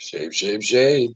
Shave, shave, shave.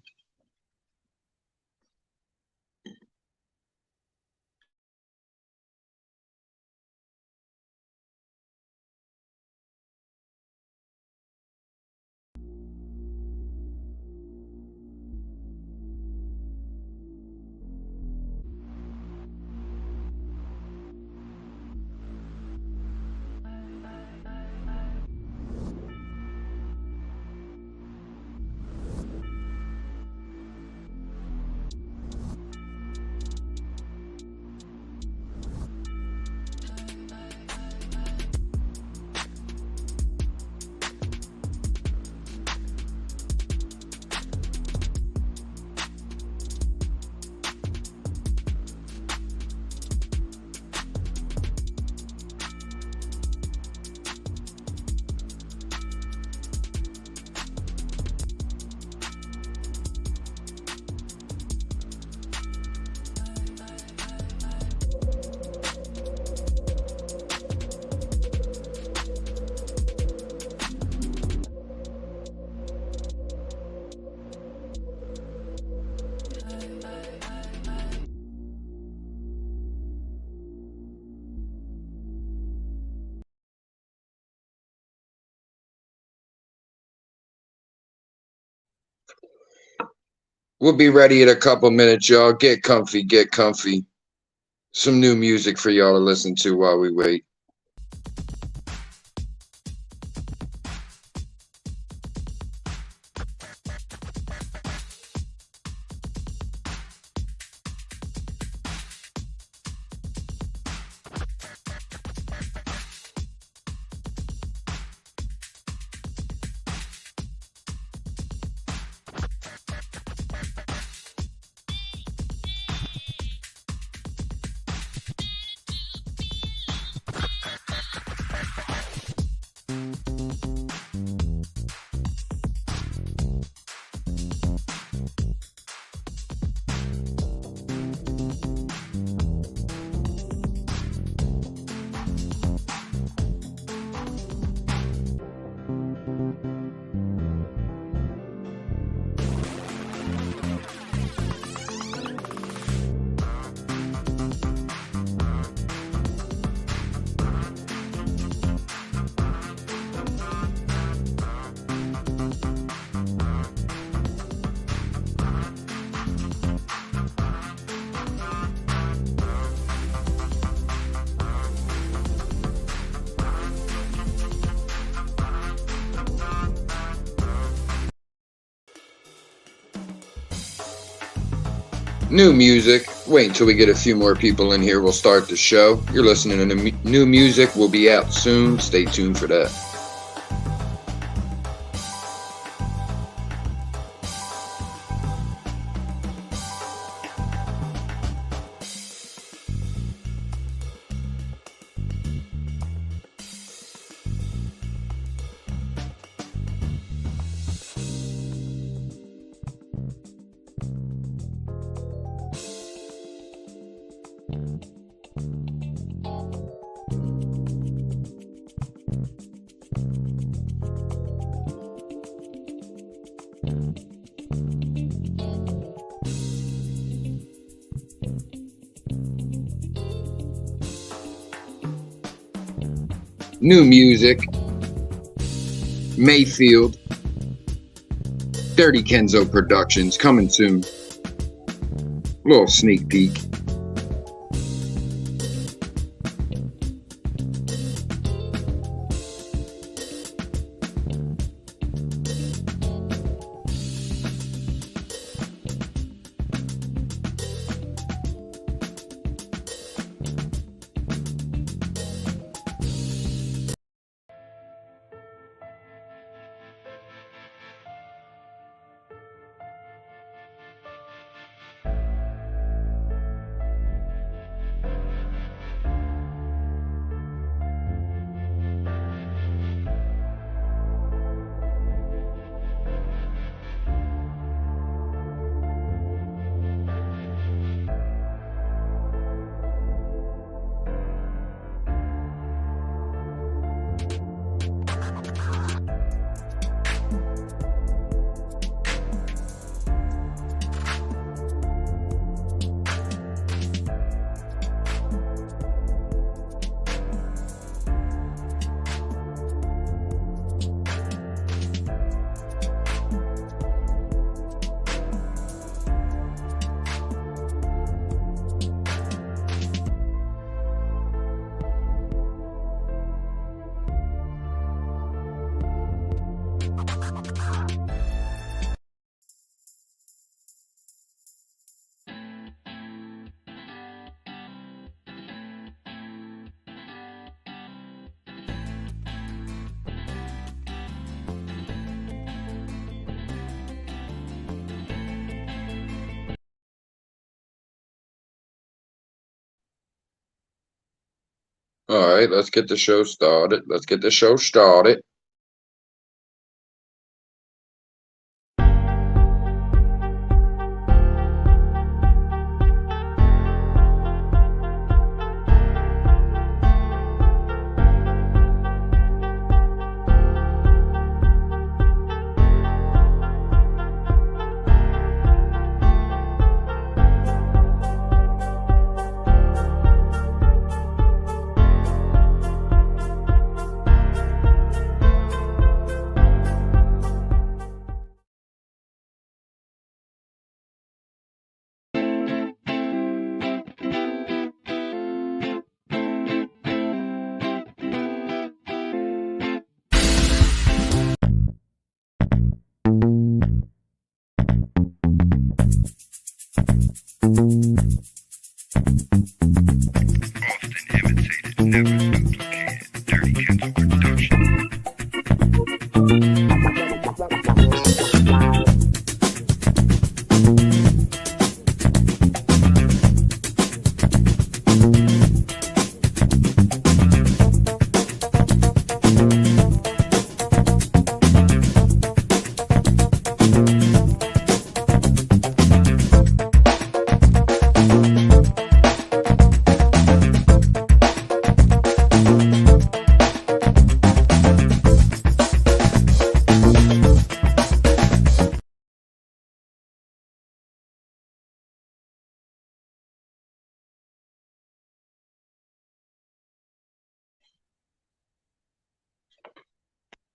We'll be ready in a couple minutes, y'all. Get comfy, get comfy. Some new music for y'all to listen to while we wait. New music. Wait until we get a few more people in here. We'll start the show. You're listening to new music. We'll be out soon. Stay tuned for that. New music. Mayfield. DirtyKenzoproductions coming soon. Little sneak peek. All right, let's get the show started. Let's get the show started.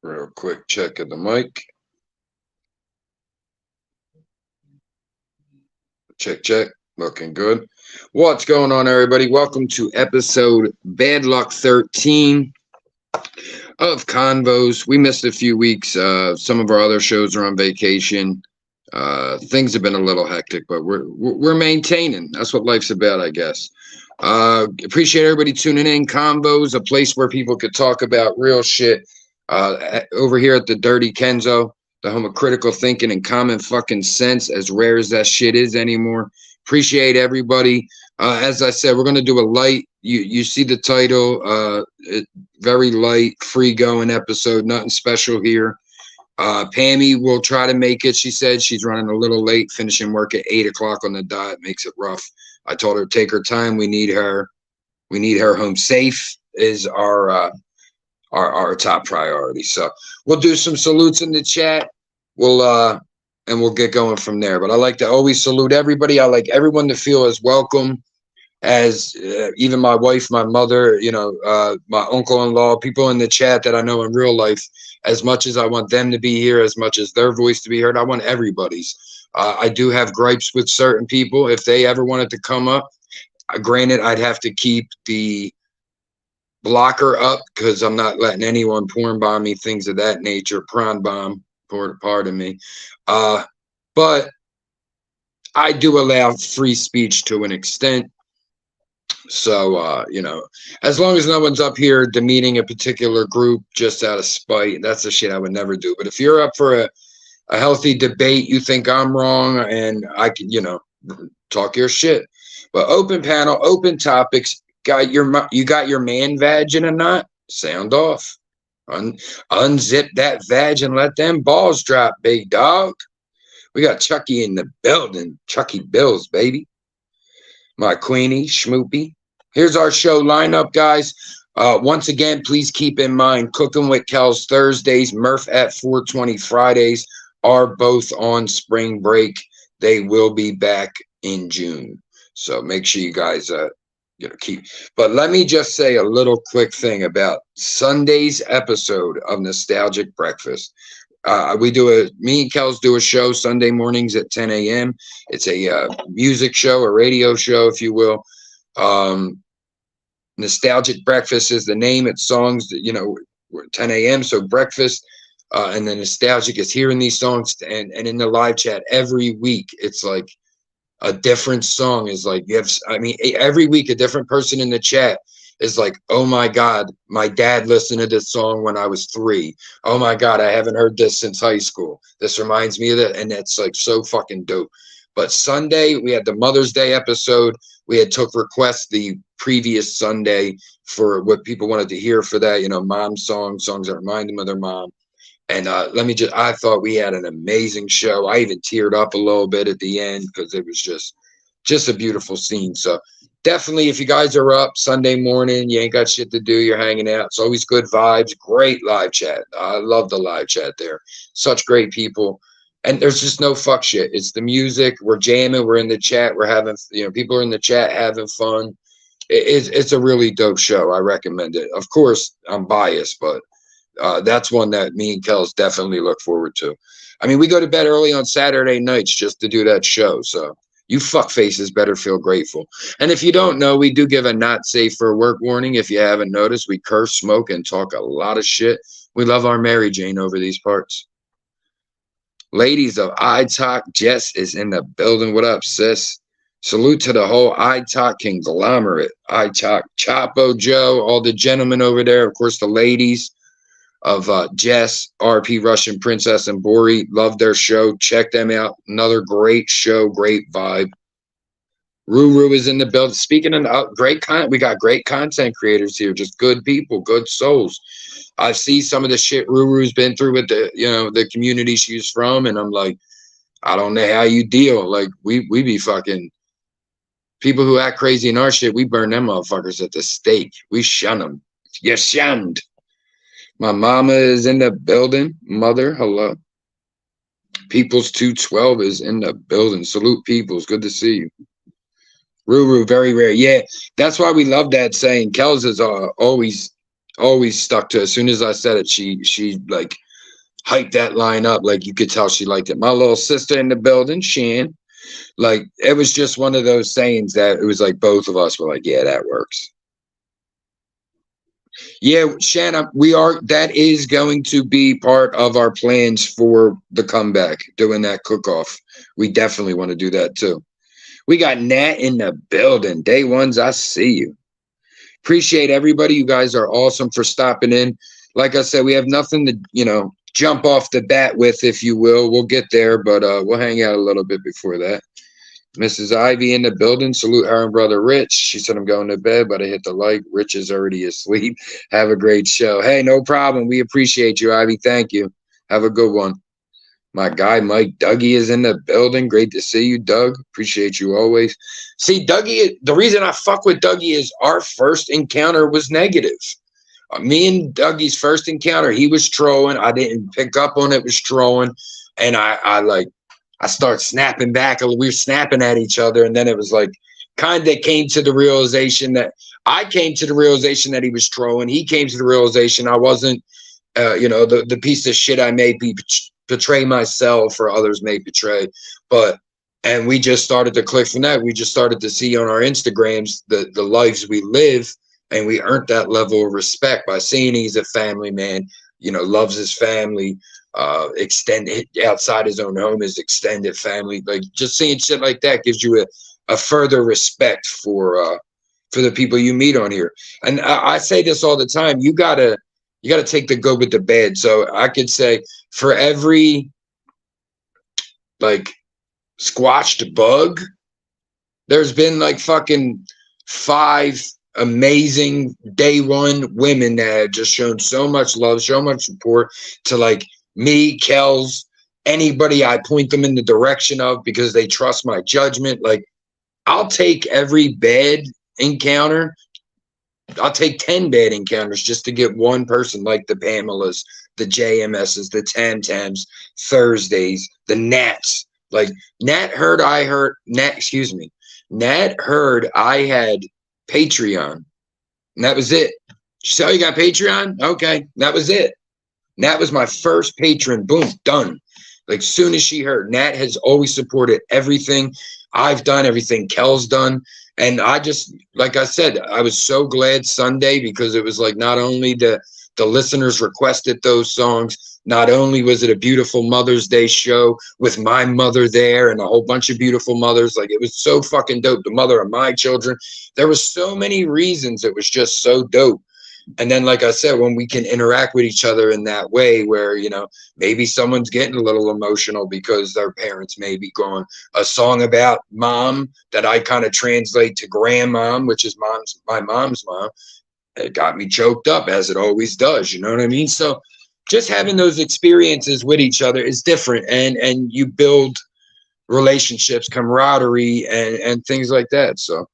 Real quick check of the mic. Check. Looking good. What's going on, everybody? Welcome to episode Bad Luck 13 of Convos. We missed a few weeks. Some of our other shows are on vacation. Things have been a little hectic, but we're maintaining. That's what life's about, I guess. Appreciate everybody tuning in. Convos, a place where people could talk about real shit. Over here at the DirtyKenzo, the home of critical thinking and common fucking sense, as rare as that shit is anymore. Appreciate everybody. As I said, we're going to do a light, you see the title, very light, free going episode, nothing special here. Pammy will try to make it. She said she's running a little late, finishing work at 8 o'clock on the dot. Makes it rough. I told her take her time. We need her home safe is our top priority. So we'll do some salutes in the chat. We'll get going from there. But I like to always salute everybody. I like everyone to feel as welcome as even my wife, my mother, my uncle-in-law, people in the chat that I know in real life. As much as I want them to be here, as much as their voice to be heard, I want everybody's. I do have gripes with certain people. If they ever wanted to come up, granted, I'd have to keep the blocker up because I'm not letting anyone porn bomb me, things of that nature, prawn bomb, pardon me. But I do allow free speech to an extent. So, as long as no one's up here demeaning a particular group just out of spite, that's the shit I would never do. But if you're up for a healthy debate, you think I'm wrong, and I can, talk your shit. But open panel, open topics. You got your man vag in a knot? Sound off. Unzip that vag and let them balls drop, big dog. We got Chucky in the building. Chucky Bills, baby. My queenie, Schmoopy. Here's our show lineup, guys. Once again, please keep in mind, Cooking with Kel's Thursdays, Murph at 420 Fridays are both on spring break. They will be back in June. So make sure you guys keep. But let me just say a little quick thing about Sunday's episode of Nostalgic Breakfast. Me and Kels do a show Sunday mornings at 10 a.m. It's a music show, a radio show, if you will. Nostalgic Breakfast is the name. It's songs that, we're 10 a.m. So breakfast, and the nostalgic is hearing these songs, and in the live chat every week, it's like a different song is like, every week a different person in the chat is like, oh my God, my dad listened to this song when I was 3. Oh my God, I haven't heard this since high school. This reminds me of that. And that's like so fucking dope. But Sunday, we had the Mother's Day episode. We had took requests the previous Sunday for what people wanted to hear for that, mom songs that remind them of their mom. And I thought we had an amazing show. I even teared up a little bit at the end because it was just a beautiful scene. So definitely, if you guys are up Sunday morning, you ain't got shit to do, you're hanging out. It's always good vibes, great live chat. I love the live chat there. Such great people. And there's just no fuck shit. It's the music. We're jamming. We're in the chat. We're having, people are in the chat having fun. It's a really dope show. I recommend it. Of course, I'm biased, but that's one that me and Kels definitely look forward to. I mean, we go to bed early on Saturday nights just to do that show. So you fuck faces better feel grateful. And if you don't know, we do give a not safe for work warning. If you haven't noticed, we curse, smoke, and talk a lot of shit. We love our Mary Jane over these parts. Ladies of iTalk, Jess is in the building. What up, sis? Salute to the whole iTalk conglomerate. iTalk, Chapo, Joe, all the gentlemen over there. Of course, the ladies of Jess, RP, Russian Princess, and Bori. Love their show. Check them out. Another great show, great vibe. Ruru is in the building. Speaking of great content, we got great content creators here. Just good people, good souls. I see some of the shit Ruru's been through with the community she's from, and I'm like, I don't know how you deal. Like, we be fucking people who act crazy in our shit. We burn them motherfuckers at the stake. We shun them. You're shunned. My mama is in the building. Mother, hello. Peoples 212 is in the building. Salute, Peoples. Good to see you. Ruru, very rare. Yeah, that's why we love that saying. Kels is always stuck to it. As soon as I said it, she like hyped that line up. Like, you could tell she liked it. My little sister in the building, Shan. Like, it was just one of those sayings that it was like both of us were like, yeah, that works. Yeah, Shanna, that is going to be part of our plans for the comeback, doing that cook-off. We definitely want to do that too. We got Nat in the building. Day ones, I see you. Appreciate everybody. You guys are awesome for stopping in. Like I said, we have nothing to, jump off the bat with, if you will. We'll get there, but we'll hang out a little bit before that. Mrs. Ivy in the building. Salute her and brother Rich. She said, I'm going to bed, but I hit the like. Rich is already asleep. Have a great show. Hey, no problem. We appreciate you, Ivy. Thank you. Have a good one. My guy, Mike Dougie, is in the building. Great to see you, Doug. Appreciate you always. See, Dougie, the reason I fuck with Dougie is our first encounter was negative. Me and Dougie's first encounter, he was trolling. I didn't pick up on it, was trolling. And I start snapping back. We were snapping at each other. And then it was like, kind of came to the realization that I came to the realization that he was trolling. He came to the realization I wasn't, the piece of shit I may be betray myself or others may betray. And we just started to click from that. We just started to see on our Instagrams the lives we live. And we earned that level of respect by seeing he's a family man, loves his family. Extended outside his own home, his extended family, like just seeing shit like that gives you a further respect for the people you meet on here. And I say this all the time, you gotta take the good with the bad. So I could say for every like squashed bug, there's been like fucking 5 amazing day one women that have just shown so much love, so much support to like me, Kels, anybody I point them in the direction of because they trust my judgment. Like, I'll take every bad encounter. I'll take 10 bad encounters just to get one person like the Pamelas, the JMSs, the Tam Tams, Thursdays, the Nats. Like, Nat heard I had Patreon. And that was it. She said, oh, you got Patreon? Okay, that was it. Nat was my first patron. Boom, done. Like, soon as she heard. Nat has always supported everything I've done, everything Kel's done. And I just, like I said, I was so glad Sunday because it was like not only the listeners requested those songs, not only was it a beautiful Mother's Day show with my mother there and a whole bunch of beautiful mothers. Like, it was so fucking dope. The mother of my children. There were so many reasons it was just so dope. And then, like I said, when we can interact with each other in that way where, you know, maybe someone's getting a little emotional because their parents may be going, a song about mom that I kind of translate to grandmom, which is my mom's mom. It got me choked up, as it always does. You know what I mean? So just having those experiences with each other is different. And you build relationships, camaraderie, and things like that. So.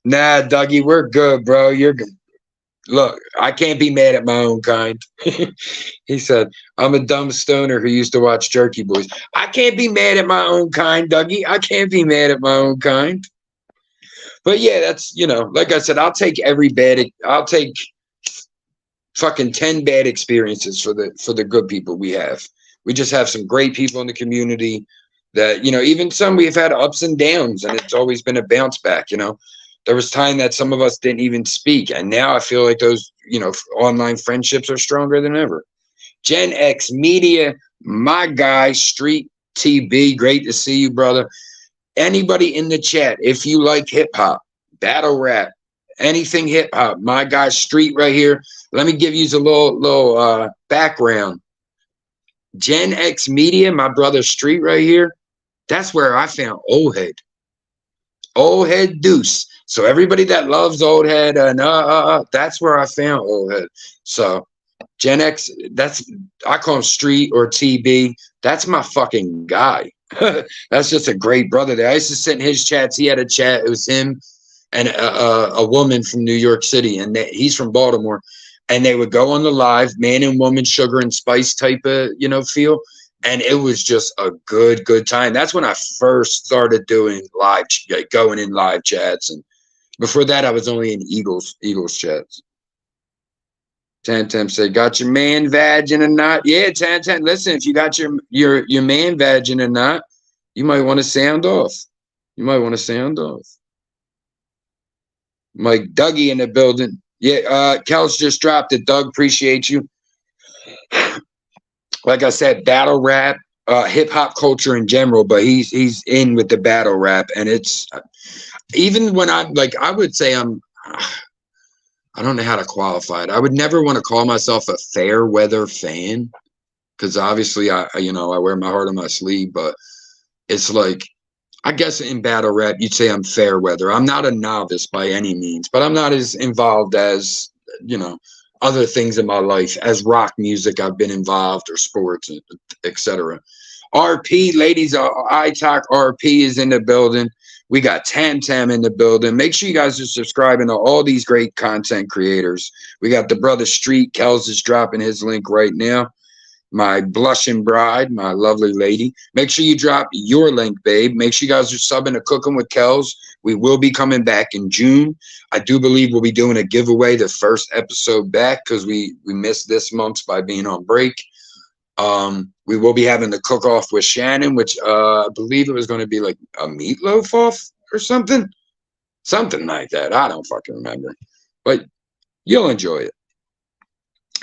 Nah, Dougie, we're good, bro. You're good. Look, I can't be mad at my own kind. He said, I'm a dumb stoner who used to watch Jerky Boys. I can't be mad at my own kind, Dougie. I can't be mad at my own kind. But yeah, that's, you know, like I said, I'll take fucking 10 bad experiences for the good people we have. We just have some great people in the community that, you know, even some we've had ups and downs, and it's always been a bounce back, you know. There was time that some of us didn't even speak, and now I feel like those, you know, online friendships are stronger than ever. Gen X Media, my guy, Street TB, great to see you, brother. Anybody in the chat, if you like hip hop, battle rap, anything hip hop, my guy, Street right here. Let me give you a little background. Gen X Media, my brother Street right here. That's where I found Old Head. Old Head Deuce. So everybody that loves Old Head, that's where I found Old Head. So Gen X, I call him Street or TB. That's my fucking guy. That's just a great brother there. I used to sit in his chats. He had a chat. It was him and a woman from New York City, and he's from Baltimore. And they would go on the live, man and woman, sugar and spice type of, you know, feel. And it was just a good time. That's when I first started doing going in live chats. And before that, I was only in Eagles chats. Tantam said, got your man vag in a knot? Yeah, Tantam, listen, if you got your man vag in a knot, you might want to sound off. Mike Dougie in the building. Yeah, Kel's just dropped it. Doug, appreciate you. Like I said, battle rap, hip hop culture in general, but he's in with the battle rap, and it's even when I'm like, I would say I don't know how to qualify it. I would never want to call myself a fair weather fan, because obviously I wear my heart on my sleeve, but it's like, I guess in battle rap you'd say I'm fair weather. I'm not a novice by any means, but I'm not as involved as, you know, other things in my life as rock music. I've been involved, or sports, etc. RP, ladies, iTalk RP is in the building. We got Tam in the building. Make sure you guys are subscribing to all these great content creators. We got the brother Street. Kel's is dropping his link right now. My blushing bride, my lovely lady. Make sure you drop your link, babe. Make sure you guys are subbing to Cooking with Kel's. We will be coming back in June. I do believe we'll be doing a giveaway the first episode back, because we missed this month by being on break. We will be having the cook-off with Shannon, which I believe it was going to be like a meatloaf off or something like that. I don't fucking remember, but you'll enjoy it.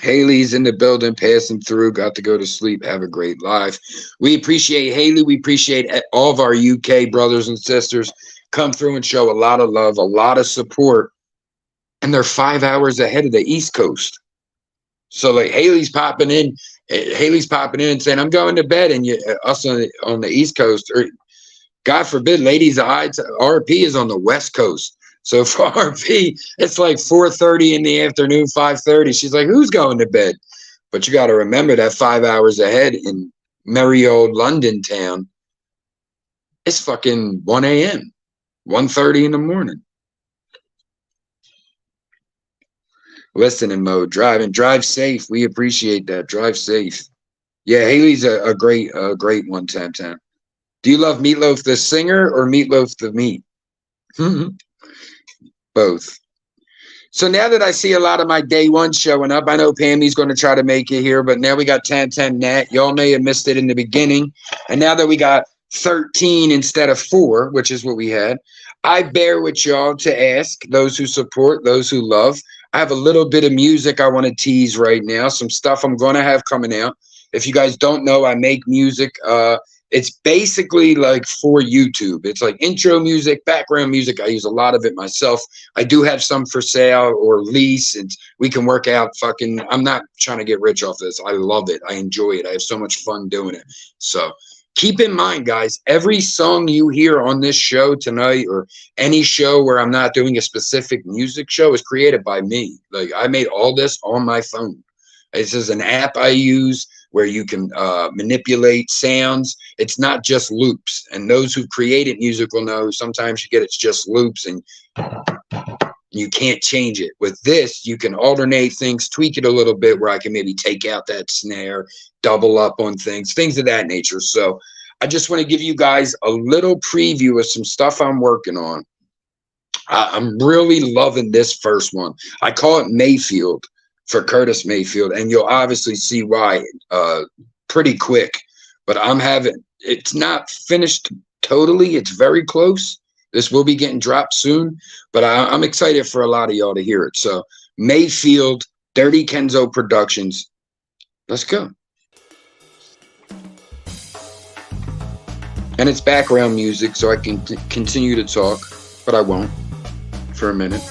Haley's in the building, passing through, got to go to sleep. Have a great live. We appreciate Haley. We appreciate all of our UK brothers and sisters. Come through and show a lot of love, a lot of support. And they're 5 hours ahead of the East Coast. So like Haley's popping in and saying, I'm going to bed. And us on the East Coast, or God forbid, ladies, RP is on the West Coast. So for RP, it's like 4:30 in the afternoon, 5:30. She's like, who's going to bed? But you got to remember that 5 hours ahead in merry old London town, it's fucking 1 a.m., 1:30 in the morning. Listening mode, drive safe. We appreciate that. Drive safe. Yeah, Haley's a great one, Tam. Do you love Meatloaf the singer or Meatloaf the meat? Both. So now that I see a lot of my day one showing up, I know Pammy's going to try to make it here, but now we got 10 Nat. Y'all may have missed it in the beginning. And now that we got 13 instead of 4, which is what we had, I bear with y'all to ask those who support, those who love. I have a little bit of music I want to tease right now, some stuff I'm going to have coming out. If you guys don't know, I make music It's basically like for YouTube. It's like intro music, background music. I use a lot of it myself. I do have some for sale or lease, and we can work out fucking. I'm not trying to get rich off this. I love it. I enjoy it. I have so much fun doing it. So keep in mind, guys, every song you hear on this show tonight or any show where I'm not doing a specific music show is created by me. Like, I made all this on my phone. This is an app I use where you can manipulate sounds. It's not just loops. And those who created music will know sometimes you get it's just loops and you can't change it. With this, you can alternate things, tweak it a little bit where I can maybe take out that snare, double up on things of that nature. So I just want to give you guys a little preview of some stuff I'm working on. I'm really loving this first one. I call it Mayfield for Curtis Mayfield, and you'll obviously see why pretty quick. But it's not finished totally. It's very close. This will be getting dropped soon, but I'm excited for a lot of y'all to hear it. So Mayfield, DirtyKenzoproductions. Let's go. And it's background music, so I can continue to talk, but I won't for a minute.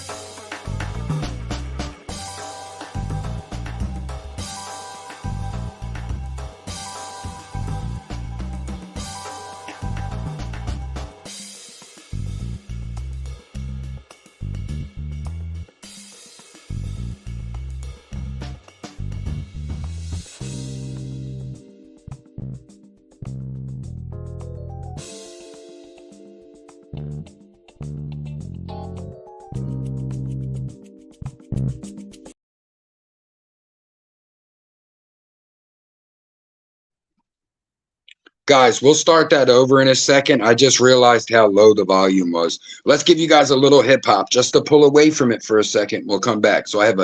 Guys, we'll start that over in a second. I just realized how low the volume was. Let's give you guys a little hip hop just to pull away from it for a second. We'll come back. So I have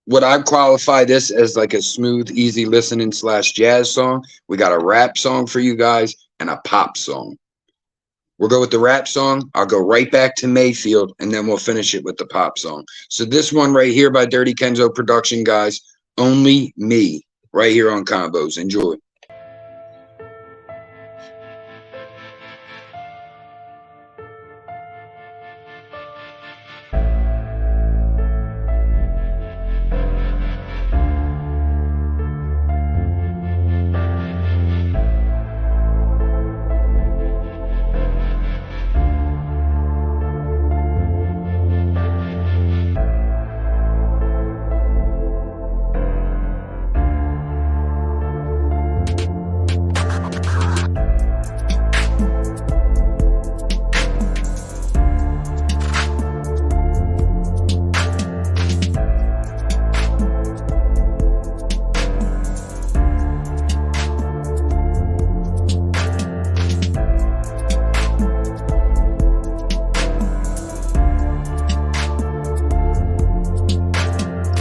what I qualify this as like a smooth, easy listening / jazz song. We got a rap song for you guys and a pop song. We'll go with the rap song. I'll go right back to Mayfield, and then we'll finish it with the pop song. So this one right here by Dirty Kenzo Production, guys, Only Me, right here on Convos. Enjoy.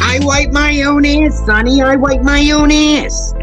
I wipe my own ass, Sonny. I wipe my own ass.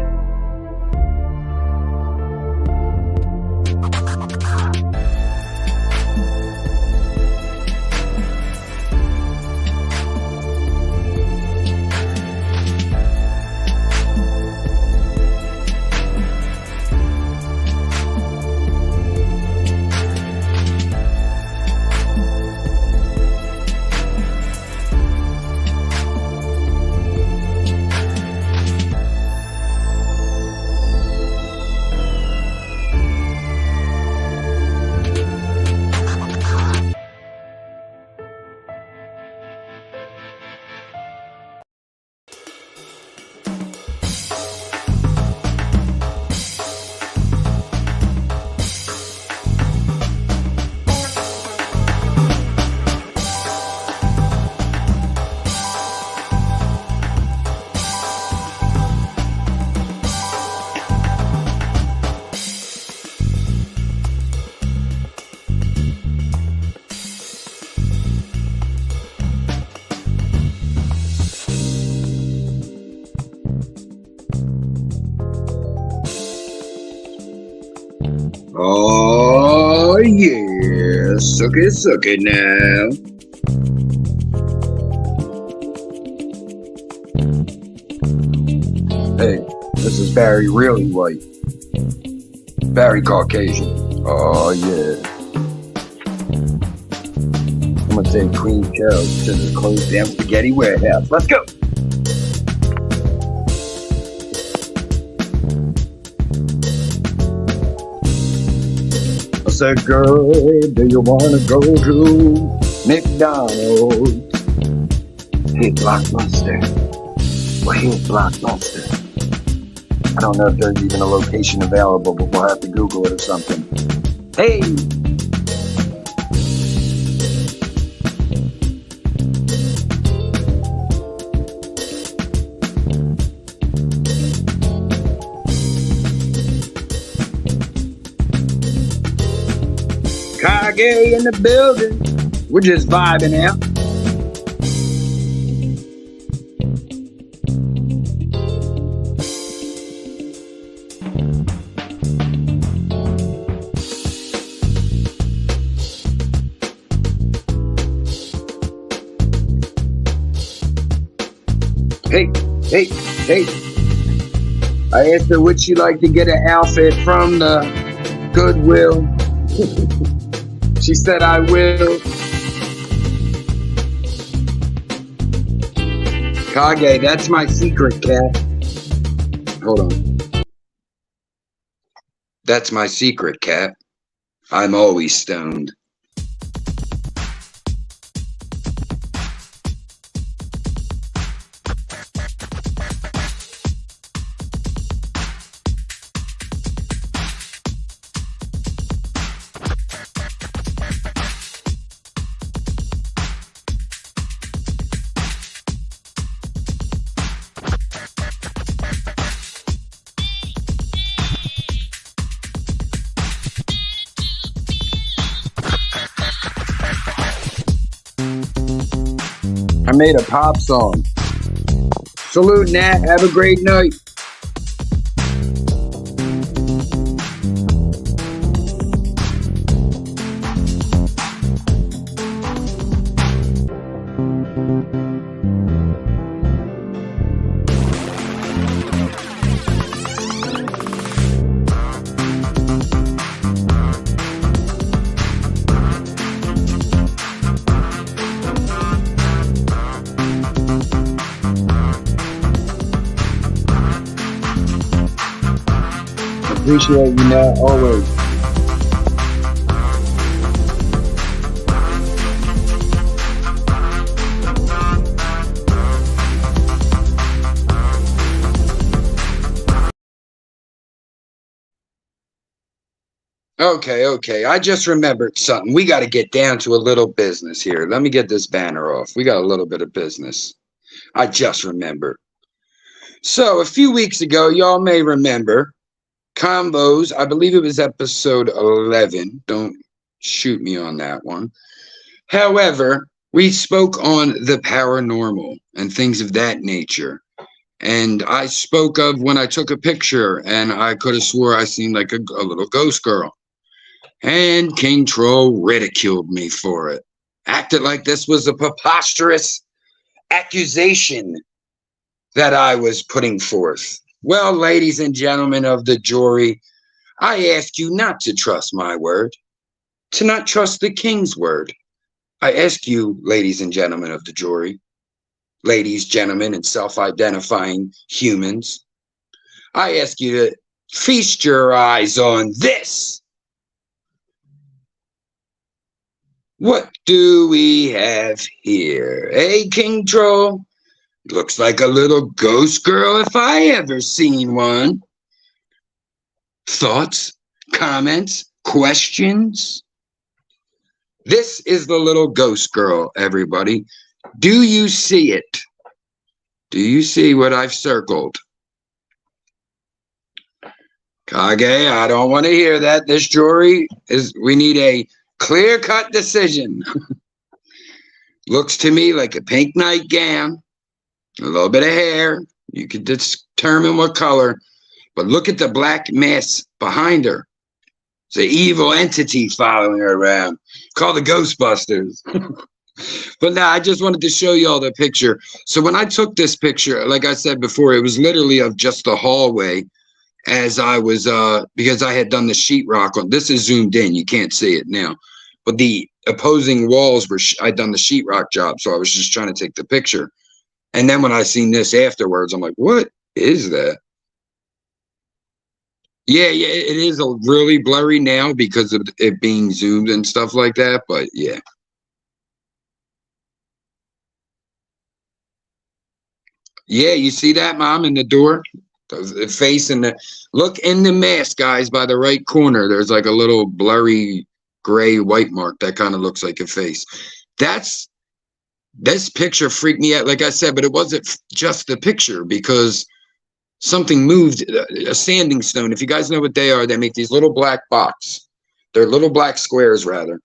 Oh, yeah. Suck it now. Hey, this is Barry Really White. Very Caucasian. Oh, yeah. I'm gonna take Queen Carol to the closed down spaghetti warehouse. Let's go. I said, girl, do you wanna go to McDonald's? Hit Blockbuster. Well, hit Blockbuster. I don't know if there's even a location available, but we'll have to Google it or something. Hey! Kage in the building. We're just vibing out. Hey. I asked her would she like to get an outfit from the Goodwill. She said I will. Kage, that's my secret, cat. Hold on. That's my secret, cat. I'm always stoned. I made a pop song. Salute, Nat. Have a great night. Appreciate you, Nat, always. Okay. I just remembered something. We got to get down to a little business here. Let me get this banner off. We got a little bit of business. I just remembered. So a few weeks ago, y'all may remember, Convos, I believe it was episode 11. Don't shoot me on that one. However, we spoke on the paranormal and things of that nature. And I spoke of when I took a picture and I could have swore I seen like a little ghost girl. And King Troll ridiculed me for it. Acted like this was a preposterous accusation that I was putting forth. Well, ladies and gentlemen of the jury, I ask you not to trust my word, to not trust the king's word. I ask you, ladies and gentlemen of the jury, ladies, gentlemen, and self-identifying humans, I ask you to feast your eyes on this. What do we have here? Hey, King Troll? Looks like a little ghost girl if I ever seen one. Thoughts, comments, questions? This is the little ghost girl, everybody. Do you see it? Do you see what I've circled? Kage, I don't want to hear that. This jury we need a clear-cut decision. Looks to me like a pink nightgown. A little bit of hair. You could determine what color. But look at the black mass behind her. It's an evil entity following her around. Call the Ghostbusters. But now I just wanted to show you all the picture. So when I took this picture, like I said before, it was literally of just the hallway. as I was because I had done the sheetrock on. This is zoomed in, you can't see it now, but the opposing walls were I'd done the sheetrock job, so I was just trying to take the picture. And then when I seen this afterwards, I'm like, what is that? Yeah, it is a really blurry now because of it being zoomed and stuff like that, but yeah. Yeah, you see that, Mom, in the door? The face and the look in the mask, guys, by the right corner. There's like a little blurry gray white mark that kind of looks like a face. This picture freaked me out, like I said, but it wasn't just the picture because something moved. A sanding stone. If you guys know what they are, they make these little black box. They're little black squares, rather,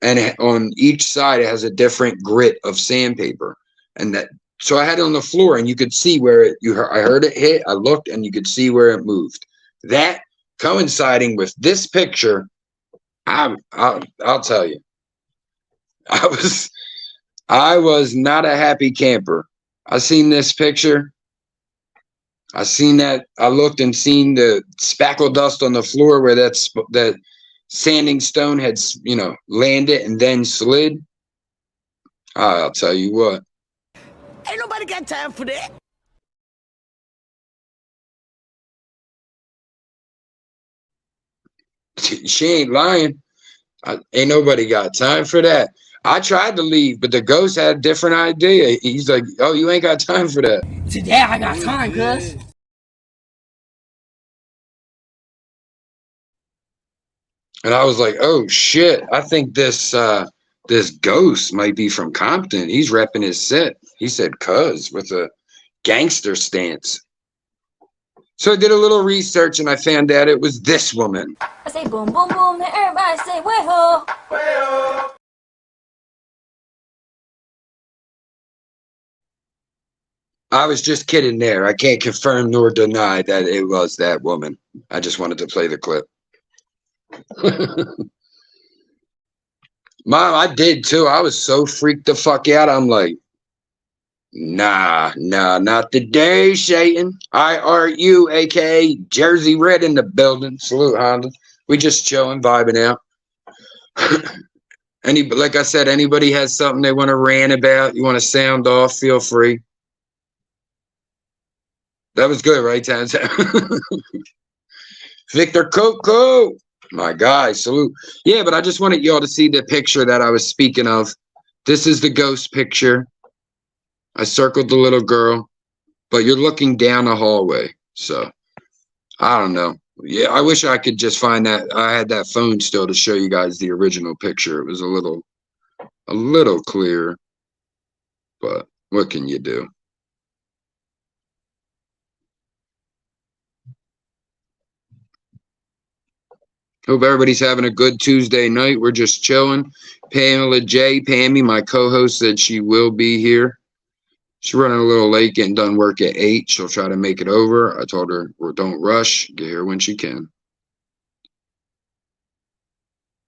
and on each side it has a different grit of sandpaper, and that. So I had it on the floor, and you could see where I heard it hit. I looked, and you could see where it moved. That coinciding with this picture, I'll tell you, I was not a happy camper. I seen this picture. I seen that. I looked and seen the spackle dust on the floor where that sanding stone had, landed and then slid. I'll tell you what. Ain't nobody got time for that. She ain't lying. Ain't nobody got time for that. I tried to leave, but the ghost had a different idea. He's like, oh, you ain't got time for that. Today I got time, cuz. And I was like, oh, shit. I think this ghost might be from Compton. He's repping his set. He said cuz with a gangster stance. So I did a little research and I found out it was this woman. I say boom, boom, boom, and everybody say way-ho. Way-ho. I was just kidding there. I can't confirm nor deny that it was that woman. I just wanted to play the clip. Mom, I did too. I was so freaked the fuck out. I'm like, nah, not today, Satan. IRU, aka Jersey Red in the building. Salute, Honda. We just chilling, vibing out. Like I said, anybody has something they want to rant about, you want to sound off, feel free. That was good, right, Tans? Victor Coco. My guy, salute. Yeah, but I just wanted y'all to see the picture that I was speaking of. This is the ghost picture. I circled the little girl, but you're looking down a hallway. So, I don't know. Yeah, I wish I could just find that. I had that phone still to show you guys the original picture. It was a little clearer, but what can you do? Hope everybody's having a good Tuesday night. We're just chilling. Pamela J. Pammy, my co-host, said she will be here. She's running a little late, getting done work at 8. She'll try to make it over. I told her, well, don't rush. Get here when she can.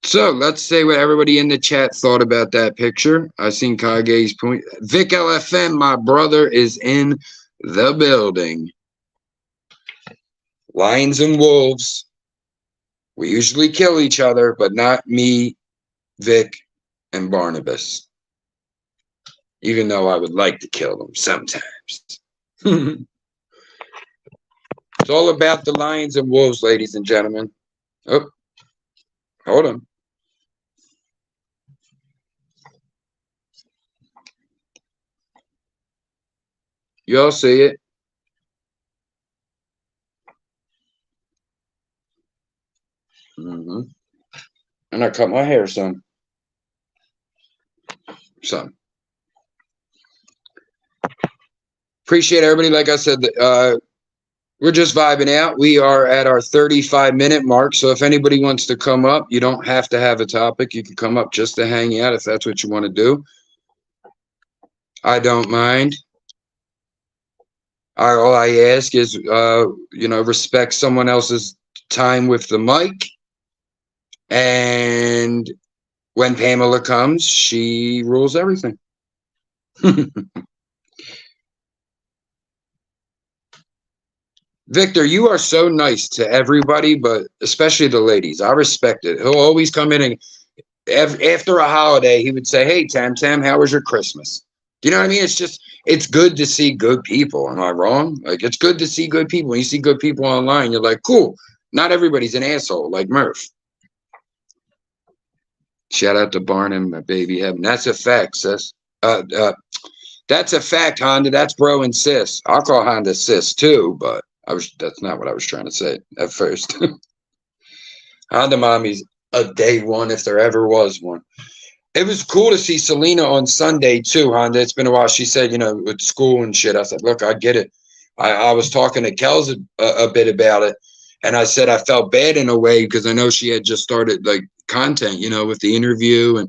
So let's say what everybody in the chat thought about that picture. I seen Kage's point. Vic LFM, my brother, is in the building. Lions and wolves. We usually kill each other, but not me, Vic, and Barnabas. Even though I would like to kill them sometimes. It's all about the lions and wolves, ladies and gentlemen. Oh, hold on. You all see it? And I cut my hair, son. Appreciate everybody. Like I said, we're just vibing out. We are at our 35-minute mark. So if anybody wants to come up, you don't have to have a topic. You can come up just to hang out if that's what you want to do. I don't mind. All I ask is, respect someone else's time with the mic. And when Pamela comes, she rules everything. Victor, you are so nice to everybody, but especially the ladies. I respect it. He'll always come in and after a holiday, he would say, "Hey, Tam Tam, how was your Christmas?" Do you know what I mean? It's just, it's good to see good people. Am I wrong? Like, it's good to see good people. When you see good people online, you're like, cool. Not everybody's an asshole like Murph. Shout out to Barnum, my baby heaven. That's a fact, sis. That's a fact, Honda. That's bro and sis. I'll call Honda sis too, but that's not what I was trying to say at first. Honda mommy's a day one if there ever was one. It was cool to see Selena on Sunday too, Honda. It's been a while. She said, with school and shit. I said, look, I get it. I was talking to Kels a bit about it, and I said I felt bad in a way because I know she had just started like content, with the interview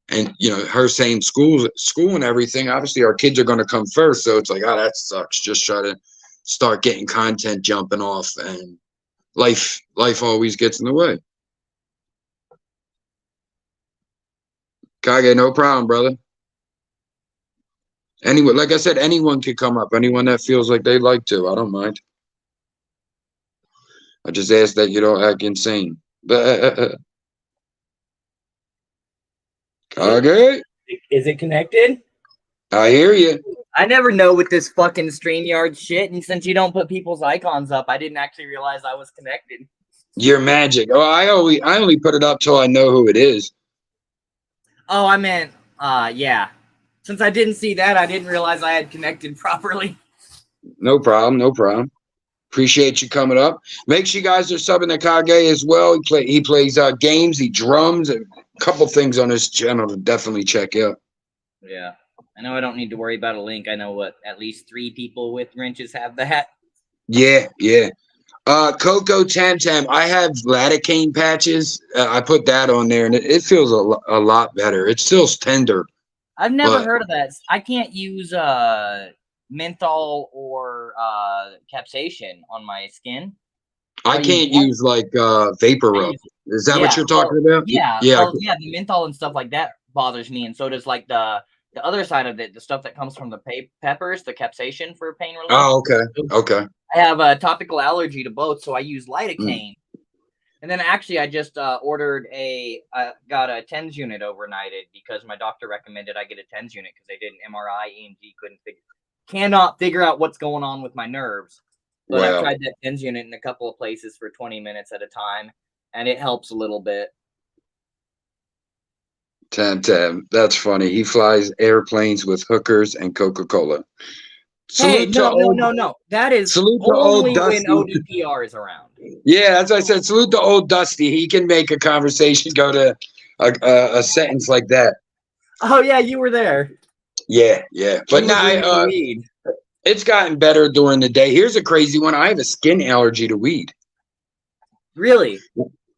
and her saying school and everything. Obviously, our kids are going to come first, so it's like, oh, that sucks. Just try to start getting content jumping off, and life always gets in the way. Kage, no problem, brother. Anyone, like I said, anyone could come up. Anyone that feels like they'd like to. I don't mind. I just ask that you don't act insane. Kage? Is it connected? I hear you. I never know with this fucking StreamYard shit, and since you don't put people's icons up, I didn't actually realize I was connected. You're magic. Oh, I only put it up till I know who it is. Oh, I meant, yeah. Since I didn't see that, I didn't realize I had connected properly. No problem, no problem. Appreciate you coming up. Make sure you guys are subbing to Kage as well. He plays games, he drums, a couple things on his channel to definitely check out. Yeah. I know I don't need to worry about a link. I know at least 3 people with wrenches have that. Yeah. Coco Tam Tam, I have lidocaine patches. I put that on there, and it feels a lot better. It's still tender. I've never heard of that. I can't use menthol or capsaicin on my skin. I can't use like vapor rub. Is that what you're talking about? Yeah. The menthol and stuff like that bothers me, and so does like the other side of it, the stuff that comes from the peppers, the capsaicin for pain relief. Oh, okay. I have a topical allergy to both, so I use lidocaine. And then actually, I just ordered got a TENS unit overnighted because my doctor recommended I get a TENS unit because they did an MRI, EMG, cannot figure out what's going on with my nerves. But I tried that TENS unit in a couple of places for 20 minutes at a time, and it helps a little bit. Tam, that's funny. He flies airplanes with hookers and Coca-Cola. Hey, no. That is only when ODPR is around. Yeah, that's what I said. Salute to old Dusty. He can make a conversation go to a sentence like that. Oh, yeah, you were there. Yeah. But now it's gotten better during the day. Here's a crazy one. I have a skin allergy to weed. Really?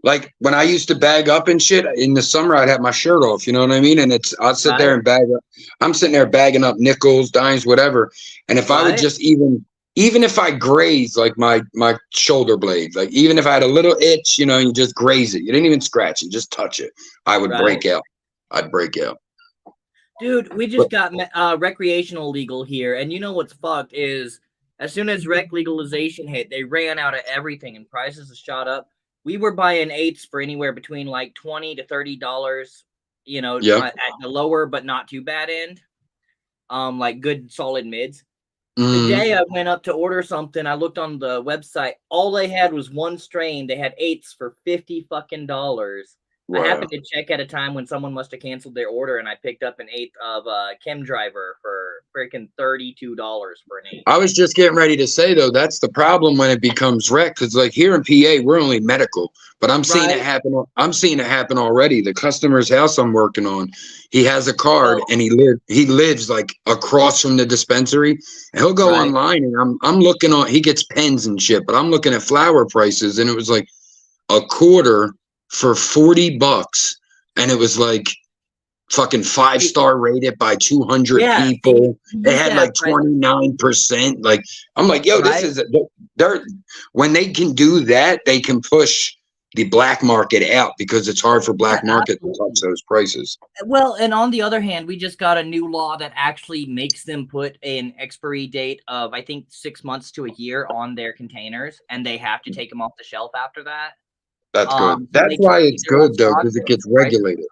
Like when I used to bag up and shit in the summer, I'd have my shirt off, you know what I mean? And I'd sit there and bag up. I'm sitting there bagging up nickels, dimes, whatever. And if I would just even if I graze like my shoulder blade, like even if I had a little itch, you just graze it. You didn't even scratch it, just touch it. I would break out. I'd break out. Dude, we just got recreational legal here. And you know what's fucked is as soon as rec legalization hit, they ran out of everything and prices have shot up. We were buying eights for anywhere between like $20 to $30, at the lower but not too bad end. Like good solid mids. The day I went up to order something, I looked on the website. All they had was one strain. They had eights for $50 fucking. Wow. I happened to check at a time when someone must have canceled their order, and I picked up an eighth of Chem Driver for freaking $32 for an eighth. I was just getting ready to say though, that's the problem when it becomes rec, because like here in PA, we're only medical, but I'm seeing it happen. I'm seeing it happen already. The customer's house I'm working on, he has a card and he lives like across from the dispensary, and he'll go online and I'm looking on. He gets pens and shit, but I'm looking at flower prices, and it was like a quarter for $40, and it was like fucking 5-star rated by 200 people. They had like 29%. Like I'm like, yo, this is they're when they can do that, they can push black market out because it's hard for black Yeah, market to absolutely. touch those prices. Well, and on the other hand, we just got a new law that actually makes them put an expiry date of, I think, 6 months to a year on their containers, and they have to take them off the shelf after that. That's good. So That's they why can't it's keep their own good though, stock because it and gets the price- regulated.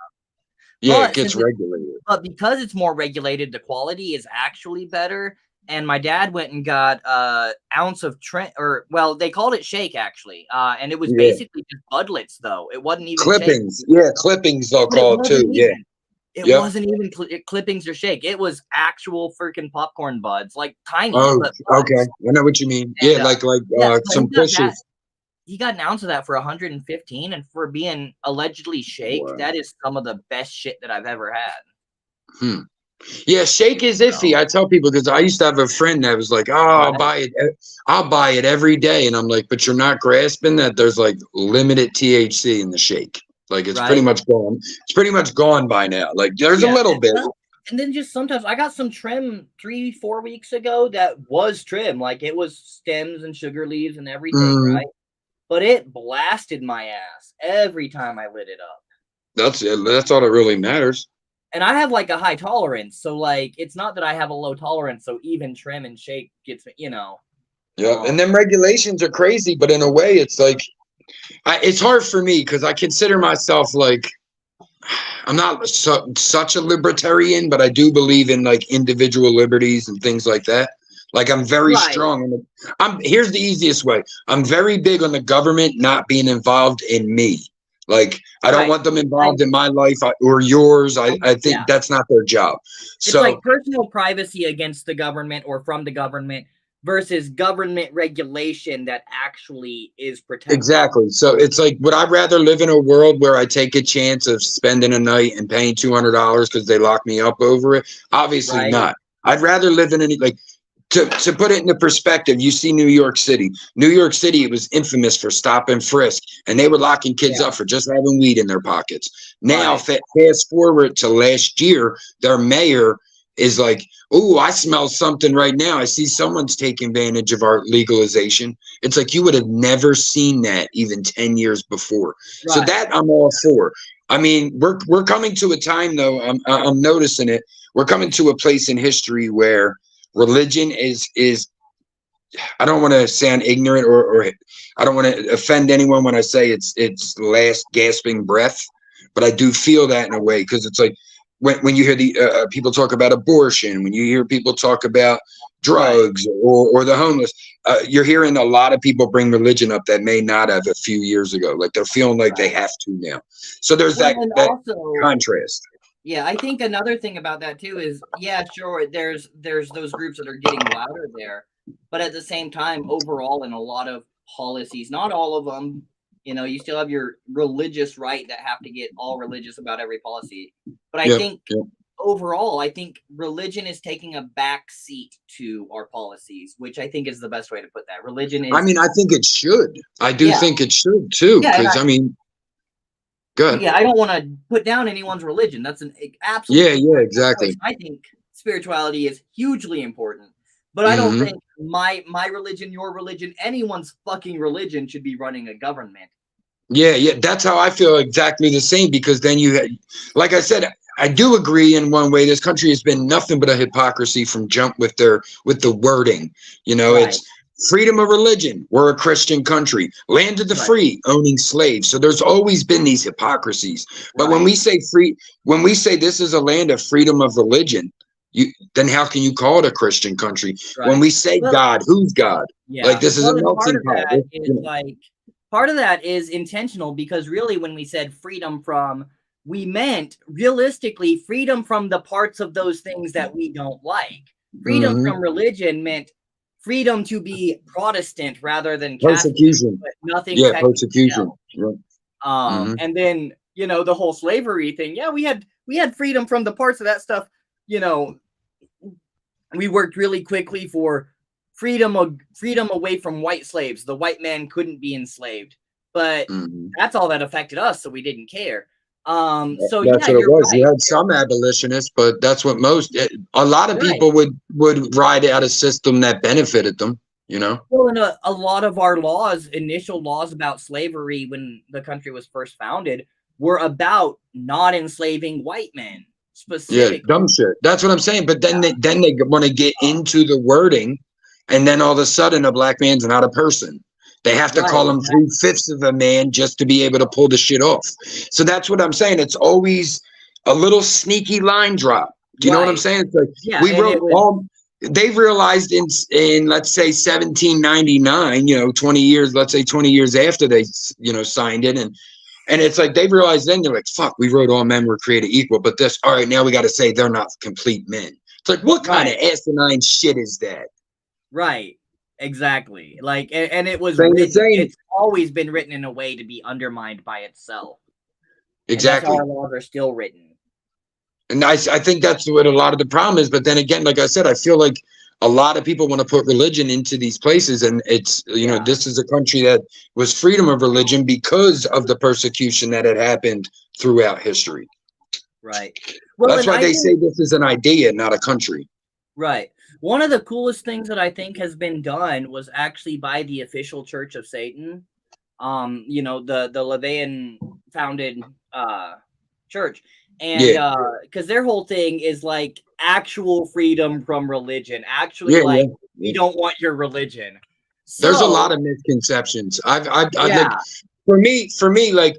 Yeah, it But gets since it- regulated. But because it's more regulated, the quality is actually better. And my dad went and got an ounce of they called it shake actually, and it was Yeah. basically just budlets though. It wasn't even shake. Clippings. Yeah, clippings they'll But it call it too. wasn't Yeah. even. It Yep. wasn't even clippings or shake. It was actual freaking popcorn buds, like tiny. Oh, but buds. okay. I know what you mean. And, Yeah, like but some he got pushes. that. He got an ounce of that for 115, and for being allegedly shake, Wow. that is some of the best shit that I've ever had. Yeah, shake is iffy. I tell people because I used to have a friend that was like, "Oh, I'll buy it every day," and I'm like, "But you're not grasping that there's like limited THC in the shake. Like it's pretty Right. much gone. It's pretty much gone by now. Like there's a Yeah, little bit. well, and then just sometimes I got some trim 3-4 weeks ago that was trim, like it was stems and sugar leaves and everything, right? But it blasted my ass every time I lit it up. That's it. That's all that really matters. And I have like a high tolerance, so like it's not that I have a low tolerance, so even trim and shake gets me, Yeah, and then regulations are crazy, but in a way, it's like it's hard for me because I consider myself like I'm not such a libertarian, but I do believe in like individual liberties and things like that. Like I'm very Right. strong. Here's the easiest way. I'm very big on the government not being involved in me. Like I don't Right. want them involved in my life or yours. I think Yeah. that's not their job. It's So like personal privacy against the government or from the government versus government regulation that actually is protected. exactly. So it's like, would I rather live in a world where I take a chance of spending a night and paying $200 because they lock me up over it? Obviously Right. not. I'd rather live in any like. To put it into perspective, you see New York City. New York City, it was infamous for stop and frisk, and they were locking kids up for just having weed in their pockets. Now, fast forward to last year, their mayor is like, "Oh, I smell something right now. I see someone's taking advantage of our legalization." It's like you would have never seen that even 10 years before. So Right. that I'm all for. I mean, we're coming to a time though. I'm noticing it. We're coming to a place in history where religion is I don't want to sound ignorant or I don't want to offend anyone when I say it's last gasping breath, but I do feel that in a way because it's like when you hear the people talk about abortion, when you hear people talk about drugs or the homeless, you're hearing a lot of people bring religion up that may not have a few years ago. Like they're feeling like they have to now. So there's that also, contrast. Yeah, I think another thing about that too is, yeah, sure, there's those groups that are getting louder there, but at the same time, overall, in a lot of policies, not all of them, you still have your religious right that have to get all religious about every policy. But I think overall, I think religion is taking a back seat to our policies, which I think is the best way to put that. Religion is. I mean, I think it should. I do think it should too, because I mean. Good. Yeah, I don't want to put down anyone's religion. That's an absolute. Yeah, exactly. I think spirituality is hugely important, but I don't think my religion, your religion, anyone's fucking religion should be running a government. Yeah, that's how I feel exactly the same. Because then like I said, I do agree in one way. This country has been nothing but a hypocrisy from jump with the wording. It's freedom of religion. We're a Christian country. Land of the free, owning slaves. So there's always been these hypocrisies. But when we say this is a land of freedom of religion, then how can you call it a Christian country? When we say God, who's God? Yeah. Like this is a melting pot. Part of that is intentional because really when we said freedom from, we meant realistically freedom from the parts of those things that we don't like. Freedom from religion meant freedom to be Protestant rather than persecution. Catholic, but nothing. Yeah, persecution. And then the whole slavery thing. Yeah, we had freedom from the parts of that stuff. We worked really quickly for freedom away from white slaves. The white man couldn't be enslaved, but that's all that affected us, so we didn't care. So that's what it was. You had some abolitionists, but that's what a lot of people would ride out a system that benefited them. you know? Well, and a lot of our laws, initial laws about slavery when the country was first founded, were about not enslaving white men Yeah, specifically. dumb shit. That's what I'm saying. But then they want to get into the wording, and then all of a sudden a black man's not a person. They have to call him 3/5 of a man just to be able to pull the shit off. So that's what I'm saying. It's always a little sneaky line drop. Do you know what I'm saying? It's like we wrote all. They realized in let's say 1799, you know, 20 years, let's say 20 years after they, you know, signed it, and it's like they realized then they're like, fuck, we wrote all men were created equal, but this, all right, now we got to say they're not complete men. It's like, what kind of asinine shit is that? Right. Exactly. Like, and it was written, it's always been written in a way to be undermined by itself. Exactly. And that's how our laws are still written. And I think that's what a lot of the problem is. But then again, like I said, I feel like a lot of people want to put religion into these places. And it's, you know, this is a country that was freedom of religion because of the persecution that had happened throughout history. Right. Well, that's why they say this is an idea, not a country. Right. One of the coolest things that I think has been done was actually by the official Church of Satan. You know, the Levian founded church. And because their whole thing is like actual freedom from religion. Actually, we don't want your religion. So, there's a lot of misconceptions. I've like, for me, like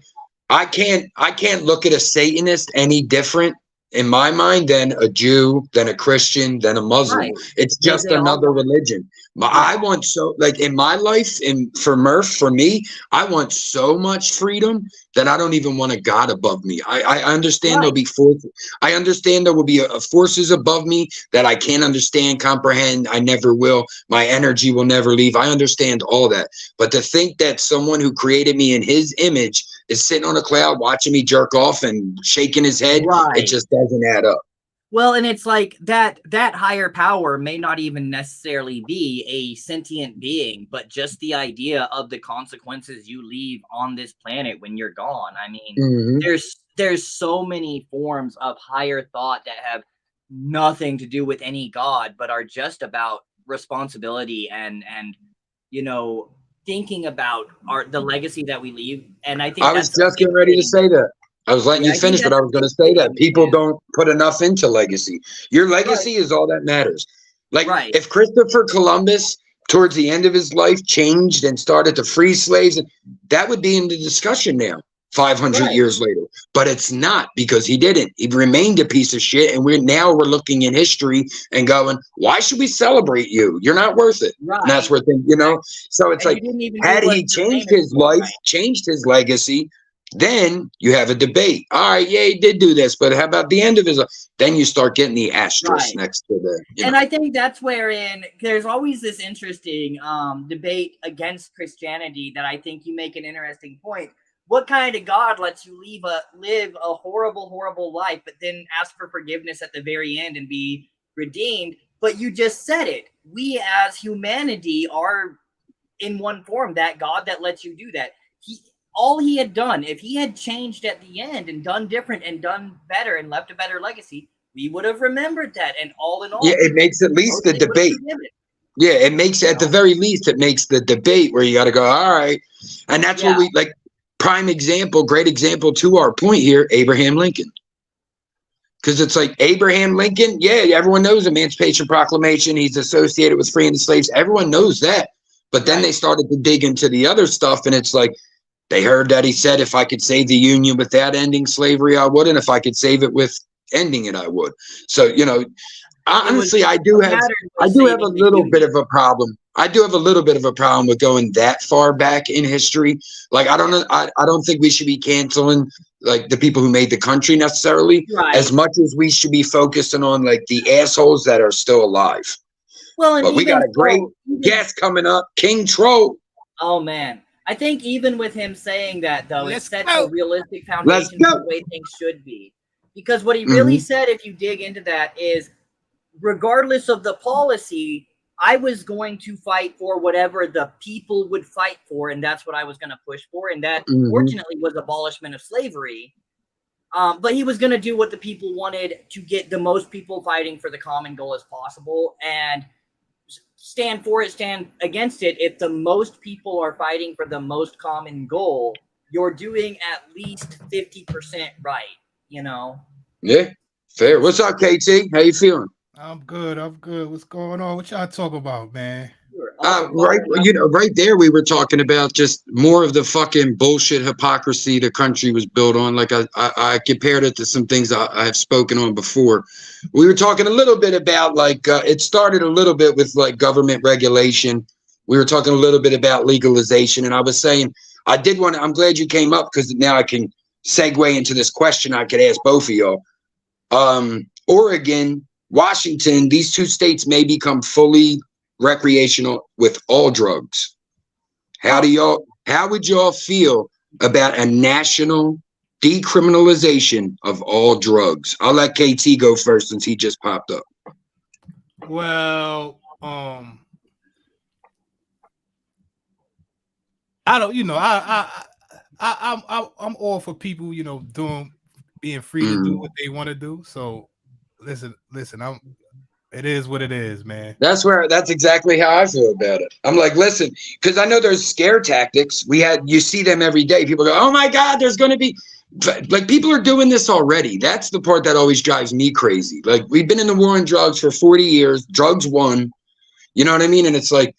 I can't look at a Satanist any different in my mind than a Jew, than a Christian, than a Muslim. Right. It's just another religion. I want so, like in my life, for Murph, for me, I want so much freedom that I don't even want a God above me. I understand there'll be forces. I understand there will be forces above me that I can't understand, comprehend. I never will. My energy will never leave. I understand all that. But to think that someone who created me in his image is sitting on a cloud watching me jerk off and shaking his head, it just doesn't add up. Well, and it's like that higher power may not even necessarily be a sentient being, but just the idea of the consequences you leave on this planet when you're gone. I mean, there's so many forms of higher thought that have nothing to do with any God, but are just about responsibility and you know, thinking about the legacy that we leave. And I think I was just getting ready to say that. I was letting you finish, but I was going to say that people don't put enough into legacy. Your legacy is all that matters. Like if Christopher Columbus towards the end of his life changed and started to free slaves, that would be in the discussion now 500 years later. But it's not, because he didn't. He remained a piece of shit. And we're looking in history and going, why should we celebrate you? You're not worth it. And that's where things, you know, so it's like, had he changed his life, changed his legacy, then you have a debate. All right, yeah, he did do this, but how about the end of his life? Then you start getting the asterisk next to the. And I think that's wherein there's always this interesting debate against Christianity that I think you make an interesting point. What kind of God lets you live a horrible, horrible life, but then ask for forgiveness at the very end and be redeemed? But you just said it. We as humanity are in one form, that God that lets you do that. All he had done, if he had changed at the end and done different and done better and left a better legacy, we would have remembered that. And all in all, it makes at least the debate. Yeah, it makes, at the very least, it makes the debate where you got to go, all right. And that's what we, like, prime example, great example to our point here, Abraham Lincoln. Because it's like Abraham Lincoln, everyone knows Emancipation Proclamation. He's associated with freeing the slaves. Everyone knows that. But then they started to dig into the other stuff, and it's like, they heard that he said, if I could save the Union without ending slavery, I would. And if I could save it with ending it, I would. So, you know, honestly, I do have a little bit of a problem. I do have a little bit of a problem with going that far back in history. Like, I don't know. I don't think we should be canceling like the people who made the country necessarily, as much as we should be focusing on like the assholes that are still alive. Well, and but we got a great guest coming up, King Tro. Oh man. I think even with him saying that, though, it sets a realistic foundation for the way things should be. Because what he really said, if you dig into that, is regardless of the policy, I was going to fight for whatever the people would fight for, and that's what I was going to push for. And that, fortunately, was abolishment of slavery. But he was going to do what the people wanted to get the most people fighting for the common goal as possible. And stand for it, stand against it. If the most people are fighting for the most common goal, you're doing at least 50% right, you know? Yeah, fair. What's up, KT? How you feeling? I'm good. I'm good. What's going on? What y'all talk about, man? Right, right there, we were talking about just more of the fucking bullshit hypocrisy the country was built on. Like I compared it to some things I have spoken on before. We were talking a little bit about like it started a little bit with like government regulation. We were talking a little bit about legalization, and I was saying I did want to. I'm glad you came up because now I can segue into this question I could ask both of y'all. Oregon, Washington, these two states may become fully recreational with all drugs. How would y'all feel about a national decriminalization of all drugs? I'll let KT go first since he just popped up. Well, I don't, you know, I'm all for people, you know, being free to do what they want to do. So listen, it is what it is, man. That's exactly how I feel about it. I'm like, listen, because I know there's scare tactics. You see them every day. People go, oh my God, there's going to be, like, people are doing this already. That's the part that always drives me crazy. Like, we've been in the war on drugs for 40 years. Drugs won. You know what I mean? And it's like,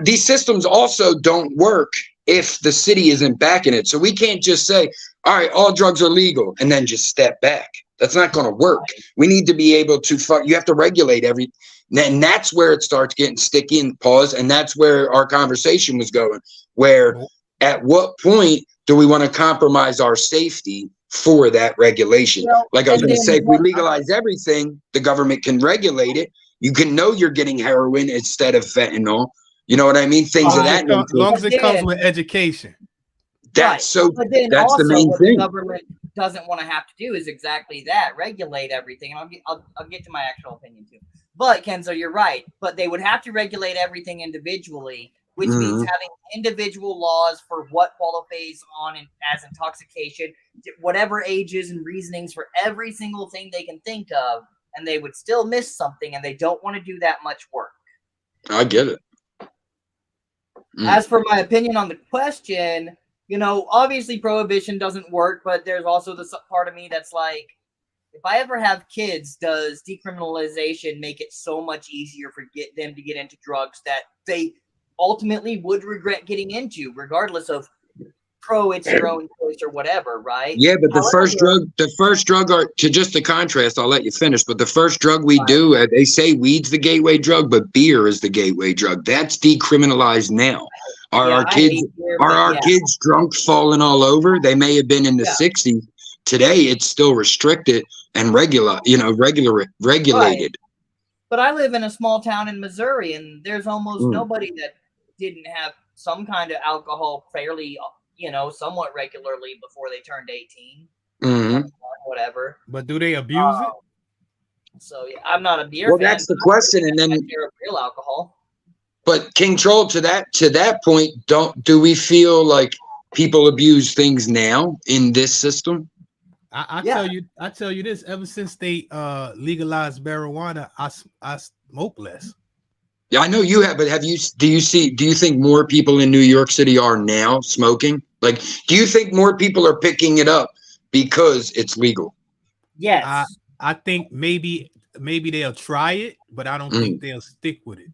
these systems also don't work if the city isn't backing it. So we can't just say, all right, all drugs are legal and then just step back. That's not going to work. We need to be able to you have to regulate and that's where it starts getting sticky and pause. And that's where our conversation was going, where at what point do we want to compromise our safety for that regulation? Well, like I was going to say, if we legalize everything, the government can regulate it. You can know you're getting heroin instead of fentanyl. You know what I mean? Things of that nature. As long as it comes with education. That's right. But then that's also the main what thing. The government doesn't want to have to do is exactly that: regulate everything. And I'll get to my actual opinion too. But Kenzo, you're right. But they would have to regulate everything individually, which means having individual laws for what qualifies as intoxication, whatever ages and reasonings for every single thing they can think of, and they would still miss something, and they don't want to do that much work. I get it. As for my opinion on the question, you know, obviously prohibition doesn't work, but there's also the part of me that's like, if I ever have kids, does decriminalization make it so much easier for them to get into drugs that they ultimately would regret getting into, regardless of it's your own choice or whatever, right? Yeah, but the first drug to contrast, I'll let you finish, but the first drug we do, they say weed's the gateway drug, but beer is the gateway drug. That's decriminalized now. Are our kids drunk, falling all over? They may have been in the 60s. Today, it's still restricted and regulated. Right. But I live in a small town in Missouri, and there's almost nobody that didn't have some kind of alcohol fairly, somewhat regularly before they turned 18. Whatever. But do they abuse it? So yeah, I'm not a beer fan. That's the question, and then real alcohol. But King Troll, to that point, do we feel like people abuse things now in this system? I tell you this. Ever since they legalized marijuana, I smoke less. Yeah, I know you have, but do you think more people in New York City are now smoking? Like, do you think more people are picking it up because it's legal? Yes. I think maybe they'll try it, but I don't think they'll stick with it.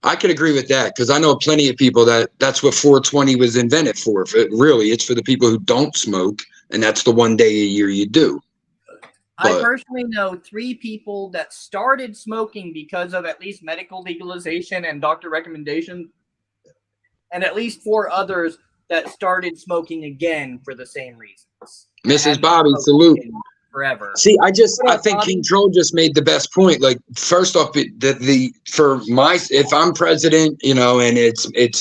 I could agree with that because I know plenty of people that's what 420 was invented for. It's for the people who don't smoke, and that's the one day a year you do. I personally know 3 people that started smoking because of at least medical legalization and doctor recommendation, and at least 4 others that started smoking again for the same reasons. Mrs. Bobby, salute. Forever. See, I think King Troll just made the best point. Like, first off, if I'm president, and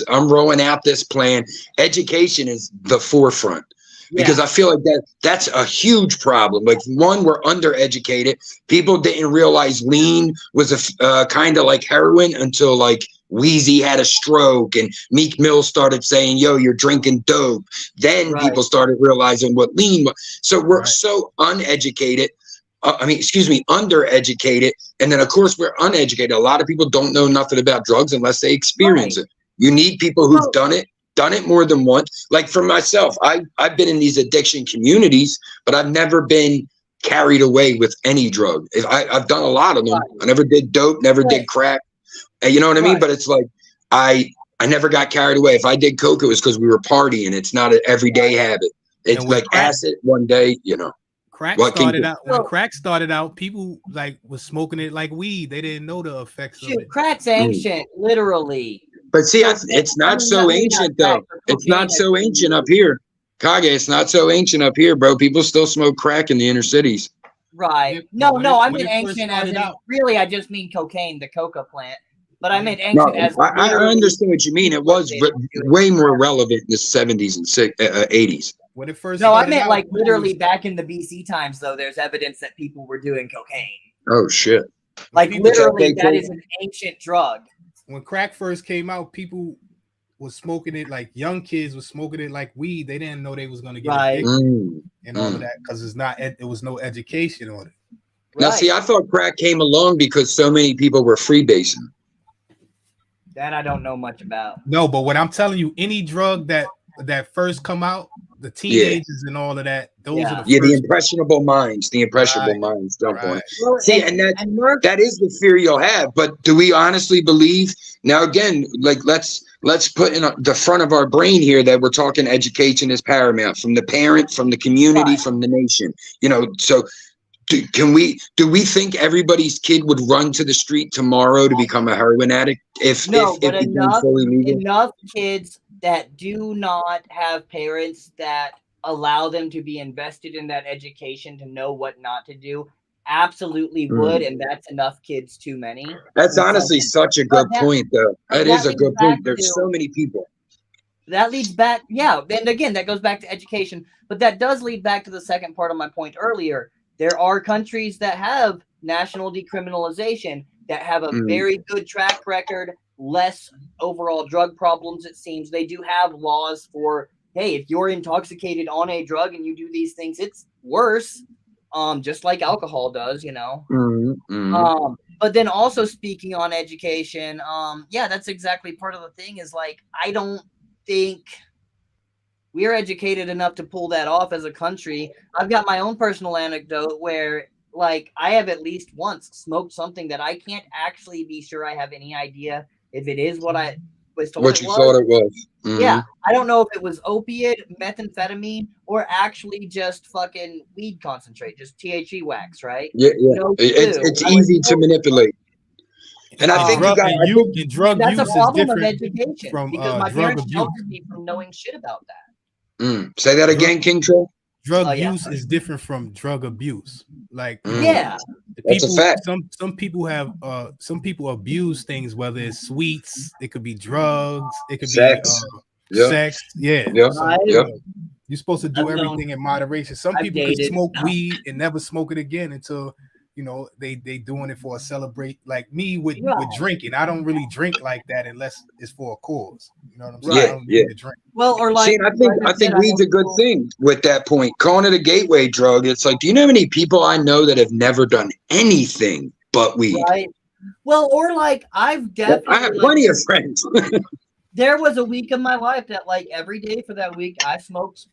I'm rolling out this plan, education is the forefront. Because I feel like that's a huge problem. Like, one, we're undereducated. People didn't realize lean was a kind of like heroin until like Wheezy had a stroke and Meek Mill started saying, yo, you're drinking dope. Then people started realizing what lean was. So we're so uneducated. excuse me, undereducated. And then, of course, we're uneducated. A lot of people don't know nothing about drugs unless they experience it. You need people who've done it more than once. Like for myself, I've been in these addiction communities, but I've never been carried away with any drug. I've done a lot of them. I never did dope, never did crack. You know what I mean? But it's like, I never got carried away. If I did coke, it was because we were partying. It's not an everyday habit. It's like acid one day, you know. Crack started out when crack started out, people like was smoking it like weed. They didn't know the effects of it. Crack's ancient, literally. But see, it's not so ancient though. It's not so ancient up here. Kage, it's not so ancient up here, bro. People still smoke crack in the inner cities. Right. No, I mean ancient as in, really, I just mean cocaine, the coca plant. But I meant ancient as I understand what you mean. It was way more relevant in the 70s and 80s. When it first I meant like literally back in the BC times, though, there's evidence that people were doing cocaine. Oh, shit. Like literally, that is an ancient drug. When crack first came out, people was smoking it like young kids was smoking it like weed. They didn't know they was going to get addicted and all of that because it was no education on it. Now, see, I thought crack came along because so many people were freebasing. That I don't know much about. No, but what I'm telling you, any drug that first come out, the teenagers and all of that, those are the impressionable minds. The impressionable minds jump on it. See, and that is the fear you'll have. But do we honestly believe? Now, again, like let's put in the front of our brain here that we're talking education is paramount from the parent, from the community, from the nation. You know, so. Do we think everybody's kid would run to the street tomorrow to become a heroin addict if enough kids that do not have parents that allow them to be invested in that education to know what not to do absolutely would, and that's enough kids too many. That's honestly such a good point, though. That is a good point. There's so many people. That leads back, and again, that goes back to education, but that does lead back to the second part of my point earlier. There are countries that have national decriminalization that have a very good track record, less overall drug problems, it seems. They do have laws for, hey, if you're intoxicated on a drug and you do these things, it's worse, just like alcohol does, you know. But then also speaking on education, that's exactly part of the thing is like, I don't think we're educated enough to pull that off as a country. I've got my own personal anecdote where, like, I have at least once smoked something that I can't actually be sure I have any idea if it is what I was told what you thought it was. Yeah, I don't know if it was opiate, methamphetamine, or actually just fucking weed concentrate, just THC wax, right? Yeah. It's easy to manipulate. And I think drug use is different from because my drug parents abuse. sheltered me from knowing shit about that. Say that again, King Troll. Drug use is different from drug abuse. Like that's people, a fact. Some people have some people abuse things, whether it's sweets, it could be drugs, it could sex. Be sex. You're supposed to do everything in moderation. Some people can smoke weed and never smoke it again until they doing it for a celebrate. Like me with drinking, I don't really drink like that unless it's for a cause. You know what I'm saying? I don't need to drink. Well, or like, see, I think weed's a good thing with that point. Calling it a gateway drug, it's like, do you know how many people I know that have never done anything but weed? Right. Well, or like I have plenty of friends. There was a week of my life that like every day for that week I smoked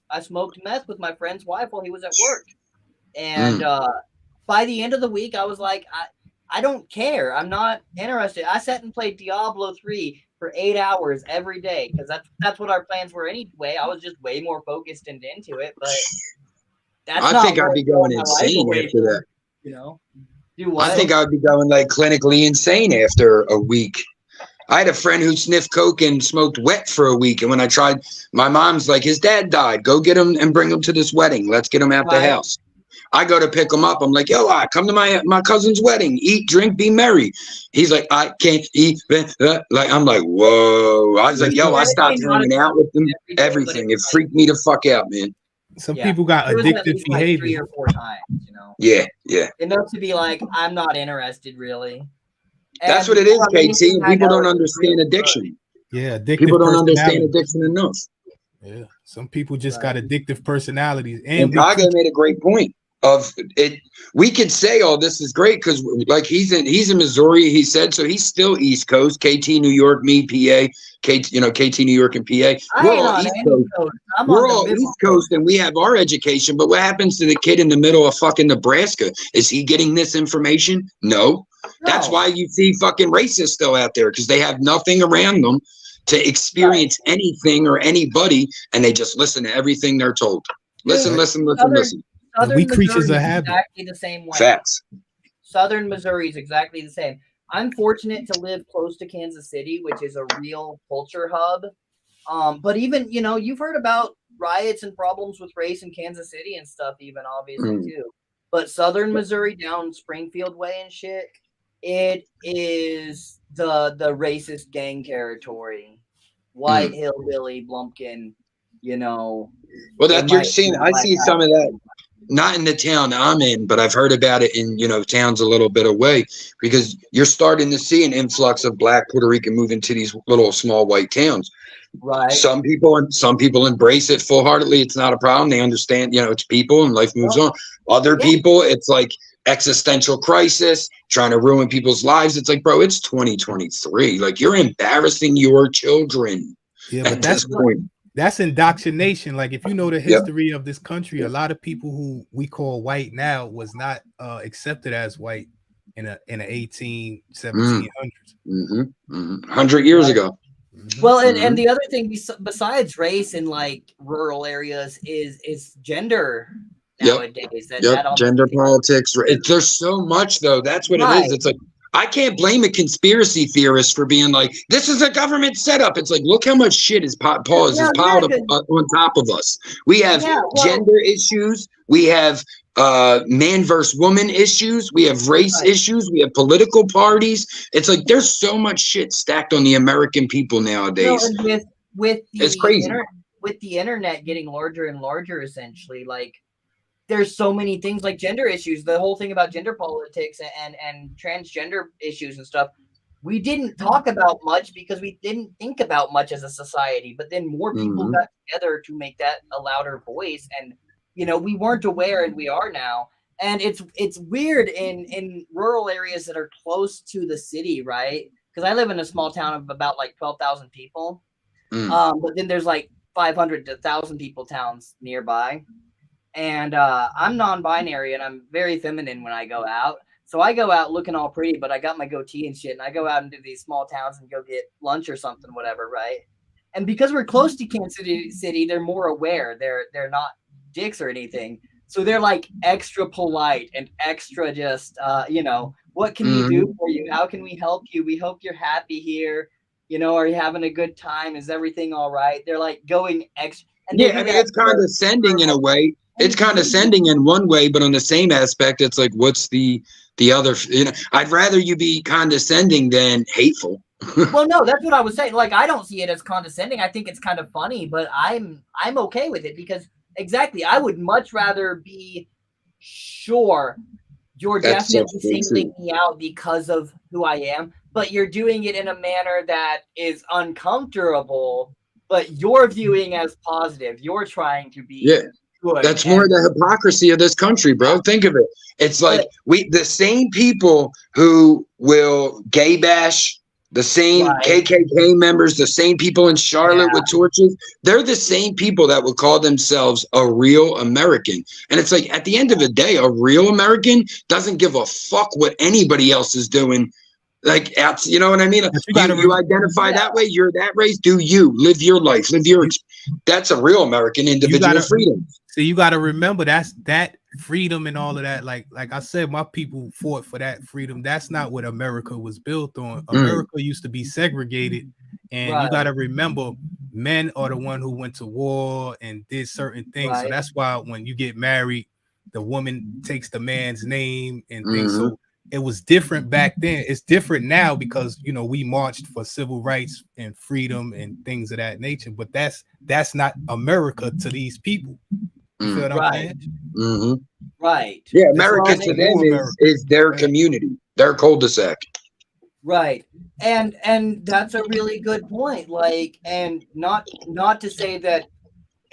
meth with my friend's wife while he was at work, and by the end of the week I was like, I don't care. I'm not interested. I sat and played Diablo 3 for 8 hours every day because that's what our plans were anyway. I was just way more focused and into it, but I think I'd be going insane after that. You know, do what? I think I'd be going like clinically insane after a week. I had a friend who sniffed coke and smoked wet for a week, and when I tried, my mom's like, his dad died. Go get him and bring him to this wedding. Let's get him out the house. I go to pick him up. I'm like, yo, come to my cousin's wedding. Eat, drink, be merry. He's like, I can't eat. Like, I'm like, whoa. I was like, yo, I stopped hanging out with them. Everything. It freaked me the fuck out, man. Some people got addictive behavior. 3 or 4 times, you know. Yeah. Enough to be like, I'm not interested, really. That's what it is, KT. People don't understand addiction. Yeah, addictive. People don't understand addiction enough. Yeah, some people just got addictive personalities. And Kage made a great point. of it. We could say, "Oh, this is great," because like he's in Missouri. He said so. He's still East Coast. KT New York, me PA. KT New York and PA. We're all East Coast. We're all East Coast, and we have our education. But what happens to the kid in the middle of fucking Nebraska? Is he getting this information? No. That's why you see fucking racists still out there, because they have nothing around them to experience anything or anybody, and they just listen to everything they're told. Listen. Southern we creatures of habit. Exactly the same way. Facts. Southern Missouri is exactly the same. I'm fortunate to live close to Kansas City, which is a real culture hub. But even, you've heard about riots and problems with race in Kansas City and stuff, even obviously too. But Southern Missouri down Springfield way and shit, it is the racist gang territory. White hillbilly Blumpkin, Well, that you're seeing, I see some of that. Not in the town I'm in, but I've heard about it in, towns a little bit away, because you're starting to see an influx of Black Puerto Rican moving to these little small white towns. Right. Some people embrace it full-heartedly. It's not a problem. They understand, it's people and life moves on. Other people, it's like existential crisis, trying to ruin people's lives. It's like, bro, it's 2023. Like, you're embarrassing your children at this point. That's indoctrination. Like, if you know the history of this country, a lot of people who we call white now was not accepted as white in the 1700s. 100 years ago. Well, and the other thing besides race in like rural areas is gender nowadays. Gender politics. There's so much though. That's what it is. It's like, I can't blame a conspiracy theorist for being like, this is a government setup. It's like, look how much shit is piled up on top of us. We have gender issues. We have man versus woman issues. We have race issues. We have political parties. It's like, there's so much shit stacked on the American people nowadays. It's crazy. With the internet getting larger and larger, essentially, like, there's so many things like gender issues, the whole thing about gender politics and transgender issues and stuff. We didn't talk about much because we didn't think about much as a society, but then more people got together to make that a louder voice. And, we weren't aware, and we are now. And it's weird in rural areas that are close to the city, right? Because I live in a small town of about like 12,000 people. But then there's like 500 to 1,000 people towns nearby. And I'm non-binary, and I'm very feminine when I go out. So I go out looking all pretty, but I got my goatee and shit, and I go out into these small towns and go get lunch or something, whatever, right? And because we're close to Kansas City, they're more aware. They're not dicks or anything. So they're like extra polite and extra just, what can we do for you? How can we help you? We hope you're happy here. Are you having a good time? Is everything all right? They're like going extra. And it's condescending in a way. It's condescending in one way, but on the same aspect, it's like, what's the other? I'd rather you be condescending than hateful. Well, no, that's what I was saying. Like, I don't see it as condescending. I think it's kind of funny, but I'm okay with it because exactly, I would much rather be sure you're definitely singling me out because of who I am, but you're doing it in a manner that is uncomfortable, but you're viewing as positive. You're trying to be good. That's more the hypocrisy of this country, bro. Think of it. It's like the same people who will gay bash, the same KKK members, the same people in Charlotte with torches. They're the same people that would call themselves a real American. And it's like, at the end of the day, a real American doesn't give a fuck what anybody else is doing. Like, you know what I mean? You identify that way. You're that race. Do you live your life? That's a real American individual freedom. So you got to remember that freedom and all of that. Like I said, my people fought for that freedom. That's not what America was built on. America used to be segregated, and you got to remember, men are the one who went to war and did certain things. So that's why when you get married, the woman takes the man's name and things. So it was different back then. It's different now because we marched for civil rights and freedom and things of that nature. But that's not America to these people. You feel what I'm saying? Right. Yeah, America to them is their community, their cul-de-sac. Right. And that's a really good point. Like, and not to say that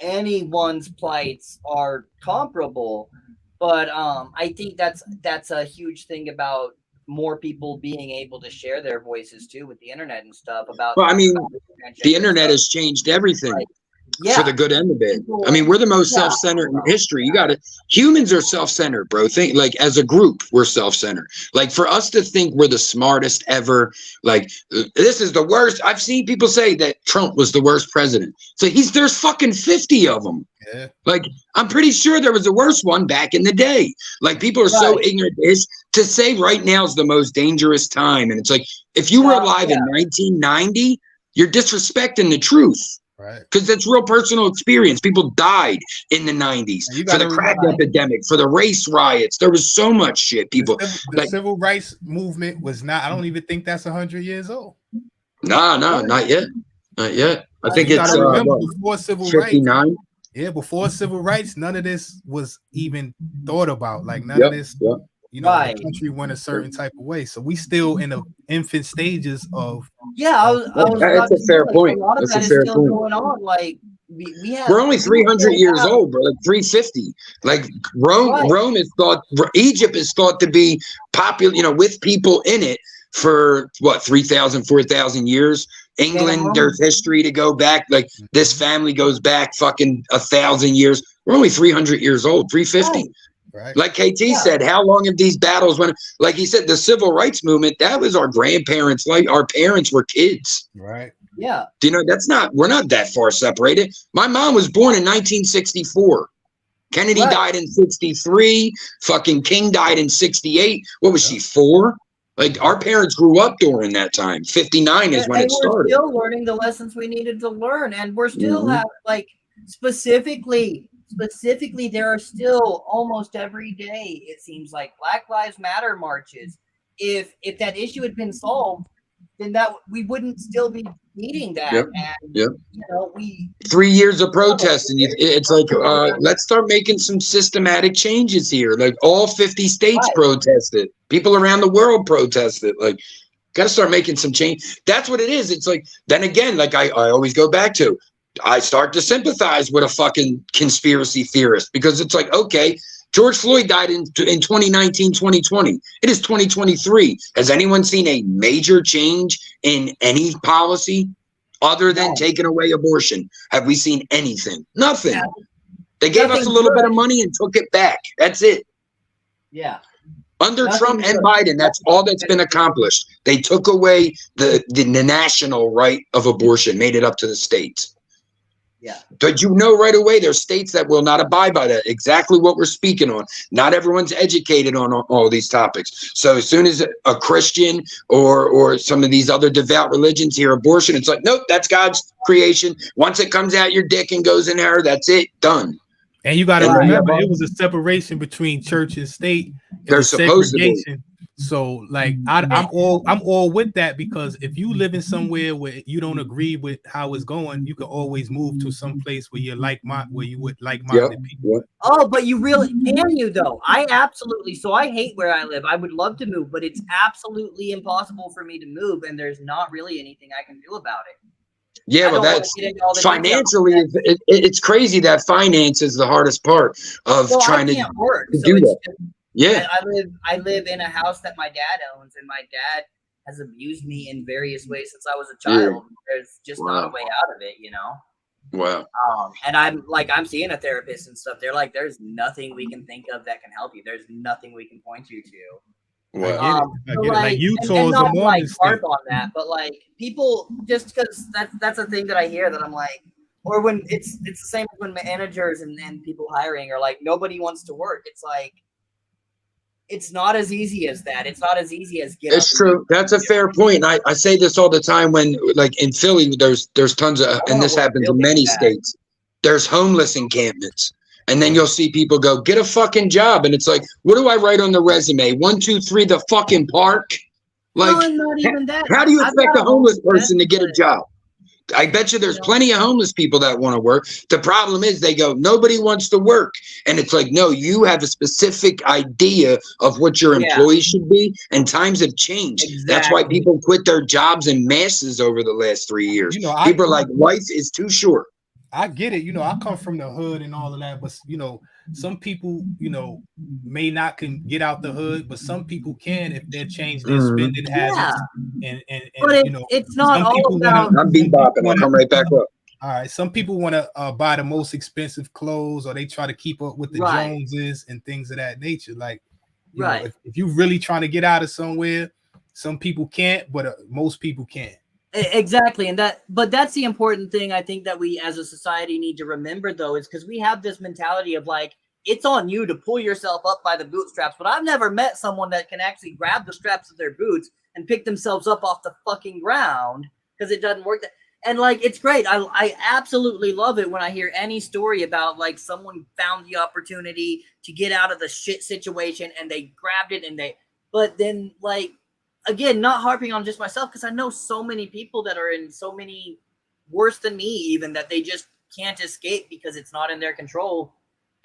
anyone's plights are comparable, But I think that's a huge thing about more people being able to share their voices too with the internet and stuff. About well, I mean, the internet has changed everything. Right. For the good and the bad. I mean, we're the most self-centered in history. You got to, humans are self-centered, bro. Think like as a group, we're self-centered. Like for us to think we're the smartest ever, like this is the worst. I've seen people say that Trump was the worst president. So there's fucking 50 of them. Yeah. Like I'm pretty sure there was a worse one back in the day. Like people are so ignorant to say right now is the most dangerous time. And it's like, if you were alive in 1990, you're disrespecting the truth. Right. Because that's real personal experience. People died in the 90s for the crack epidemic, for the race riots. There was so much shit. People, the civil rights movement was not. I don't even think that's 100 years old. No, not yet. Not yet. I think it's before civil 59. Rights. Yeah, before civil rights, none of this was even thought about. Like none of this. You know, the country went a certain type of way, so we still in the infant stages of. Yeah, that's a fair point. That's a fair point. Going on. Like we're only 300 years old, bro. Like 350. Like Rome is thought. Egypt is thought to be popular. You know, with people in it for what 3,000, 4,000 years. England, there's history to go back. Like this family goes back fucking 1,000 years. We're only 300 years old. 350. Right. Right. Like KT said, how long have these battles went? Like he said, the civil rights movement, that was our grandparents, like our parents were kids. Right. Yeah. You know, we're not that far separated. My mom was born in 1964. Kennedy died in 63. Fucking King died in 68. What was she, 4? Like our parents grew up during that time. 59 is when it started. We're still learning the lessons we needed to learn. And we're still like specifically, there are still almost every day, it seems like Black Lives Matter marches. If that issue had been solved, then we wouldn't still be needing that. Yep. And you know, 3 years of protesting. It's like let's start making some systematic changes here. Like all 50 states protested. People around the world protested. Like got to start making some change. That's what it is. It's like then again, like I always go back to. I start to sympathize with a fucking conspiracy theorist because it's like, okay, George Floyd died in 2019, 2020. It is 2023. Has anyone seen a major change in any policy other than taking away abortion? Have we seen anything? Nothing. Yeah. They gave us a little bit of money and took it back. That's it. Yeah. Under Trump and Biden, that's all that's been accomplished. They took away the national right of abortion, made it up to the states. Yeah. But you know right away there's states that will not abide by that. Exactly what we're speaking on. Not everyone's educated on all these topics. So as soon as a Christian or some of these other devout religions hear abortion, it's like, nope, that's God's creation. Once it comes out your dick and goes in there, that's it, done. And you got to remember, it was a separation between church and state. There's supposed to be. So like I'm all with that, because if you live in somewhere where you don't agree with how it's going, you can always move to some place where you're where you would like-minded people. Oh, but you really can you though? I hate where I live. I would love to move, but it's absolutely impossible for me to move, and there's not really anything I can do about it. Yeah, well, that's financially, it's crazy that finance is the hardest part of trying to do that. Yeah, I live in a house that my dad owns, and my dad has abused me in various ways since I was a child. Yeah. There's just not a way out of it, you know. Wow. And I'm seeing a therapist and stuff. They're like, there's nothing we can think of that can help you. There's nothing we can point you to. Wow. I get it. Like Utah is a Mormon state. Harp on that, but like people, just because that's a thing that I hear that I'm like, or when it's the same when managers and people hiring are like, nobody wants to work. It's like, it's not as easy as that. It's not as easy as getting. It's true. That's a fair point. And I say this all the time when, like in Philly, there's tons of, and this happens in many states. There's homeless encampments, and then you'll see people go get a fucking job, and it's like, what do I write on the resume? 1, 2, 3, the fucking park. Like, not even that. How do you expect a homeless person to get a job? I bet you there's plenty of homeless people that want to work. The problem is they go, nobody wants to work. And it's like, no, you have a specific idea of what your employees should be. And times have changed. Exactly. That's why people quit their jobs in masses over the last 3 years. You know, people are like, life is too short. I get it. You know, I come from the hood and all of that, but you know, some people, you know, may not can get out the hood, but some people can if they change their spending habits. And but you know, it's not all about. I'm bebopping. I'll come right back up. All right, some people want to buy the most expensive clothes, or they try to keep up with the Joneses and things of that nature. Like, you know, if you're really trying to get out of somewhere, some people can't, but most people can. Exactly, but that's the important thing I think that we as a society need to remember, though, is because we have this mentality of like, it's on you to pull yourself up by the bootstraps. But I've never met someone that can actually grab the straps of their boots and pick themselves up off the fucking ground, because it doesn't work. And like, it's great. I absolutely love it when I hear any story about like someone found the opportunity to get out of the shit situation and they grabbed it but then like, again, not harping on just myself, because I know so many people that are in so many worse than me, even, that they just can't escape because it's not in their control.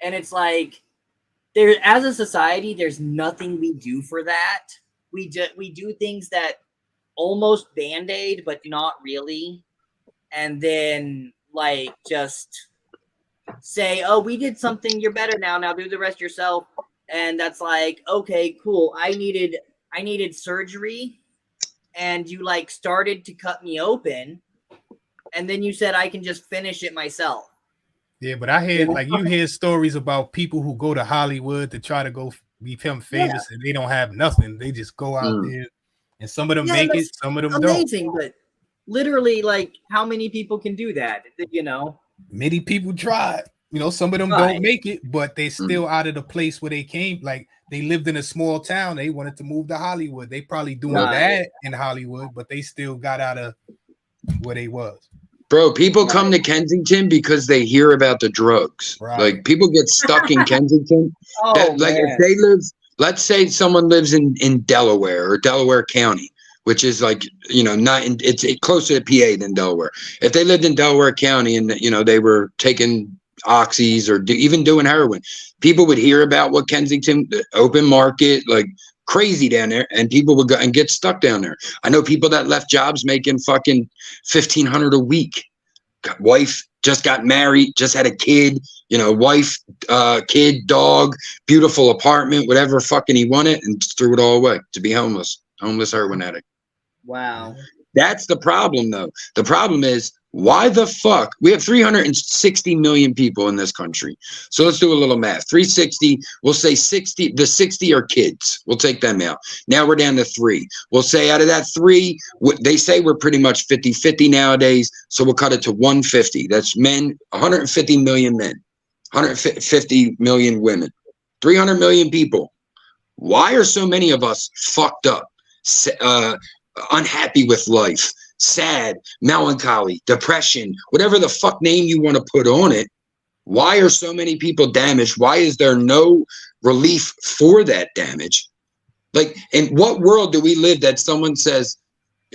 And it's like, there, as a society, there's nothing we do for that. We do things that almost band-aid, but not really. And then like just say, oh, we did something, you're better now do the rest yourself. And that's like, okay, cool. I needed surgery, and you like started to cut me open, and then you said I can just finish it myself. Yeah, but I hear like you hear stories about people who go to Hollywood to try to go become famous, and they don't have nothing. They just go out there, and some of them make it, some of them amazing, don't. But literally, like, how many people can do that? You know, many people tried. You know, some of them don't make it, but they still out of the place where they came. Like, they lived in a small town. They wanted to move to Hollywood. They probably doing bad in Hollywood, but they still got out of where they was. Bro, people come to Kensington because they hear about the drugs. Like, people get stuck in Kensington. If they live, let's say someone lives in Delaware or Delaware County, which is like, you know, it's closer to PA than Delaware. If they lived in Delaware County and, you know, they were taking oxys or even doing heroin, people would hear about what Kensington, the open market, like crazy down there, and people would go and get stuck down there. I know people that left jobs making fucking $1,500 a week. Wife just got married, just had a kid, you know, wife, kid, dog, beautiful apartment, whatever fucking he wanted, and threw it all away to be homeless heroin addict. Wow. That's the problem, though. The problem is, why the fuck? We have 360 million people in this country. So let's do a little math. 360, we'll say 60, the 60 are kids. We'll take them out. Now we're down to 3. We'll say out of that 3, they say we're pretty much 50-50 nowadays. So we'll cut it to 150. That's men, 150 million men, 150 million women, 300 million people. Why are so many of us fucked up, unhappy with life? Sad, melancholy, depression, whatever the fuck name you want to put on it. Why are so many people damaged? Why is there no relief for that damage? Like, in what world do we live that someone says,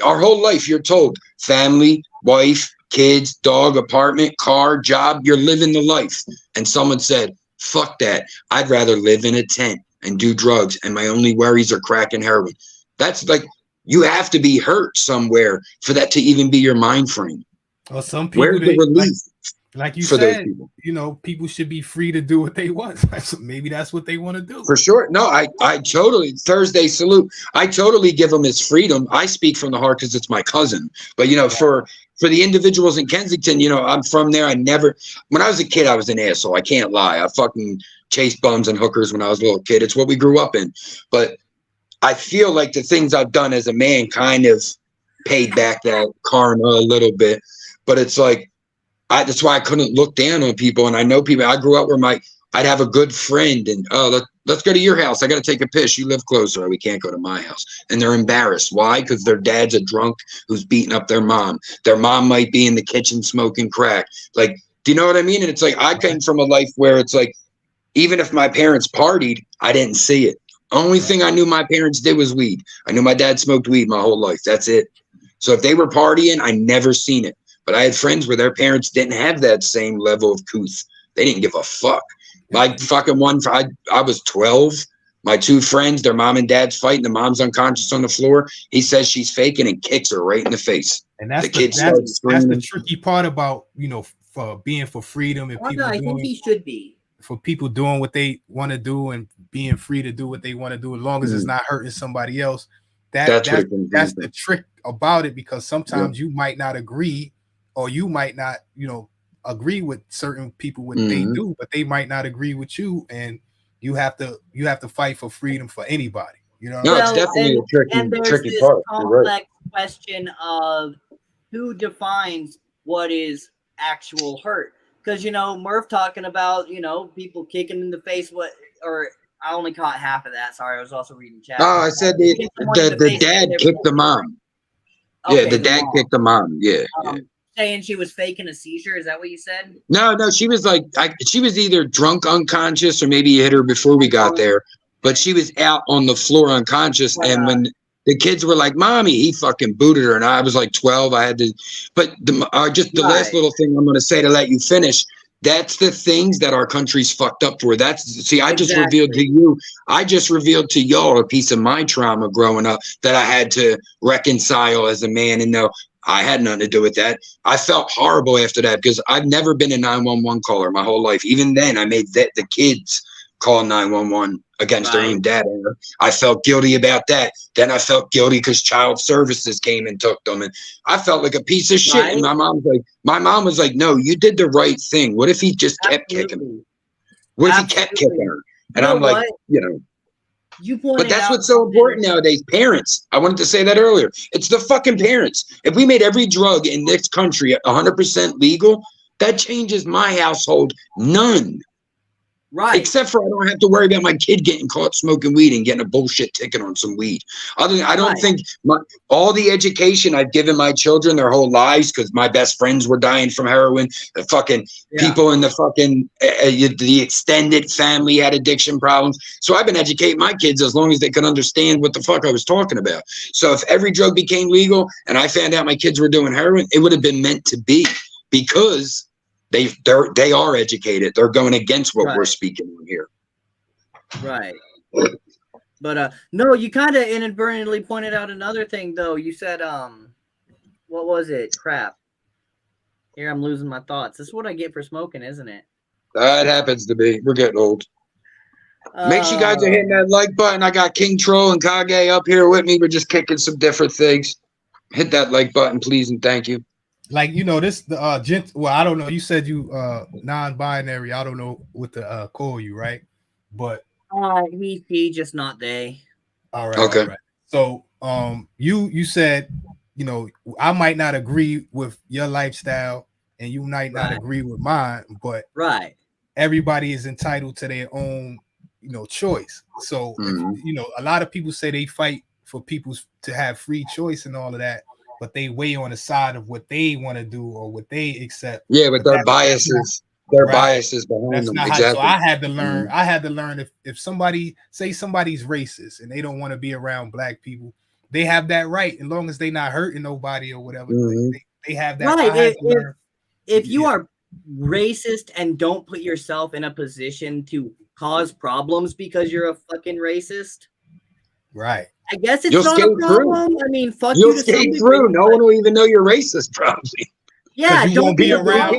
our whole life you're told, family, wife, kids, dog, apartment, car, job, you're living the life. And someone said, fuck that. I'd rather live in a tent and do drugs, and my only worries are crack and heroin. That's like, you have to be hurt somewhere for that to even be your mind frame. Well, some people, where's the relief? Like you said, you know, people should be free to do what they want. Maybe that's what they want to do. For sure. No, I totally, Thursday salute. I totally give him his freedom. I speak from the heart because it's my cousin. But, you know, for the individuals in Kensington, you know, I'm from there. When I was a kid, I was an asshole. I can't lie. I fucking chased bums and hookers when I was a little kid. It's what we grew up in. But I feel like the things I've done as a man kind of paid back that karma a little bit, but it's like, that's why I couldn't look down on people. And I know people, I grew up where I'd have a good friend and, let's go to your house. I got to take a piss. You live closer. We can't go to my house. And they're embarrassed. Why? Because their dad's a drunk who's beating up their mom. Their mom might be in the kitchen smoking crack. Like, do you know what I mean? And it's like, I came from a life where it's like, even if my parents partied, I didn't see it. Only thing I knew my parents did was weed. I knew my dad smoked weed my whole life. That's it. So if they were partying, I never seen it. But I had friends where their parents didn't have that same level of couth. They didn't give a fuck. My fucking I was 12. My 2 friends, their mom and dad's fighting. The mom's unconscious on the floor. He says she's faking and kicks her right in the face. And that's the tricky part about, you know, for being for freedom and people I think he should be. For people doing what they want to do and being free to do what they want to do, as long as it's not hurting somebody else. That's the trick about it, because sometimes you might not agree, or you might not, agree with certain people what they do, but they might not agree with you, and you have to fight for freedom for anybody. No, it's definitely a tricky part. Complex question of who defines what is actual hurt. Because, Murph talking about, people kicking in the face, or I only caught half of that. Sorry, I was also reading chat. Oh, I said the dad kicked the mom. Okay, yeah, the dad kicked the mom. Yeah, saying she was faking a seizure. Is that what you said? No, she was like, she was either drunk unconscious, or maybe he hit her before we got there. But she was out on the floor unconscious, and when the kids were like, "Mommy," he fucking booted her, and I was like 12. I had to, but just the last little thing I'm going to say to let you finish. That's the things that our country's fucked up for. I just revealed to you. I just revealed to y'all a piece of my trauma growing up that I had to reconcile as a man. And no, I had nothing to do with that. I felt horrible after that, because I've never been a 911 caller my whole life. Even then, I made the kids call 911 against their own dad. I felt guilty about that. Then I felt guilty because child services came and took them, and I felt like a piece of shit. And my mom was like, "No, you did the right thing. What if he just kept kicking me? What if he kept kicking her?" And I'm like, but that's what's so important nowadays. Parents. I wanted to say that earlier. It's the fucking parents. If we made every drug in this country 100% legal, that changes my household. None. Right. Except for I don't have to worry about my kid getting caught smoking weed and getting a bullshit ticket on some weed. Other than, I don't think all the education I've given my children their whole lives, because my best friends were dying from heroin. The fucking people in the fucking the extended family had addiction problems. So I've been educating my kids as long as they could understand what the fuck I was talking about. So if every drug became legal and I found out my kids were doing heroin, it would have been meant to be, because they are educated. They're going against what we're speaking on here. Right. But no, you kind of inadvertently pointed out another thing, though. You said what was it? Crap. Here, I'm losing my thoughts. This is what I get for smoking, isn't it? It happens to be. We're getting old. Make sure you guys are hitting that like button. I got King Troll and Kage up here with me. We're just kicking some different things. Hit that like button, please, and thank you. Like, this well, I don't know. You said you non-binary. I don't know what to call you, right? But he, just not they. All right. Okay. All right. So you said, I might not agree with your lifestyle and you might not agree with mine, but everybody is entitled to their own, choice. So if, a lot of people say they fight for people to have free choice and all of that, but they weigh on the side of what they want to do or what they accept. Yeah, but their biases, biases behind them. Exactly. So I had to learn. I had to learn if somebody's racist and they don't want to be around black people, they have that right, as long as they're not hurting nobody or whatever. They have that right. If you are racist and don't put yourself in a position to cause problems because you're a fucking racist, right? I guess it's not a problem. I mean, fuck you'll skate through. No one will even know you're racist, probably. Yeah, you won't be around.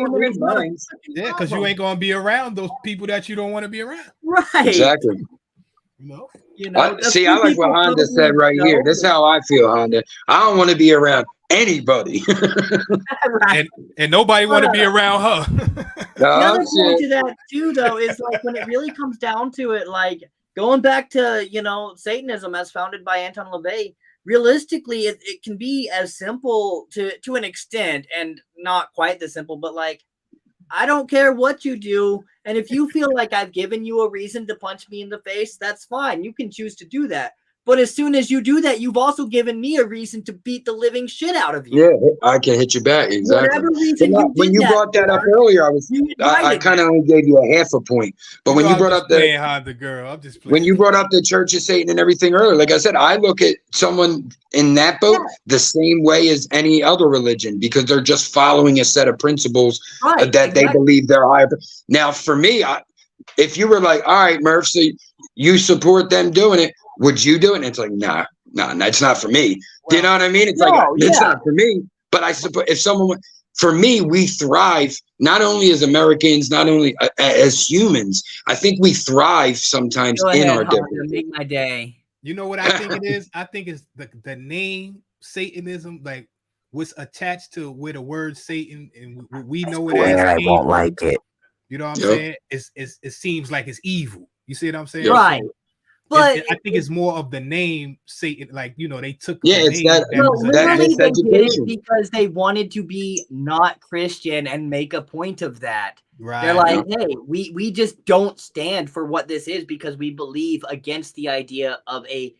Yeah, because you ain't gonna be around those people that you don't want to be around. Right. Exactly. See, I like what Honda said right here. This is how I feel, Honda. I don't want to be around anybody. and nobody want to be around her. Another point to that too, though, is like when it really comes down to it, like going back to Satanism as founded by Anton LaVey, realistically it can be as simple to an extent, and not quite this simple, but like, I don't care what you do, and if you feel like I've given you a reason to punch me in the face, that's fine. You can choose to do that. But as soon as you do that, you've also given me a reason to beat the living shit out of you. Yeah, I can hit you back. Exactly. Whatever reason when you brought that up earlier, I kind of only gave you a half a point. But when you brought up when you brought up the Church of Satan and everything earlier, like I said, I look at someone in that boat the same way as any other religion, because they're just following a set of principles that they believe they're higher. Now, for me, if you were like, all right, Murph, so you support them doing it, would you do it? And it's like, nah, it's not for me. Well, you know what I mean? It's it's not for me. But I suppose if someone, for me, we thrive not only as Americans, not only as humans. I think we thrive sometimes in our differences. Make my day. You know what I think it is? I think it's the name Satanism, like what's attached to where the word Satan, and we know it as. I won't like it. You know what I'm saying? It seems like it's evil. You see what I'm saying? Right. So, but I think it's more of the name Satan, like, you know, they took it's that because they wanted to be not Christian and make a point of that. Right. They're like, hey, we just don't stand for what this is because we believe against the idea of a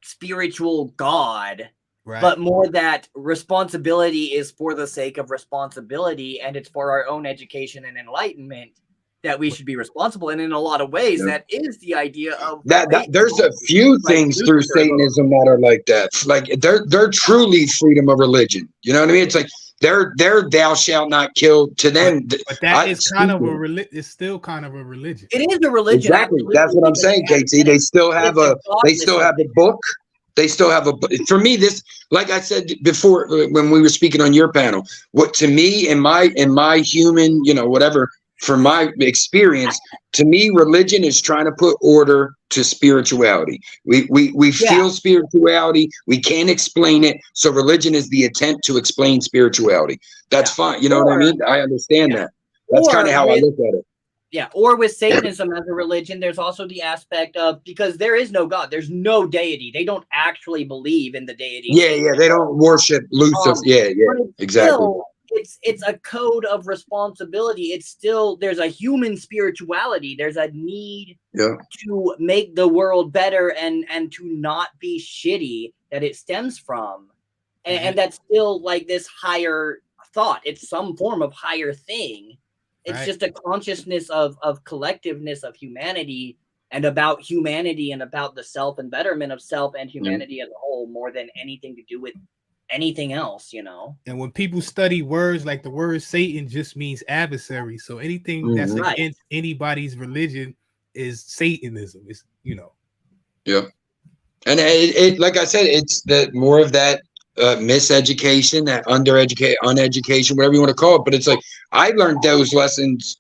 spiritual God. Right. But more that responsibility is for the sake of responsibility, and it's for our own education and enlightenment that we should be responsible. And in a lot of ways, that is the idea of that there's a few things through Satanism that are like that. Like they're truly freedom of religion. You know what I mean? It's like they're thou shalt not kill to them. But that is kind of a it's still kind of a religion. It is a religion. Exactly. That's what I'm saying, KT. They still have a book. They still have for me, this, like I said before, when we were speaking on your panel, what to me in my human, you know, whatever, from my experience, to me, religion is trying to put order to spirituality. We feel spirituality. We can't explain it. So religion is the attempt to explain spirituality. That's fine. You know what I mean? I understand that. That's kind of how I look at it. Yeah, or with Satanism as a religion, there's also the aspect of, because there is no God, there's no deity. They don't actually believe in the deity. Yeah, they don't worship Lucifer. Exactly. Still, it's a code of responsibility. It's still, there's a human spirituality. There's a need to make the world better and to not be shitty that it stems from. And that's still like this higher thought. It's some form of higher thing. It's just a consciousness of collectiveness of humanity and about humanity and about the self and betterment of self and humanity as a whole, more than anything to do with anything else, you know. And when people study words, like the word Satan just means adversary. So anything that's against anybody's religion is Satanism. It's, you know. Yeah. And it like I said, it's the more of that miseducation, that uneducation, whatever you want to call it. But it's like, I learned those lessons,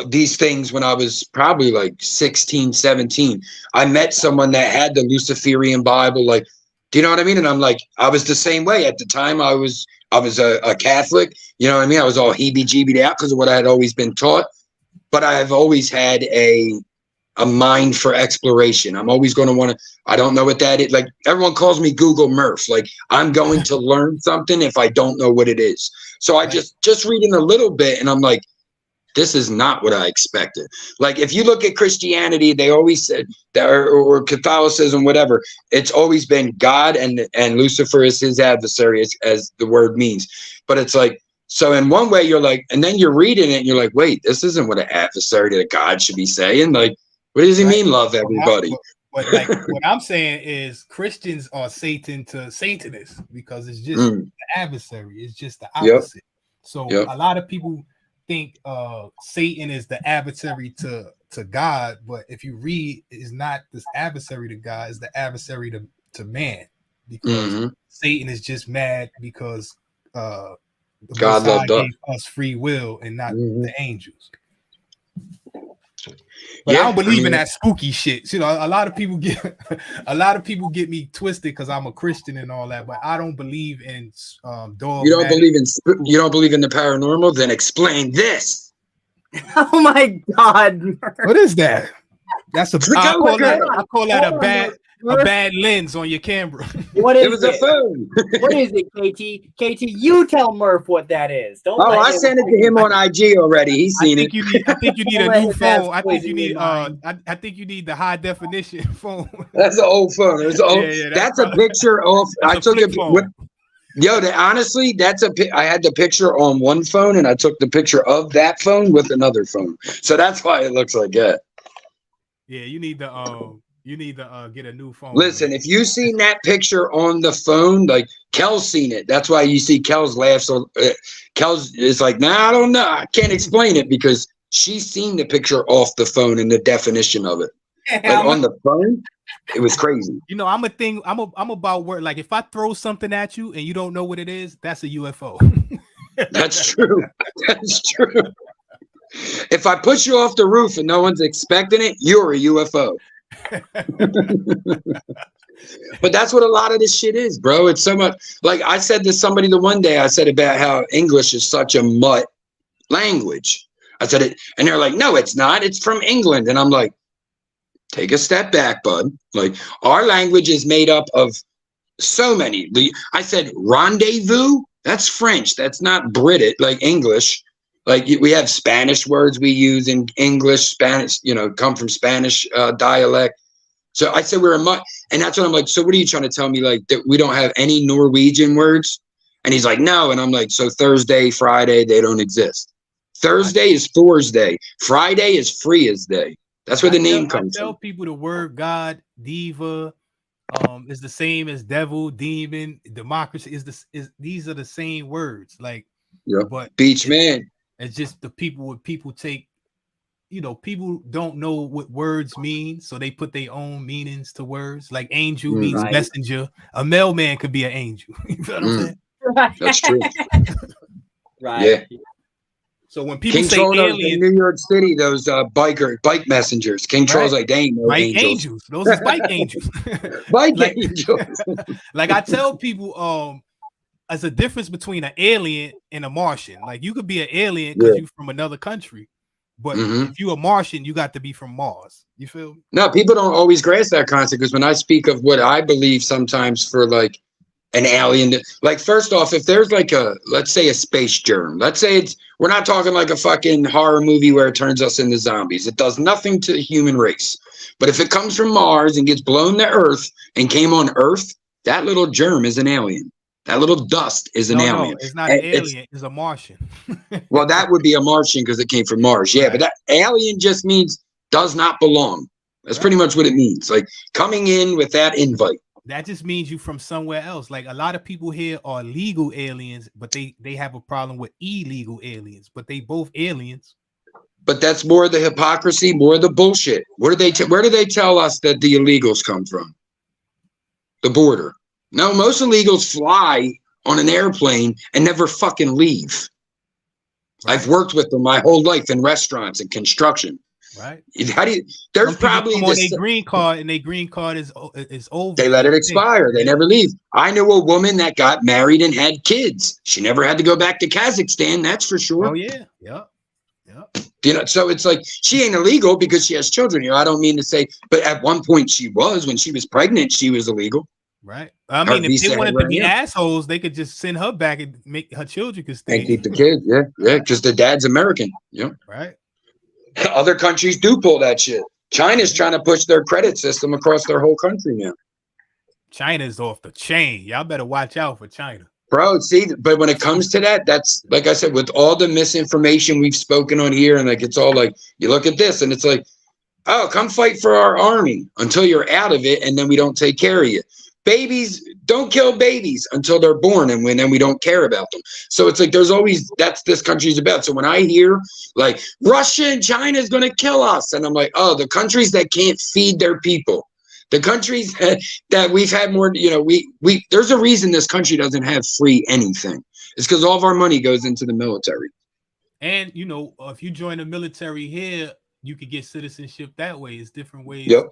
these things, when I was probably like 16, 17. I met someone that had the Luciferian Bible. Like, do you know what I mean? And I'm like, I was the same way at the time. I was a Catholic, you know what I mean? I was all heebie-jeebied out because of what I had always been taught. But I've always had a mind for exploration. I'm always going to want to, I don't know what that is. Like, everyone calls me Google Murph. Like, I'm going to learn something if I don't know what it is. So I just reading a little bit, and I'm like, this is not what I expected. Like, if you look at Christianity, they always said that, or Catholicism, whatever, it's always been God and Lucifer is his adversary, as the word means. But it's like, so in one way you're like, and then you're reading it and you're like, wait, this isn't what an adversary to God should be saying. Like, what does he mean, love everybody? But like, what I'm saying is Christians are Satan to Satanists, because it's just the adversary. It's just the opposite. So a lot of people think Satan is the adversary to God, but if you read, it's not this adversary to God, it's the adversary to man, because Satan is just mad because God gave us free will and not the angels. But I don't believe in that spooky shit. You know, a lot of people get me twisted because I'm a Christian and all that, but I don't believe in dog. You don't believe in the paranormal? Then explain this. Oh my God! What is that? That's I call that a bad lens on your camera. What is it? Was a phone. What is it, KT? KT, you tell Murph what that is. Don't. Oh, I sent it to him on IG already. He's seen it. I think you need a new phone. I think you need I think you need the high definition phone. That's an old phone. That's a picture of. I took it. Honestly, I had the picture on one phone, and I took the picture of that phone with another phone. So that's why it looks like that. Yeah, you need to get a new phone. Listen, if you seen that picture on the phone, like Kel's seen it. That's why you see Kel's laugh. So Kel's is like, nah, I don't know. I can't explain it, because she's seen the picture off the phone and the definition of it. But on the phone, it was crazy. You know, I'm about word. Like, if I throw something at you and you don't know what it is, that's a UFO. That's true. That's true. If I push you off the roof and no one's expecting it, you're a UFO. But that's what a lot of this shit is, bro. It's so much. Like I said to somebody the one day, I said about how English is such a mutt language. I said it, and they're like, no, it's not. It's from England. And I'm like, take a step back, bud. Like our language is made up of so many. I said rendezvous. That's French. That's not British, like English. Like we have Spanish words we use in English. Spanish, come from Spanish dialect. So I said we're a mutt, and that's what I'm like. So what are you trying to tell me? Like that we don't have any Norwegian words? And he's like, no. And I'm like, so Thursday, Friday, they don't exist. Thursday is Thursday. Friday is free as day. That's where the name comes from. I tell people the word God, diva, is the same as devil, demon, democracy. These are the same words. Like, but beach man. It's just the people take. People don't know what words mean, so they put their own meanings to words. Like angel means messenger. A mailman could be an angel. You know what I'm saying? That's true. Right. Yeah. So when people King say Charles alien, in New York City, those bike messengers. King Charles like they ain't no angels. Those are bike angels. Bike angels. Like I tell people, there's a difference between an alien and a Martian. Like you could be an alien because you're from another country. But if you're a Martian, you got to be from Mars. You feel me? No, people don't always grasp that concept because when I speak of what I believe sometimes for like an alien, like first off, if there's like let's say a space germ, let's say we're not talking like a fucking horror movie where it turns us into zombies. It does nothing to the human race. But if it comes from Mars and gets blown to Earth and came on Earth, that little germ is an alien. That little dust is an alien. No, it's not an alien. It's a Martian. Well, that would be a Martian because it came from Mars. Yeah, but that alien just means does not belong. That's pretty much what it means. Like coming in with that invite. That just means you from somewhere else. Like a lot of people here are legal aliens, but they have a problem with illegal aliens. But they both aliens. But that's more the hypocrisy, more the bullshit. Where do they tell us that the illegals come from? The border. No, most illegals fly on an airplane and never fucking leave. Right. I've worked with them my whole life in restaurants and construction. Right. How do you? There's probably on a green card, and their green card is over. They let it expire. They never leave. I know a woman that got married and had kids. She never had to go back to Kazakhstan. That's for sure. Oh yeah, yeah. So it's like she ain't illegal because she has children. I don't mean to say, but at one point she was. When she was pregnant, she was illegal. Right. I mean, if they wanted to be assholes, they could just send her back and make her children could stay and keep the kids. Yeah, because the dad's American. Yeah. Right. Other countries do pull that shit. China's trying to push their credit system across their whole country now. China's off the chain. Y'all better watch out for China. Bro, see, but when it comes to that, that's like I said, with all the misinformation we've spoken on here, and like it's all like you look at this and it's like, oh, come fight for our army until you're out of it, and then we don't take care of you. Babies, don't kill babies until they're born, and then we don't care about them. So it's like there's always that's this country's about. So when I hear like Russia and China is going to kill us, and I'm like, oh, the countries that can't feed their people, the countries that we've had more, we there's a reason this country doesn't have free anything. It's because all of our money goes into the military. And if you join the military here, you could get citizenship that way. It's different ways to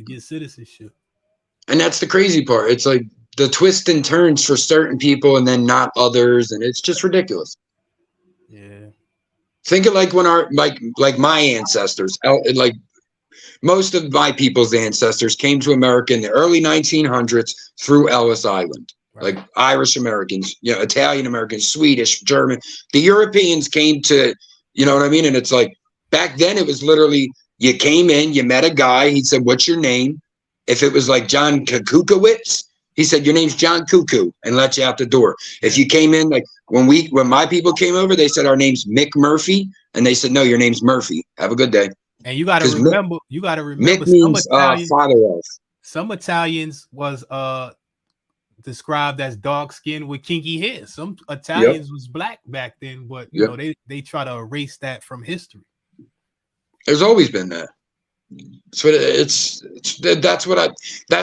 get citizenship. And that's the crazy part. It's like the twists and turns for certain people and then not others. And it's just ridiculous. Yeah. Think of like when like my ancestors, like most of my people's ancestors came to America in the early 1900s through Ellis Island. Right. Like Irish Americans, Italian Americans, Swedish, German. The Europeans came to, you know what I mean? And it's like back then it was literally you came in, you met a guy. He said, what's your name? If it was like John Kukowitz, he said, your name's John Cuckoo, and let you out the door. If you came in, like when my people came over, they said, our name's Mick Murphy. And they said, no, your name's Murphy. Have a good day. And you got to remember, Mick means father of. Some Italians was described as dark skin with kinky hair. Some Italians was black back then, but they try to erase that from history. There's always been that. So that's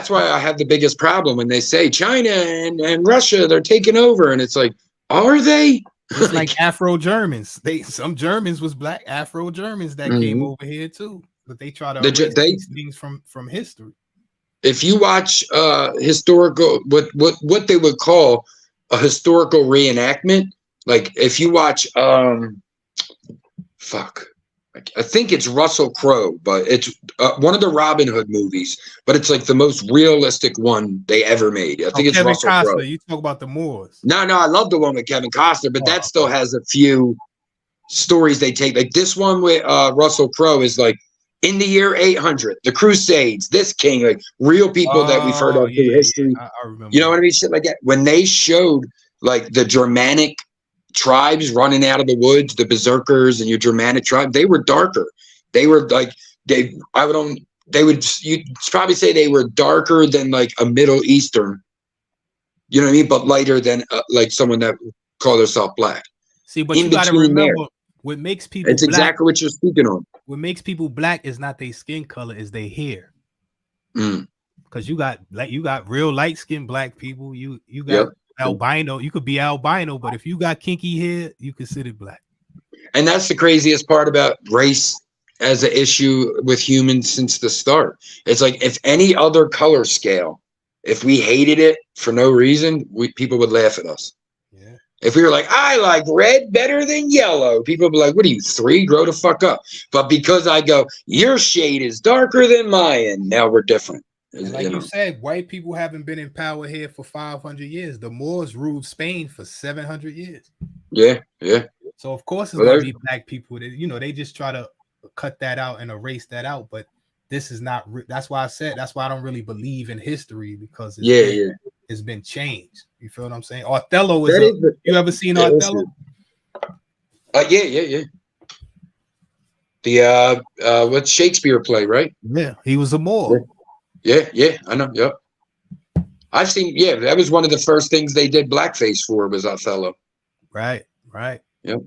why I have the biggest problem when they say China and Russia, they're taking over. And it's like, are they? Just like Afro Germans. Some Germans was black Afro Germans that came over here too. But they try to erase these things from history. If you watch historical, what they would call a historical reenactment, like if you watch I think it's Russell Crowe, but it's one of the Robin Hood movies, but it's like the most realistic one they ever made. I think it's Kevin Russell Costner. Crowe. You talk about the Moors. No, I love the one with Kevin Costner, but that still has a few stories they take. Like this one with Russell Crowe is like in the year 800, the Crusades, this king, like real people that we've heard of through history. I remember. You know what I mean? Shit like that. When they showed like the Germanic tribes running out of the woods, the berserkers and your Germanic tribe, they were darker. They were like you'd probably say they were darker than like a Middle Eastern, you know what I mean, but lighter than like someone that called herself black. See, but you got to remember what makes people it's black, exactly what you're speaking on. What makes people black is not their skin color, is their hair. Because you got real light skinned black people. You got albino. You could be albino, but if you got kinky hair, you consider black. And that's the craziest part about race as an issue with humans since the start. It's like if any other color scale, if we hated it for no reason, people would laugh at us. Yeah. If we were like, I like red better than yellow, people would be like, what are you, 3? Grow the fuck up. But because I go, your shade is darker than mine, now we're different. Like you said, white people haven't been in power here for 500 years. The Moors ruled Spain for 700 years. Yeah. So of course it's going to be black people that, they just try to cut that out and erase that out. But this is not. That's why I don't really believe in history, because it's been changed. You feel what I'm saying? Othello you ever seen Othello? Yeah. The what's Shakespeare play, right? Yeah, he was a Moor. Yeah, I know. Yep. I've seen, that was one of the first things they did blackface for, was Othello. Right. Yep.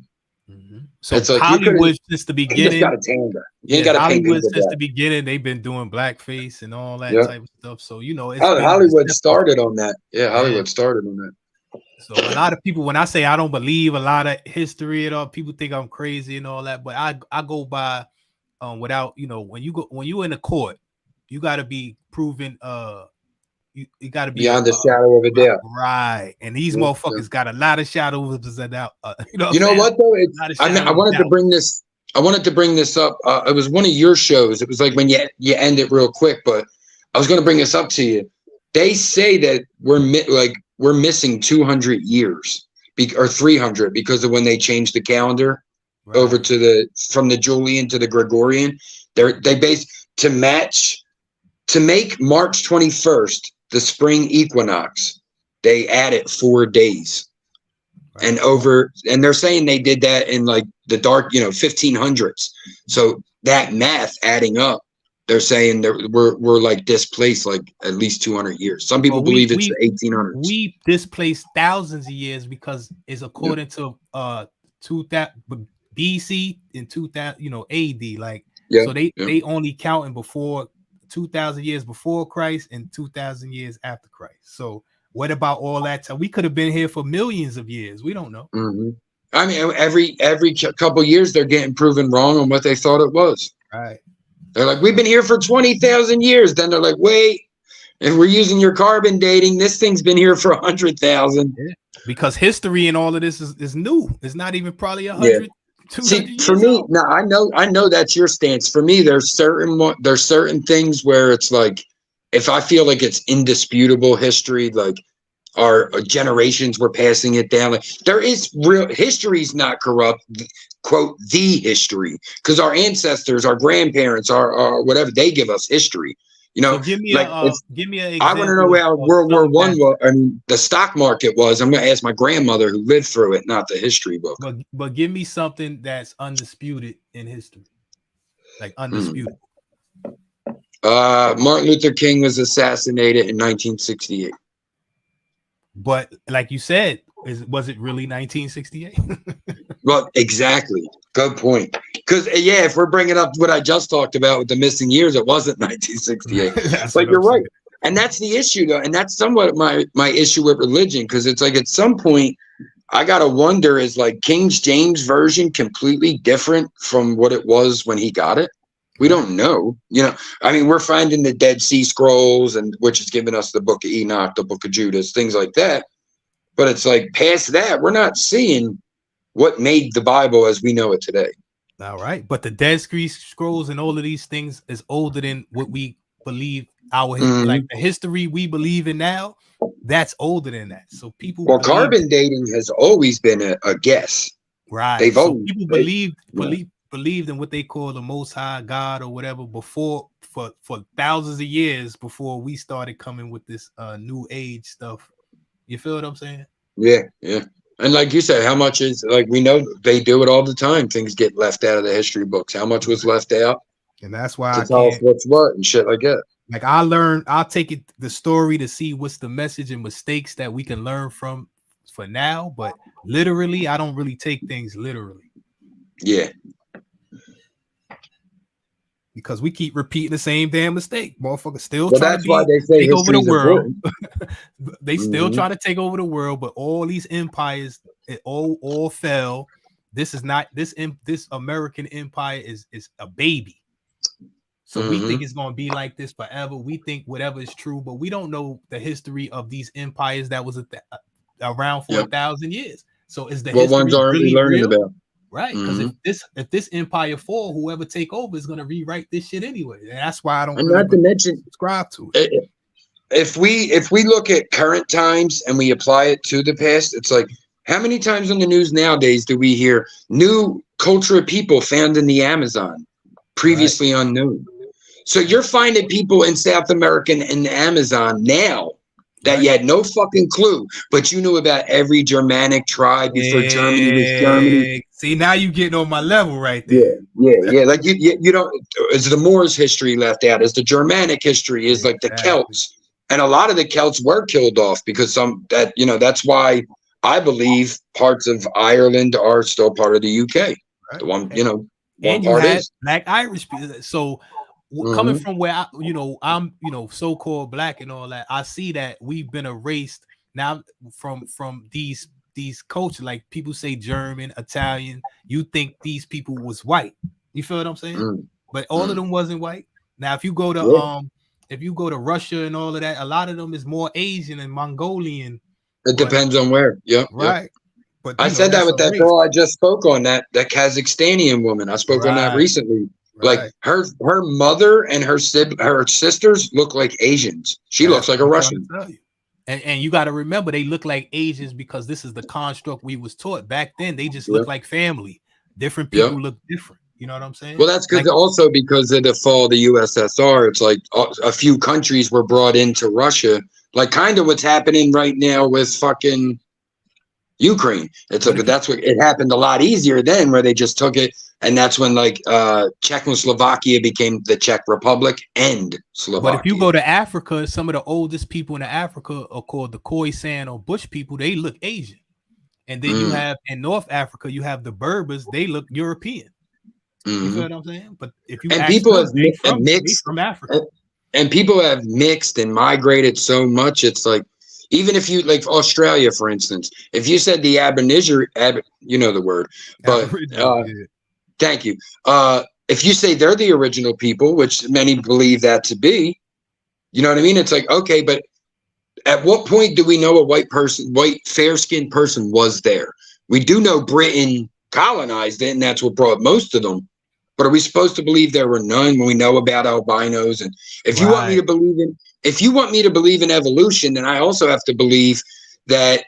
So it's like Hollywood since the beginning. Hollywood since the beginning, they've been doing blackface and all that type of stuff. So Hollywood started on that. Yeah, Hollywood started on that. So a lot of people, when I say I don't believe a lot of history at all, people think I'm crazy and all that. But I go by without, when you're in a court, you got to be proven you got to be beyond the shadow of a doubt, right? And these motherfuckers got a lot of shadows of a doubt. You know what though? I wanted to bring this. I wanted to bring this up. It was one of your shows. It was like when you end it real quick, but I was going to bring this up to you. They say that we're missing 200 years or 300 because of when they changed the calendar over to from the Julian to the Gregorian. They base to make March 21st the spring equinox. They added 4 days, and they're saying they did that in like the dark 1500s. So that math adding up, they're saying we're like displaced like at least 200 years. Some people believe it's the 1800s. We displaced thousands of years because it's according to 2000 BC and 2000 AD. Like so they only counting before 2,000 years before Christ and 2,000 years after Christ. So what about all that time? We could have been here for millions of years. We don't know. I mean, every couple of years they're getting proven wrong on what they thought it was. Right. They're like, we've been here for 20,000 years. Then they're like, wait, if we're using your carbon dating, this thing's been here for 100,000. Yeah. Because history and all of this is new. It's not even probably 100. Yeah. See, for me, now I know that's your stance. For me, there's certain things where it's like, if I feel like it's indisputable history, like our generations were passing it down. Like there is real history's not corrupt. Quote the history, because our ancestors, our grandparents, our whatever, they give us history. So give me like an example. I want to know how World War I was. I mean, the stock market was. I'm going to ask my grandmother who lived through it, not the history book. But give me something that's undisputed in history, like undisputed. Martin Luther King was assassinated in 1968. But like you said, was it really 1968? Well, exactly. Good point. Because if we're bringing up what I just talked about with the missing years, it wasn't 1968. But you're right, and that's the issue, though, and that's somewhat my issue with religion, because it's like at some point I gotta wonder, is like King James version completely different from what it was when he got it? We don't know. You know, I mean, we're finding the Dead Sea Scrolls, and which is giving us the Book of Enoch, the Book of Judas, things like that. But it's like past that, we're not seeing what made the Bible as we know it today. All right, but the Dead Sea Scrolls and all of these things is older than what we believe. Our like the history we believe in now, that's older than that. So people. Well, carbon dating has always been a guess. Right. They've so always people believed in what they call the Most High God or whatever before for thousands of years before we started coming with this new age stuff. You feel what I'm saying? Yeah. And like you said, how much is, like, we know they do it all the time. Things get left out of the history books. How much was left out? And that's why I tell us what's what and shit like that. Like I'll take the story to see what's the message and mistakes that we can learn from for now. But literally, I don't really take things literally. Yeah. Because we keep repeating the same damn mistake. Motherfuckers still trying to take over the world. They still try to take over the world, but all these empires, it all fell. This is not this American empire is a baby. So we think it's gonna be like this forever. We think whatever is true, but we don't know the history of these empires that was around for 1,000 years. So is the what ones aren't we learning real? about? Right, because if this empire fall, whoever take over is gonna rewrite this shit anyway. And that's why I don't. And not to mention, subscribe to it. If we look at current times and we apply it to the past, it's like, how many times on the news nowadays do we hear new culture of people found in the Amazon, previously unknown? So you're finding people in South America and the Amazon now that you had no fucking clue, but you knew about every Germanic tribe before Germany was Germany. See, now you getting on my level right there. Yeah. Like you don't. Is the Moors history left out? Is the Germanic history? Is like the Celts? And a lot of the Celts were killed off because that's why I believe parts of Ireland are still part of the UK. Right. The one, and you had Black Irish people. So coming from where I'm so-called black and all that, I see that we've been erased now from these cultures. Like people say German, Italian, you think these people was white. You feel what I'm saying? But all of them wasn't white. Now if you go to Russia and all of that, a lot of them is more Asian and Mongolian. It depends on where. Right. But I said that with that girl I just spoke on, that Kazakhstanian woman. I spoke on that recently. Like her mother and her sisters look like Asians. She looks like a Russian. And you got to remember, they look like Asians because this is the construct we was taught. Back then, they just look like family. Different people look different. You know what I'm saying? Well, that's because also because of the fall of the USSR, it's like a few countries were brought into Russia. Like kind of what's happening right now with fucking Ukraine. It's like, but that's what it happened a lot easier then, where they just took it. And that's when like Czechoslovakia became the Czech Republic and Slovakia. But if you go to Africa, some of the oldest people in Africa are called the Khoisan or Bush people. They look Asian. And then you have in North Africa, you have the Berbers. They look European. You feel what I'm saying? But if you people have mixed from Africa, and people have mixed and migrated so much, it's like, even if you like Australia, for instance, if you said the Aborigine, you know the word, but thank you. If you say they're the original people, which many believe that to be, you know what I mean? It's like, okay, but at what point do we know a white fair-skinned person was there? We do know Britain colonized it, and that's what brought most of them. But are we supposed to believe there were none when we know about albinos? And if you want me to believe in evolution, then I also have to believe that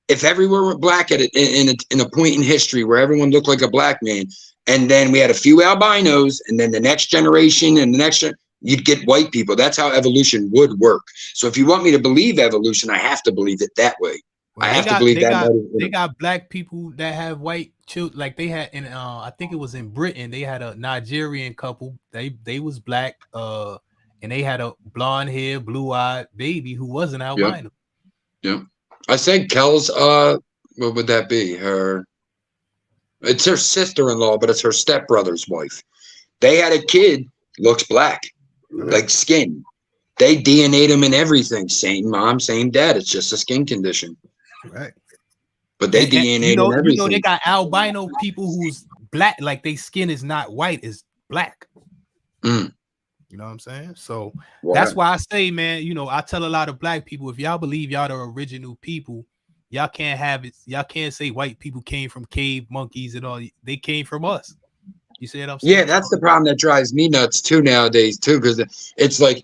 if everywhere were black in a point in history where everyone looked like a black man, and then we had a few albinos, and then the next generation and the next you'd get white people. That's how evolution would work. So if you want me to believe evolution, I have to believe it that way. Well, I have to believe that. They got black people that have white children. Like they had in I think it was in Britain, they had a Nigerian couple. They was black, and they had a blonde hair, blue-eyed baby who wasn't albino. Yeah. I said Kel's what would that be? It's her sister-in-law, but it's her stepbrother's wife. They had a kid, looks black, like skin. They DNA'd him and everything. Same mom, same dad. It's just a skin condition. Right. but they DNA and everything. You know, they got albino people who's black, like their skin is not white, it's black. Mm. You know what I'm saying? So that's why I say, man, you know, I tell a lot of black people, if y'all believe y'all the original people, y'all can't have it. Y'all can't say white people came from cave monkeys and all. They came from us. You see what I'm saying? Yeah, that's the problem that drives me nuts too nowadays too, because it's like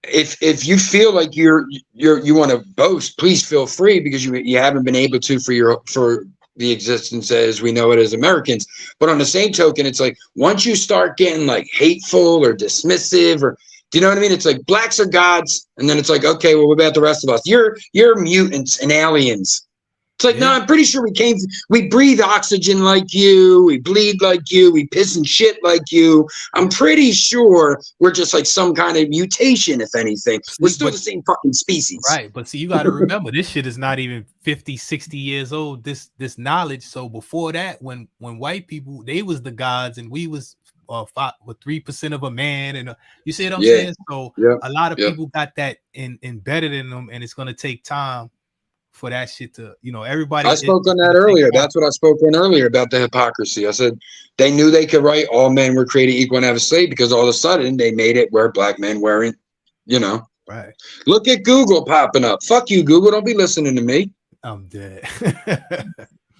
if you feel like you want to boast, please feel free, because you haven't been able to for the existence as we know it as Americans. But on the same token, it's like once you start getting like hateful or dismissive, or do you know what I mean? It's like blacks are gods, and then it's like, okay, well, what about the rest of us? You're mutants and aliens. It's like, no, I'm pretty sure we breathe oxygen like you, we bleed like you, we piss and shit like you. I'm pretty sure we're just like some kind of mutation, if anything. We're still the same fucking species. Right, but see, you got to remember, this shit is not even 50, 60 years old, this knowledge. So before that, when white people, they was the gods, and we was 3% of a man, and you see what I'm saying? So a lot of people got that embedded in them, and it's going to take time for that shit to, you know, everybody. I spoke on that earlier. That's what I spoke on earlier about the hypocrisy. I said they knew they could write all men were created equal and have a slave, because all of a sudden they made it where black men weren't, you know. Right. Look at Google popping up. Fuck you, Google. Don't be listening to me. I'm dead.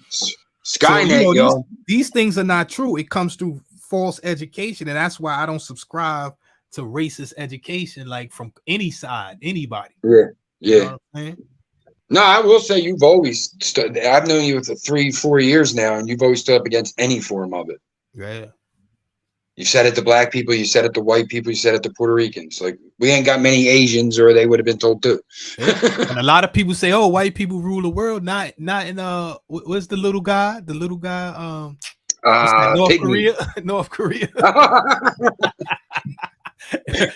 Skynet, so, you know, yo. These things are not true. It comes through false education, and that's why I don't subscribe to racist education, like from any side, anybody. Yeah. You know what I'm saying? No, I will say you've always stood. I've known you for 3-4 years now, and you've always stood up against any form of it. Yeah. You said it to black people, you said it to white people, you said it to Puerto Ricans. Like, we ain't got many Asians, or they would have been told too. Yeah. And a lot of people say, "Oh, white people rule the world." Not in what's the little guy? The little guy, North Korea. North Korea.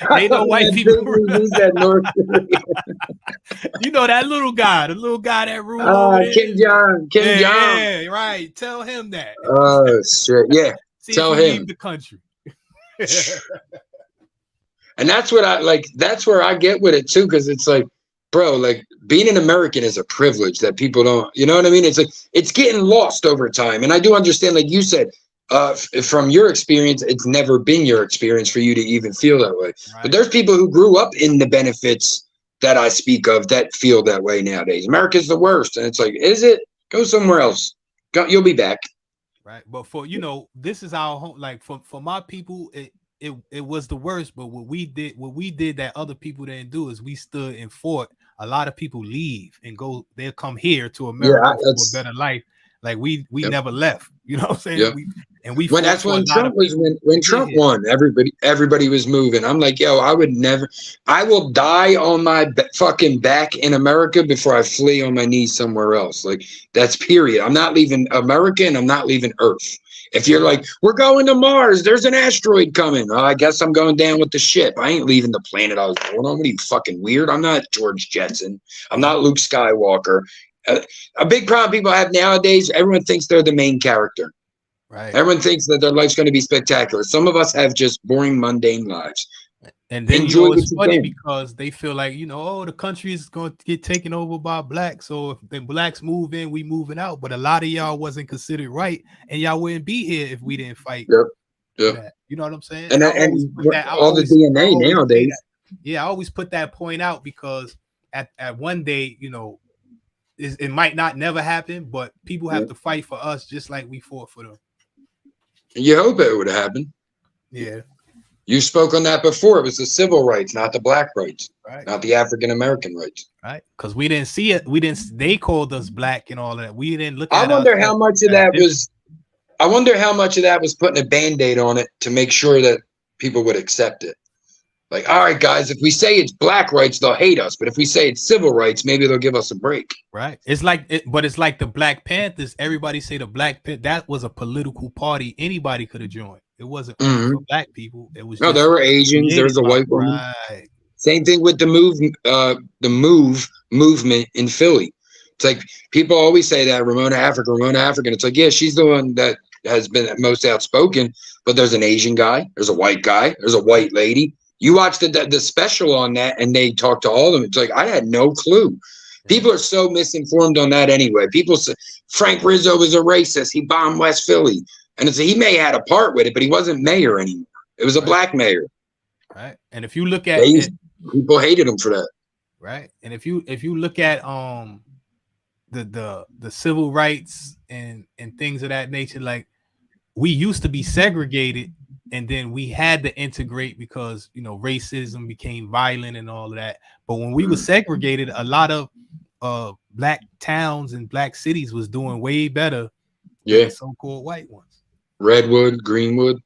They know white people. North Korea. You know that little guy, the little guy that ruled. Kim Jong. Yeah, right. Tell him that. Oh shit! Yeah, tell him. Leave the country. And that's what I like. That's where I get with it too, because it's like, bro, like being an American is a privilege that people don't. You know what I mean? It's like it's getting lost over time, and I do understand, like you said. From your experience, it's never been your experience for you to even feel that way. Right. But there's people who grew up in the benefits that I speak of that feel that way nowadays. America's the worst. And it's like, is it? Go somewhere else. You'll be back. Right. But for, you know, this is our home. Like for my people, it was the worst. But what we did that other people didn't do is we stood and fought. A lot of people leave and they'll come here to America for a better life. Like we never left, you know what I'm saying? Yep. When that's when Trump was when Trump won, everybody was moving. I'm like, yo, I will die on my fucking back in America before I flee on my knees somewhere else. Like that's period. I'm not leaving America, and I'm not leaving Earth. If you're like, we're going to Mars, there's an asteroid coming. I guess I'm going down with the ship. I ain't leaving the planet I was born on. What are you, fucking weird? I'm not George Jetson. I'm not Luke Skywalker. A big problem people have nowadays, everyone thinks they're the main character. Right. Everyone thinks that their life's going to be spectacular. Some of us have just boring, mundane lives. And then it's funny because they feel like, you know, oh, the country is going to get taken over by blacks. So if the blacks move in, we moving out. But a lot of y'all wasn't considered right, and y'all wouldn't be here if we didn't fight. Yep. You know what I'm saying? And all the DNA nowadays. Yeah, I always put that point out because at one day, you know, it might not never happen, but people have to fight for us just like we fought for them. You hope it would happen. Yeah. You spoke on that before. It was the civil rights, not the black rights, right? Not the African American rights, right? Because we didn't see it. They called us black and all that. We didn't look. I wonder how much of that was. I wonder how much of that was putting a Band-Aid on it to make sure that people would accept it. Like, all right, guys, if we say it's black rights, they'll hate us. But if we say it's civil rights, maybe they'll give us a break. Right. It's like, but it's like the Black Panthers. Everybody say the Black Panther. That was a political party. Anybody could have joined. It wasn't for black people. It was. No, there were Asians. There was a white woman. Right. Same thing with the movement in Philly. It's like people always say that Ramona African. It's like, yeah, she's the one that has been most outspoken. But there's an Asian guy. There's a white guy. There's a white lady. You watch the special on that, and they talk to all of them. It's like I had no clue. People are so misinformed on that anyway. People say Frank Rizzo was a racist. He bombed West Philly. And it's he may have had a part with it, but he wasn't mayor anymore. It was a black mayor. Right. And if you look at people hated him for that. Right. And if you look at the civil rights and things of that nature, like we used to be segregated and then we had to integrate because, you know, racism became violent and all of that. But when we were segregated, a lot of black towns and black cities was doing way better than the so-called white ones. Redwood, Greenwood,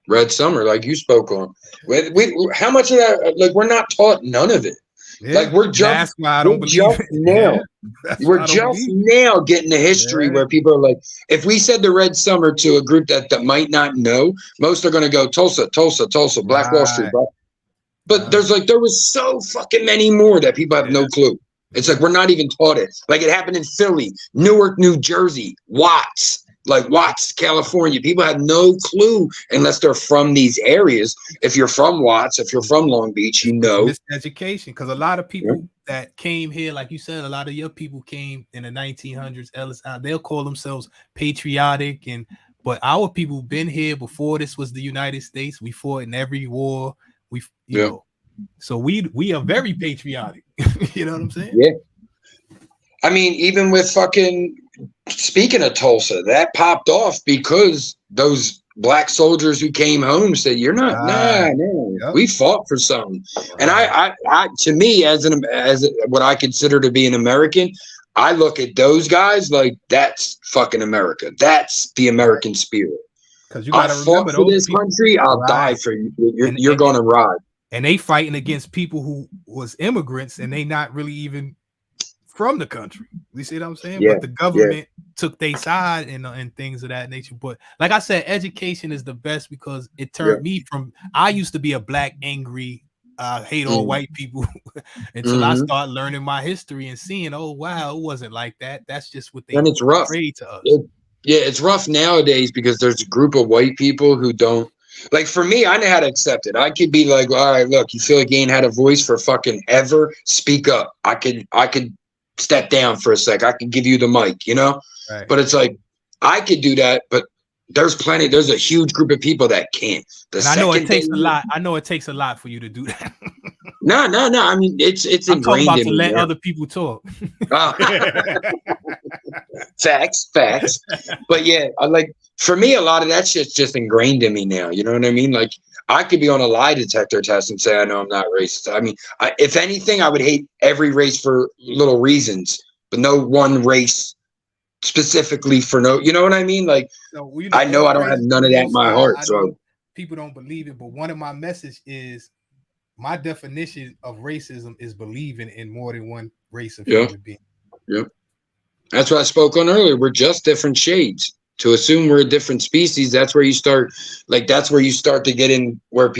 Red Summer, like you spoke on. We how much of that? Like we're not taught none of it. Yeah, like we're just, that's why I don't believe it. Now. We're just now getting the history where people are like, if we said the Red Summer to a group that might not know, most are going to go Tulsa, Black Wall Street. But there was so fucking many more that people have no clue. It's like we're not even taught it. Like it happened in Philly, Newark, New Jersey, Watts. Like Watts, California, people have no clue unless they're from these areas. If you're from Watts, if you're from Long Beach, you know. Miseducation, because a lot of people that came here, like you said, a lot of your people came in the 1900s. Ellis, they'll call themselves patriotic, but our people been here before this was the United States. We fought in every war. You know, so we are very patriotic. You know what I'm saying? Yeah. I mean, even with fucking. Speaking of Tulsa, that popped off because those black soldiers who came home said, "You're not, we fought for something." And I, to me, as what I consider to be an American, I look at those guys like that's fucking America. That's the American spirit. Because you got to remember, for this country, I'll die for you. You're going to ride. And they fighting against people who was immigrants, and they not really even from the country. You see what I'm saying? But the government took their side and things of that nature. But like I said, education is the best because it turned me from, I used to be a black, angry, hate all white people until I start learning my history and seeing, oh, wow, it wasn't like that. That's just what they portrayed to us. It's rough nowadays because there's a group of white people who don't, like for me, I know how to accept it. I could be like, all right, look, you feel like you ain't had a voice for fucking ever, speak up. I could step down for a sec. I can give you the mic, you know? Right. But it's like, I could do that, but there's a huge group of people that can't. I know it takes a lot. I know it takes a lot for you to do that. No. I mean, it's ingrained in me. Let other people talk. Facts. But yeah, for me, a lot of that shit's just ingrained in me now. You know what I mean? Like, I could be on a lie detector test and say, I know I'm not racist. I mean, if anything, I would hate every race for little reasons, but no one race specifically for no, you know what I mean? Like, I know I don't have none of that in my heart. So people don't believe it, but one of my message is my definition of racism is believing in more than one race of human being. Yep. That's what I spoke on earlier. We're just different shades. To assume we're a different species, that's where you start to get in where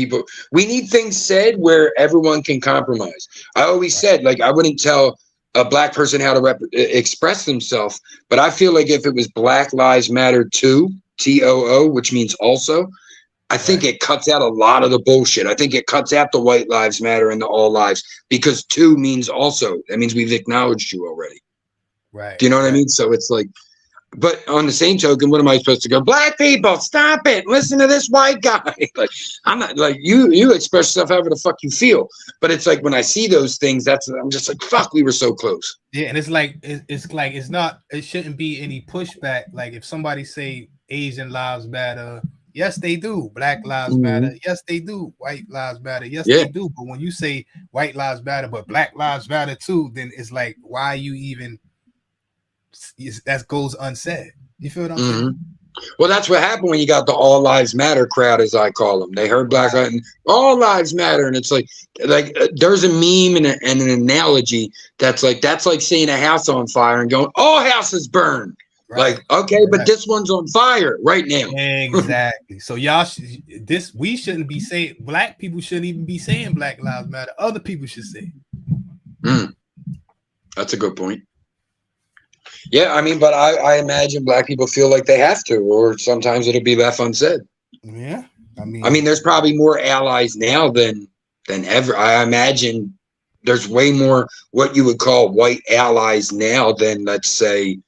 we need things said where everyone can compromise. I always said, like, I wouldn't tell a black person how to express themselves, but I feel like if it was Black Lives Matter too, TOO, which means also, I think it cuts out a lot of the bullshit. I think it cuts out the White Lives Matter and the all lives, because two means also. That means we've acknowledged you already. Right. Do you know what I mean? So it's like, but on the same token, what am I supposed to go? Black people, stop it! Listen to this white guy. Like, I'm not like you express yourself however the fuck you feel. But it's like when I see those things, I'm just like, fuck, we were so close. Yeah, and it shouldn't be any pushback. Like if somebody say Asian lives matter, yes they do. Black lives matter, yes they do. White lives matter, yes they do. But when you say white lives matter, but Black lives matter too, then it's like, why you even? That goes unsaid. You feel what I'm saying? Well, that's what happened when you got the All Lives Matter crowd, as I call them. They heard Black Lives, All Lives Matter, and it's like there's a meme and an analogy that's like seeing a house on fire and going, all houses burn. Right. Like, okay, but this one's on fire right now. Exactly. So y'all, we shouldn't be saying, black people shouldn't even be saying Black Lives Matter. Other people should say it. That's a good point. Yeah, I mean, but I imagine black people feel like they have to, or sometimes it'll be left unsaid. Yeah, I mean, there's probably more allies now than ever. I imagine there's way more what you would call white allies now than, let's say,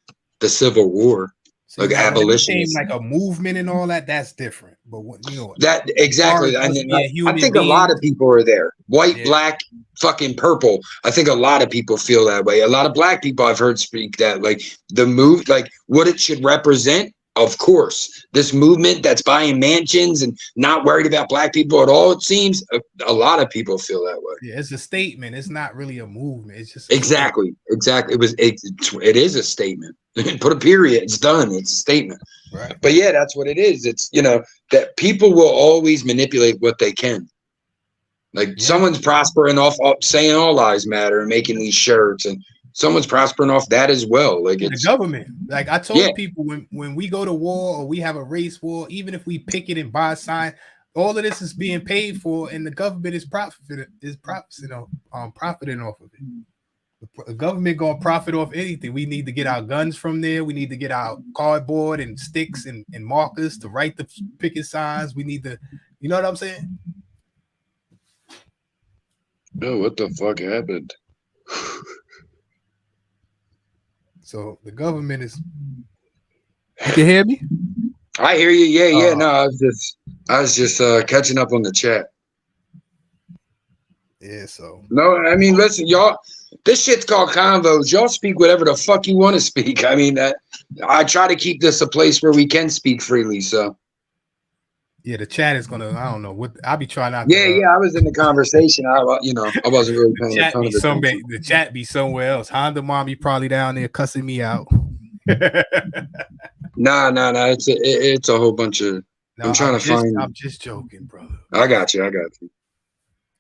the Civil War. So like abolitionists, like a movement and all that. That's different. But what that exactly. I think a lot of people are there. White, black, fucking purple. I think a lot of people feel that way. A lot of black people I've heard speak that, like the move, like what it should represent. Of course, this movement that's buying mansions and not worried about black people at all. It seems a lot of people feel that way. Yeah, it's a statement. It's not really a movement. It's just exactly. It is a statement. Put a period. It's done. It's a statement. Right. But yeah, that's what it is. It's, you know, that people will always manipulate what they can. Like someone's prospering off saying all lives matter and making these shirts, and someone's prospering off that as well. Like it's the government. Like I told people, when we go to war or we have a race war, even if we picket and buy sign, all of this is being paid for, and the government is profiting off of it. The government gonna profit off anything. We need to get our guns from there. We need to get our cardboard and sticks and markers to write the picket signs. We need to, you know what I'm saying? Oh, what the fuck happened? So the government is. You can hear me? I hear you. Yeah. No, I was just catching up on the chat. Yeah. So no, I mean, listen, y'all. This shit's called Convos. Y'all speak whatever the fuck you want to speak. I mean, I try to keep this a place where we can speak freely. So. Yeah, the chat is gonna. I don't know what I'll be trying out. Yeah. I was in the conversation. I wasn't really paying attention. The chat be somewhere else. Honda mommy probably down there cussing me out. Nah. It's a whole bunch of. I'm trying to find. I'm just joking, brother. I got you.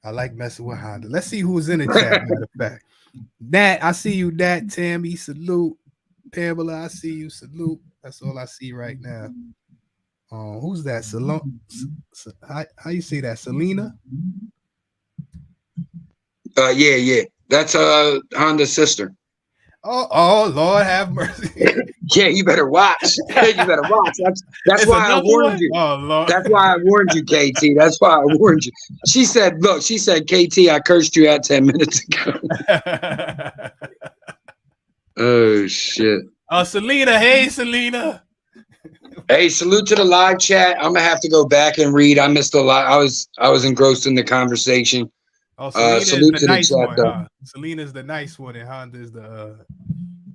I like messing with Honda. Let's see who's in the chat. Matter of fact, Nat, I see you. Nat, Tammy, salute. Pamela, I see you. Salute. That's all I see right now. Who's that? How you say that? Selena? Yeah. That's Honda's sister. Oh, Lord have mercy. Yeah, you better watch. That's why I warned you. Oh, Lord. That's why I warned you, KT. That's why I warned you. She said, KT, I cursed you out 10 minutes ago. Oh shit. Selena. Hey, Selena. Hey, salute to the live chat. I'm gonna have to go back and read. I missed a lot. I was engrossed in the conversation. Salute to the chat, though. Huh? Selena's the nice one, and Honda's the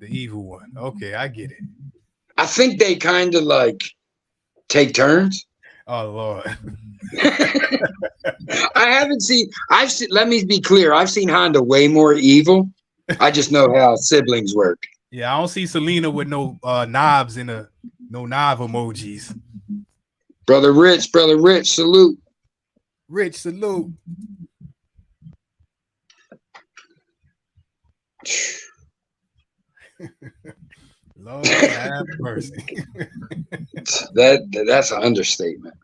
evil one. Okay, I get it. I think they kind of like take turns. Oh Lord. Let me be clear. I've seen Honda way more evil. I just know how siblings work. Yeah, I don't see Selena with no knobs in no knob emojis. Brother Rich, salute. Rich, salute. Lord have mercy. That's an understatement.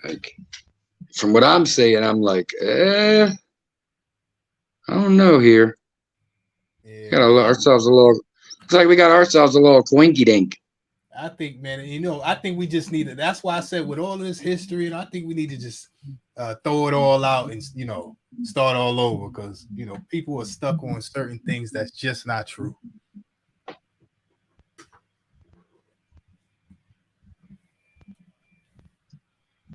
Like, from what I'm saying, I'm like, I don't know here. Yeah. It's like we got ourselves a little quinky dink. I think, man, I think we just need to. That's why I said with all of this history, and I think we need to just throw it all out and start all over, because people are stuck on certain things that's just not true.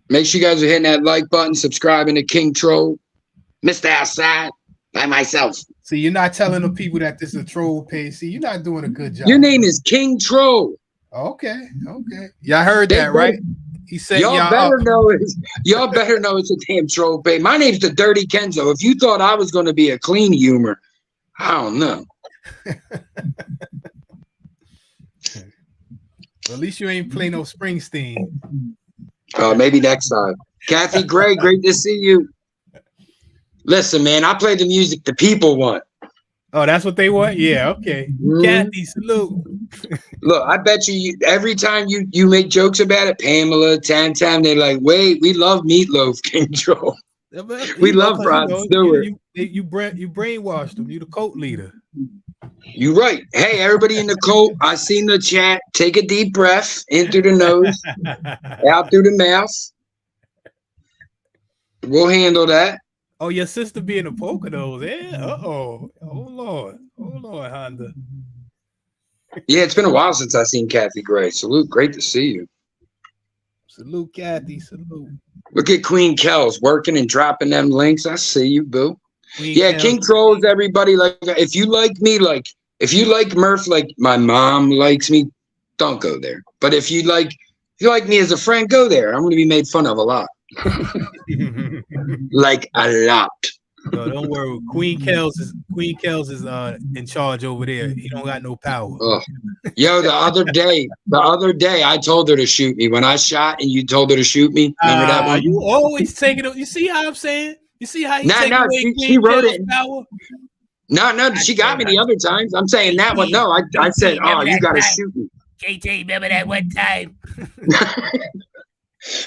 Make sure you guys are hitting that like button, subscribing to King Troll, Mr. Outside, by myself. See, you're not telling the people that this is a troll page. See, you're not doing a good job. Your name is King Troll. Okay. Y'all heard that, right? He said, y'all better know it's a damn troll page. My name's the Dirty Kenzo. If you thought I was going to be a clean humor, I don't know. Well, at least you ain't play no Springsteen. Maybe next time. Kathy Gray, great to see you. Listen, man, I play the music the people want. Oh, that's what they want? Yeah, okay. Kathy, salute. Look, I bet you every time you make jokes about it, Pamela, Tam, they're like, wait, we love Meatloaf, King Joe. We love Rod Stewart. You brainwashed them. You the cult leader. You right. Hey, everybody in the cult, I seen the chat. Take a deep breath in through the nose, out through the mouth. We'll handle that. Oh, your sister being a Poconos. Yeah. Oh Lord, Honda. Yeah, it's been a while since I've seen Kathy Gray. Salute, great to see you. Salute, Kathy. Salute. Look at Queen Kells working and dropping them links. I see you, boo. Queen Yeah, Kells. King Trolls, everybody. Like, if you like me, like, if you like Murph, like my mom likes me, don't go there. But if you like me as a friend, go there. I'm going to be made fun of a lot. Like a lot. No, don't worry. Queen Kells is in charge over there. He don't got no power. Oh. Yo, the other day, I told her to shoot me. When I shot and you told her to shoot me, remember that one? You always taking it. You see how I'm saying? You see how he taking away she wrote Kells' it. power? No, she got me the other times. I'm saying that one. No, I said, oh, you got to shoot me. KT, remember that one time?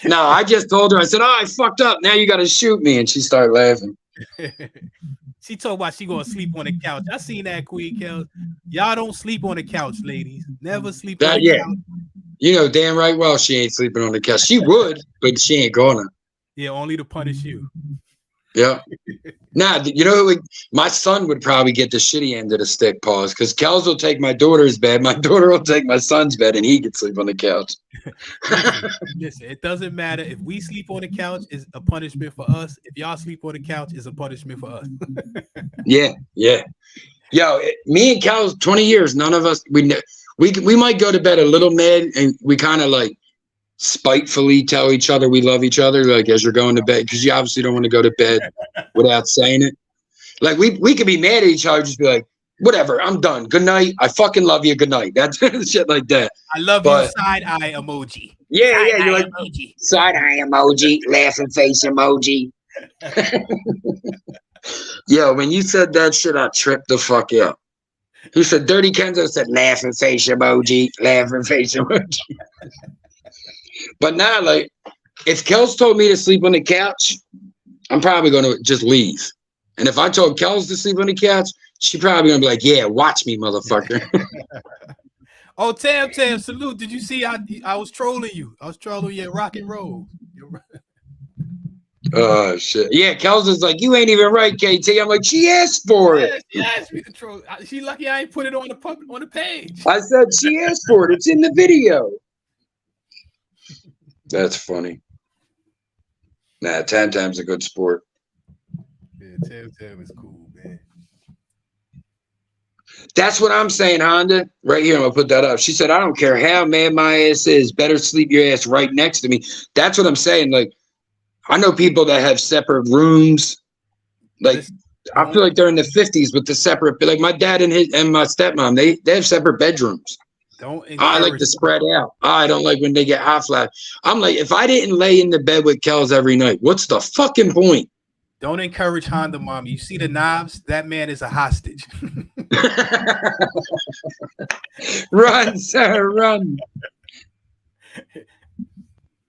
No, I just told her. I said, oh, I fucked up. Now you got to shoot me, and she started laughing. She told about she gonna sleep on the couch. I seen that, Queen Kells. Y'all don't sleep on the couch, ladies. Never sleep on the couch. You know damn right well she ain't sleeping on the couch. She would, but she ain't gonna. Yeah, only to punish you. Yeah. Nah, you know, my son would probably get the shitty end of the stick, pause, because Kells will take my daughter's bed, my daughter will take my son's bed, and he can sleep on the couch. Listen, it doesn't matter. If we sleep on the couch, it's a punishment for us. If y'all sleep on the couch, it's a punishment for us. Yeah. Yo, me and Kells, 20 years, none of us, we might go to bed a little mad, and we kind of like spitefully tell each other we love each other, like as you're going to bed, because you obviously don't want to go to bed without saying it. Like we could be mad at each other, just be like, whatever, I'm done. Good night. I fucking love you. Good night. That's shit like that. I love you. Side eye emoji. Yeah, you're like side eye emoji, laughing face emoji. Yo, when you said that shit, I tripped the fuck out. He said, Dirty Kenzo said laughing face emoji, laughing face emoji. But now, like, if Kells told me to sleep on the couch, I'm probably going to just leave. And if I told Kells to sleep on the couch, she probably going to be like, yeah, watch me, motherfucker. Oh, Tam, salute. Did you see I was trolling you? I was trolling you at rock and roll. Oh, shit. Yeah, Kells is like, you ain't even right, KT. I'm like, she asked for it. She asked me to troll. She lucky I ain't put it on the page. I said she asked for it. It's in the video. That's funny. Nah, Tam's a good sport. Yeah, Tam is cool, man. That's what I'm saying, Honda. Right here, I'm gonna put that up. She said, I don't care how mad my ass is, better sleep your ass right next to me. That's what I'm saying. Like, I know people that have separate rooms. Like, I feel like they're in the 50s with the separate, like my dad and my stepmom, they have separate bedrooms. I like to spread out. I don't like when they get hot flash. I'm like, if I didn't lay in the bed with Kells every night, what's the fucking point? Don't encourage Honda, mom. You see the knobs? That man is a hostage. Run, sir, run.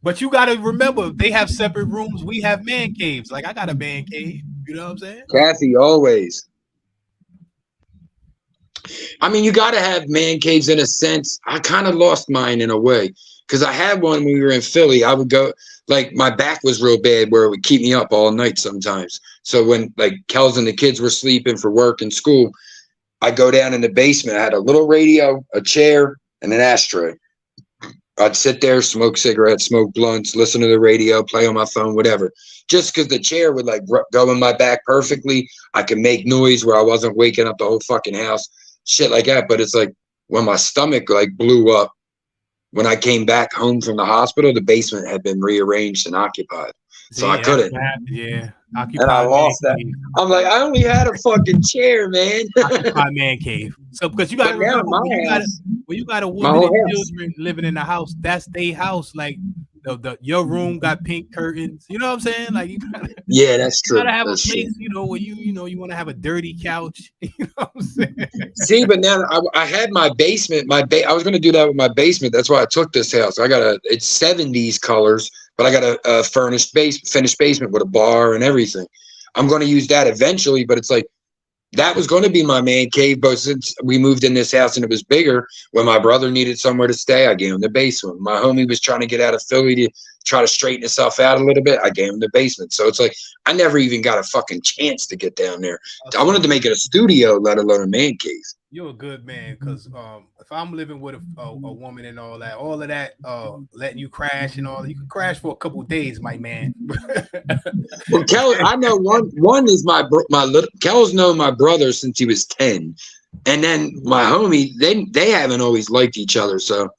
But you got to remember, they have separate rooms. We have man caves. Like, I got a man cave. You know what I'm saying? Kathy, always. I mean, you got to have man caves in a sense. I kind of lost mine in a way because I had one when we were in Philly. I would go, like, my back was real bad where it would keep me up all night sometimes. So when, like, Kells and the kids were sleeping for work and school, I'd go down in the basement. I had a little radio, a chair, and an ashtray. I'd sit there, smoke cigarettes, smoke blunts, listen to the radio, play on my phone, whatever. Just because the chair would, like, go in my back perfectly. I could make noise where I wasn't waking up the whole fucking house. Shit like that. But it's like when my stomach like blew up, when I came back home from the hospital, the basement had been rearranged and occupied. So yeah, I couldn't. Yeah. Occupied and I lost that. I'm like, I only had a fucking chair, man. Occupied man cave. So because you got to remember, when you got a woman and children living in the house, that's their house. Like your room got pink curtains. You know what I'm saying? Like, yeah, that's true. You gotta have a place, you know, where you want to have a dirty couch. You know what I'm saying? See, but now I had my basement. I was gonna do that with my basement. That's why I took this house. It's 70s colors, but I got a finished basement with a bar and everything. I'm gonna use that eventually, but it's like that was going to be my man cave, but since we moved in this house and it was bigger, when my brother needed somewhere to stay, I gave him the basement. My homie was trying to get out of Philly to try to straighten himself out a little bit. I gave him the basement. So it's like, I never even got a fucking chance to get down there. I wanted to make it a studio, let alone a man cave. You're a good man, because if I'm living with a woman and all of that, letting you crash and all, you can crash for a couple of days, my man. Well, Kel, I know one is my little Kel's known my brother since he was 10, and then my homie, they haven't always liked each other, so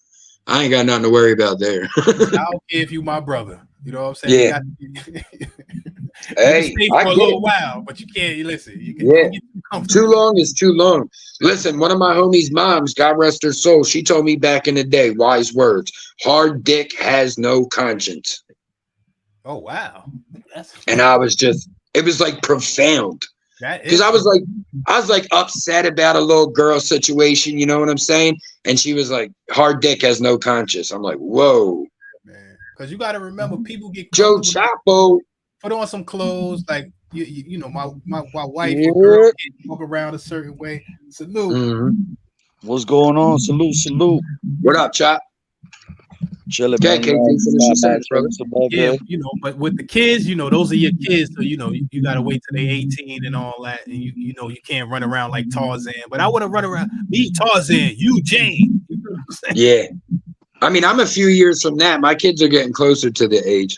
I ain't got nothing to worry about there. I don't care if you my brother. You know what I'm saying? Yeah. Hey, stay for a little while, but you can't listen. You can too long is too long. Listen, one of my homies' moms, God rest her soul, she told me back in the day, wise words: hard dick has no conscience. Oh wow. And I was just, it was like profound. Because I was like upset about a little girl situation, you know what I'm saying? And she was like, hard dick has no conscience. I'm like, whoa. Man. Because you got to remember, people get Joe Chapo. Put on some clothes, like you know, my wife and girl walk around a certain way. Salute. Mm-hmm. What's going on? Salute. What up, Chop? Chilling, man. Yeah, you know, but with the kids, you know, those are your kids, so you know, you gotta wait till they're 18 and all that, and you know, you can't run around like Tarzan. But I want to run around, me Tarzan, you Jane. You know what I'm saying? Yeah, I mean, I'm a few years from that. My kids are getting closer to the age.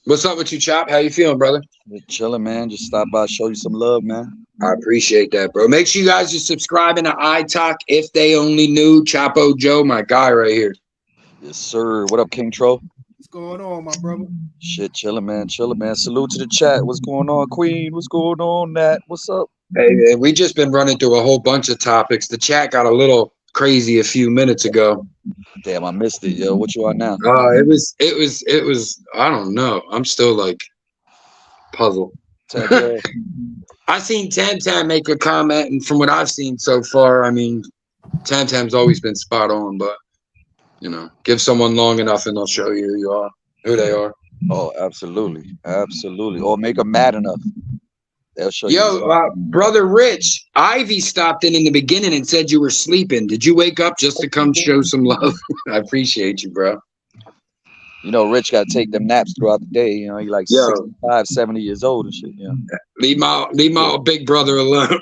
What's up with you, Chop? How you feeling, brother? Chilling, man. Just stop by, show you some love, man. I appreciate that, bro. Make sure you guys are subscribing to iTalk. If they only knew, Chapo Joe, my guy right here. Yes, sir. What up, King Tro? What's going on, my brother? Shit, chilling, man. Salute to the chat. What's going on, Queen? What's going on, Nat? What's up? Hey, man, we just been running through a whole bunch of topics. The chat got a little crazy a few minutes ago. Damn, I missed it, yo. What you on now? It was. I don't know. I'm still like puzzled. I seen Tam Tam make a comment, and from what I've seen so far, I mean, Tam Tam's always been spot on. But you know, give someone long enough, and they'll show you who they are. Oh, absolutely. Or make them mad enough. They'll show you. Yo, brother Rich, Ivy stopped in the beginning and said you were sleeping. Did you wake up just to come show some love? I appreciate you, bro. You know, Rich got to take them naps throughout the day. You know, he's like 65, 70 years old and shit. You know? Leave my big brother alone.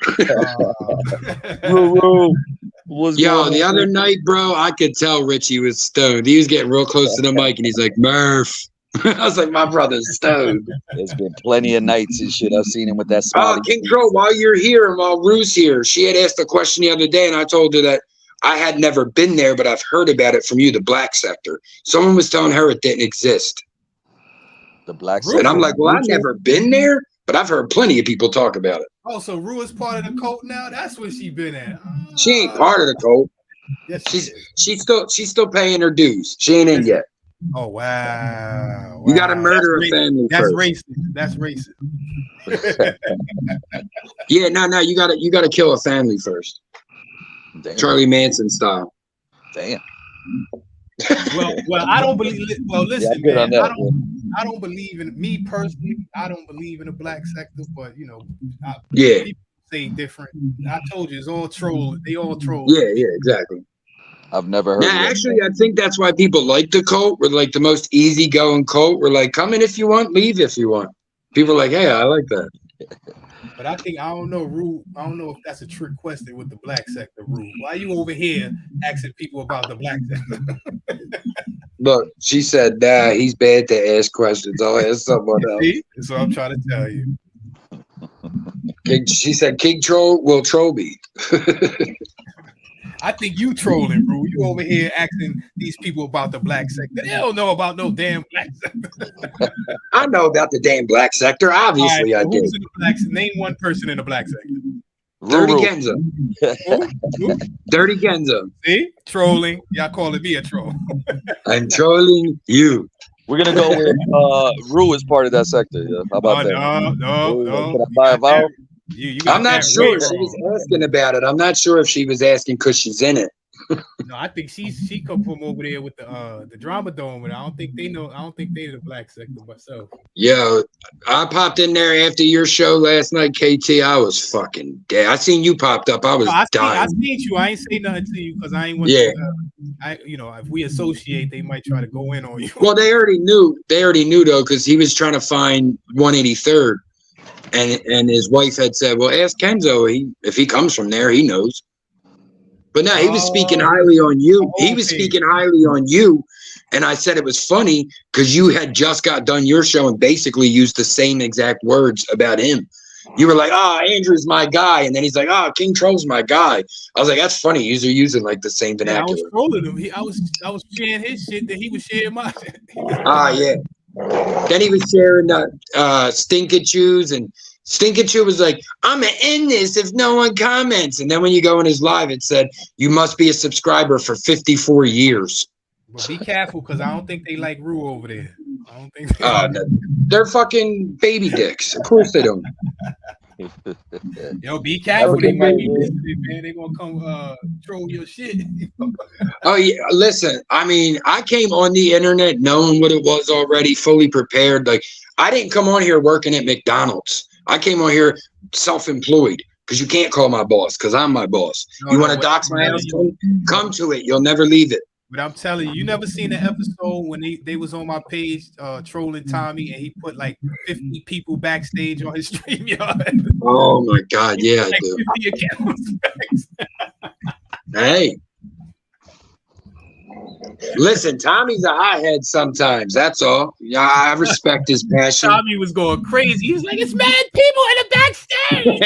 Yo, the other night, bro, I could tell Richie was stoned. He was getting real close to the mic, and he's like, Murph. I was like, my brother's stoned. There's been plenty of nights and shit. I've seen him with that smile. King Crow, while you're here and while Rue's here, she had asked a question the other day, and I told her that I had never been there, but I've heard about it from you, the black sector. Someone was telling her it didn't exist. The black sector. And I'm like, well, I've never been there, but I've heard plenty of people talk about it. Oh, so Rue is part of the cult now? That's where she been at. She ain't part of the cult. Yes, she's still paying her dues. She ain't in yet. Oh wow! You got to murder a family. That's first. racist. That's racist. Yeah, no, you gotta kill a family first. Damn. Charlie Manson style. Damn. Well, I don't believe. Well, listen, yeah, man. I don't believe in me personally. I don't believe in the black sector, but you know, people say different. I told you, it's all troll. They all troll. Yeah, exactly. I've never heard. Yeah, actually, I think that's why people like the cult. We're like the most easygoing cult. We're like, come in if you want, leave if you want. People are like, hey, I like that. But I don't know, Rue. I don't know if that's a trick question with the black sector, Rue. Why you over here asking people about the black sector? Look, she said, nah, he's bad to ask questions. I'll ask someone else. See? That's what I'm trying to tell you. She said, King Troll will troll me. I think you trolling, bro. You over here asking these people about the black sector. They don't know about no damn black sector. I know about the damn black sector. Obviously, right, I do. Name one person in the black sector. DirtyKenzo. DirtyKenzo. See? Trolling. Y'all calling me a troll. I'm trolling you. We're gonna go with Rue is part of that sector. Yeah. How about that? No. Can I buy a vowel? I'm not sure if she was asking about it. I'm not sure if she was asking because she's in it. No, I think she come from over there with the drama dome, and I don't think they know. I don't think they're the black sector myself. Yo, I popped in there after your show last night, KT. I was fucking dead. I seen you popped up. I was dying. I seen you. I ain't say nothing to you because I ain't want to, if we associate, they might try to go in on you. Well, they already knew. They already knew though, because he was trying to find 183rd, and his wife had said, "Well, ask Kenzo. If he comes from there, he knows." But no, he was speaking highly on you. He was speaking highly on you. And I said it was funny because you had just got done your show and basically used the same exact words about him. You were like, "Oh, Andrew's my guy." And then he's like, "Oh, King Troll's my guy." I was like, that's funny. You're using like the same vernacular. I was trolling him. I was sharing his shit that he was sharing my shit. Yeah. Then he was sharing Stinkachoos, and Stinkachu was like, "I'm gonna end this if no one comments." And then when you go in his live, it said, "You must be a subscriber for 54 years." But be careful, because I don't think they like Rue over there. I don't think they're fucking baby dicks. Of course they don't. Yo, be careful. They might be listening, man. They gonna come troll your shit. Oh yeah, listen. I mean, I came on the internet knowing what it was already, fully prepared. Like, I didn't come on here working at McDonald's. I came on here self-employed, because you can't call my boss, because I'm my boss. You want to dox my house? Come to it. You'll never leave it. But I'm telling you, you never seen the episode when they was on my page trolling Tommy, and he put like 50 people backstage on his StreamYard. Oh my God, yeah, like I do. Hey, listen, Tommy's a hothead sometimes. That's all. Yeah, I respect his passion. Tommy was going crazy. He was like, "It's mad people in the backstage."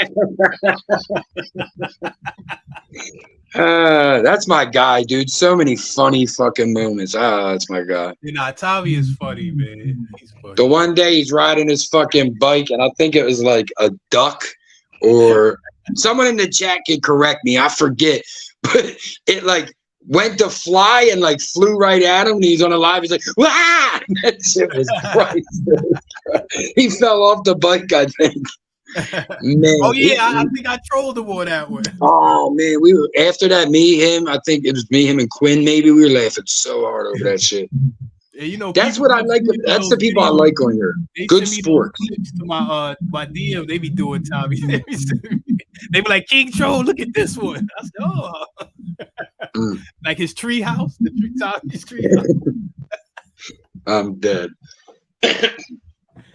That's my guy, dude. So many funny fucking moments. That's my guy. You know, Tommy is funny, man. He's funny. The one day he's riding his fucking bike, and I think it was like a duck, or someone in the chat can correct me. I forget, but it like went to fly and like flew right at him. And he's on a live. He's like, "Wah!" That shit was crazy. He fell off the bike, I think. Man, oh yeah, I think I trolled him on that one. Oh man, we were after that. Him. I think it was me, him, and Quinn. Maybe we were laughing so hard over that shit. Yeah, you know, that's what I like. That's the people I like on here. Good sports. To my DM, they be doing Tommy. They be like, "King Troll, look at this one." I said, "Oh, like his tree house, Tommy's tree house." I'm dead.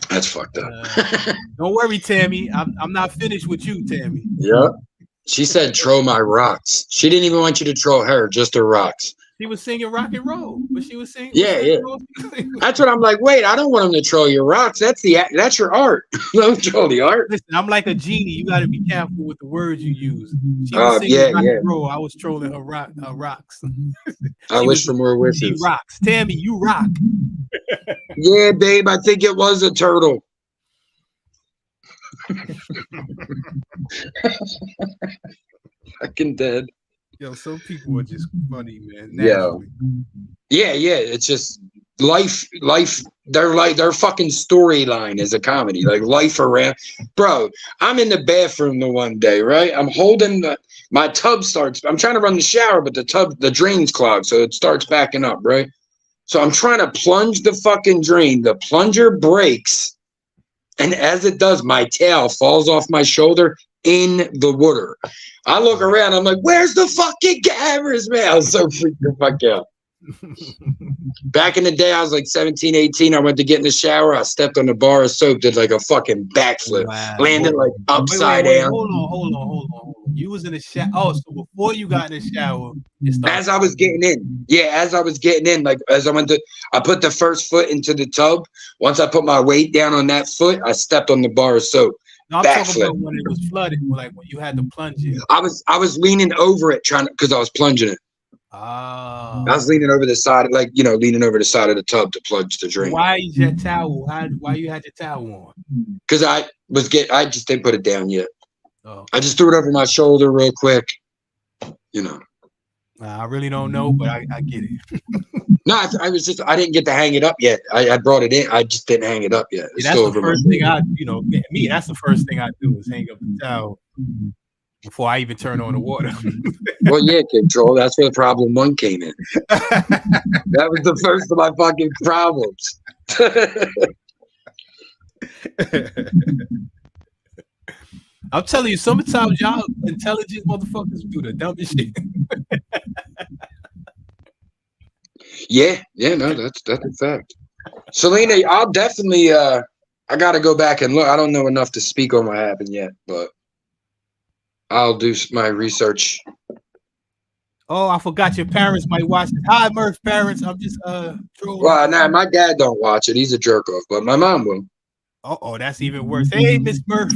That's fucked up. Don't worry, Tammy. I'm not finished with you, Tammy. Yeah. She said, "Troll my rocks." She didn't even want you to troll her, just her rocks. She was singing rock and roll, but she was singing. Yeah. That's what I'm like. Wait, I don't want them to troll your rocks. That's your art. Don't troll the art. Listen, I'm like a genie. You got to be careful with the words you use. She was singing rock and roll. I was trolling her rocks. I wish for more wishes. She rocks. Tammy, you rock. Yeah, babe. I think it was a turtle. Fucking dead. Yo, some people are just funny, man. Yeah. It's just life. Their fucking storyline is a comedy. Like life around, bro. I'm in the bathroom the one day, right? I'm holding my tub starts. I'm trying to run the shower, but the drain's clogged, so it starts backing up, right? So I'm trying to plunge the fucking drain. The plunger breaks, and as it does, my tail falls off my shoulder in the water. I look around. I'm like, "Where's the fucking cameras, man?" I was so freaked the fuck out. Back in the day, I was like 17, 18. I went to get in the shower. I stepped on the bar of soap, did like a fucking backflip, landed like upside down. Hold on. You was in the shower. Oh, so before you got in the shower, as I was getting in. Yeah, as I was getting in, like as I put the first foot into the tub. Once I put my weight down on that foot, I stepped on the bar of soap. No, I'm talking about when it was flooded, like when you had to plunge it. I was leaning over it because I was plunging it. I was leaning over the side, like leaning over the side of the tub to plunge the drain. Why is your towel? Why you had your towel on? Because I just didn't put it down yet. Oh. I just threw it over my shoulder real quick. I really don't know, but I get it. No, I didn't get to hang it up yet. I brought it in. I just didn't hang it up yet. That's the first thing me, that's the first thing I do is hang up the towel. before I even turn on the water. Well, yeah, control. That's where the problem one came in. That was the first of my fucking problems. I'm telling you, sometimes y'all intelligent motherfuckers do the dumbest shit. Yeah, no, that's a fact. Selena, I'll definitely I gotta go back and look. I don't know enough to speak on what happened yet, but I'll do my research. Oh, I forgot your parents might watch it. Hi, Murph parents. I'm just trolling. Well, nah, my dad don't watch it. He's a jerk off, but my mom will. Oh, that's even worse. Hey, Miss Murph.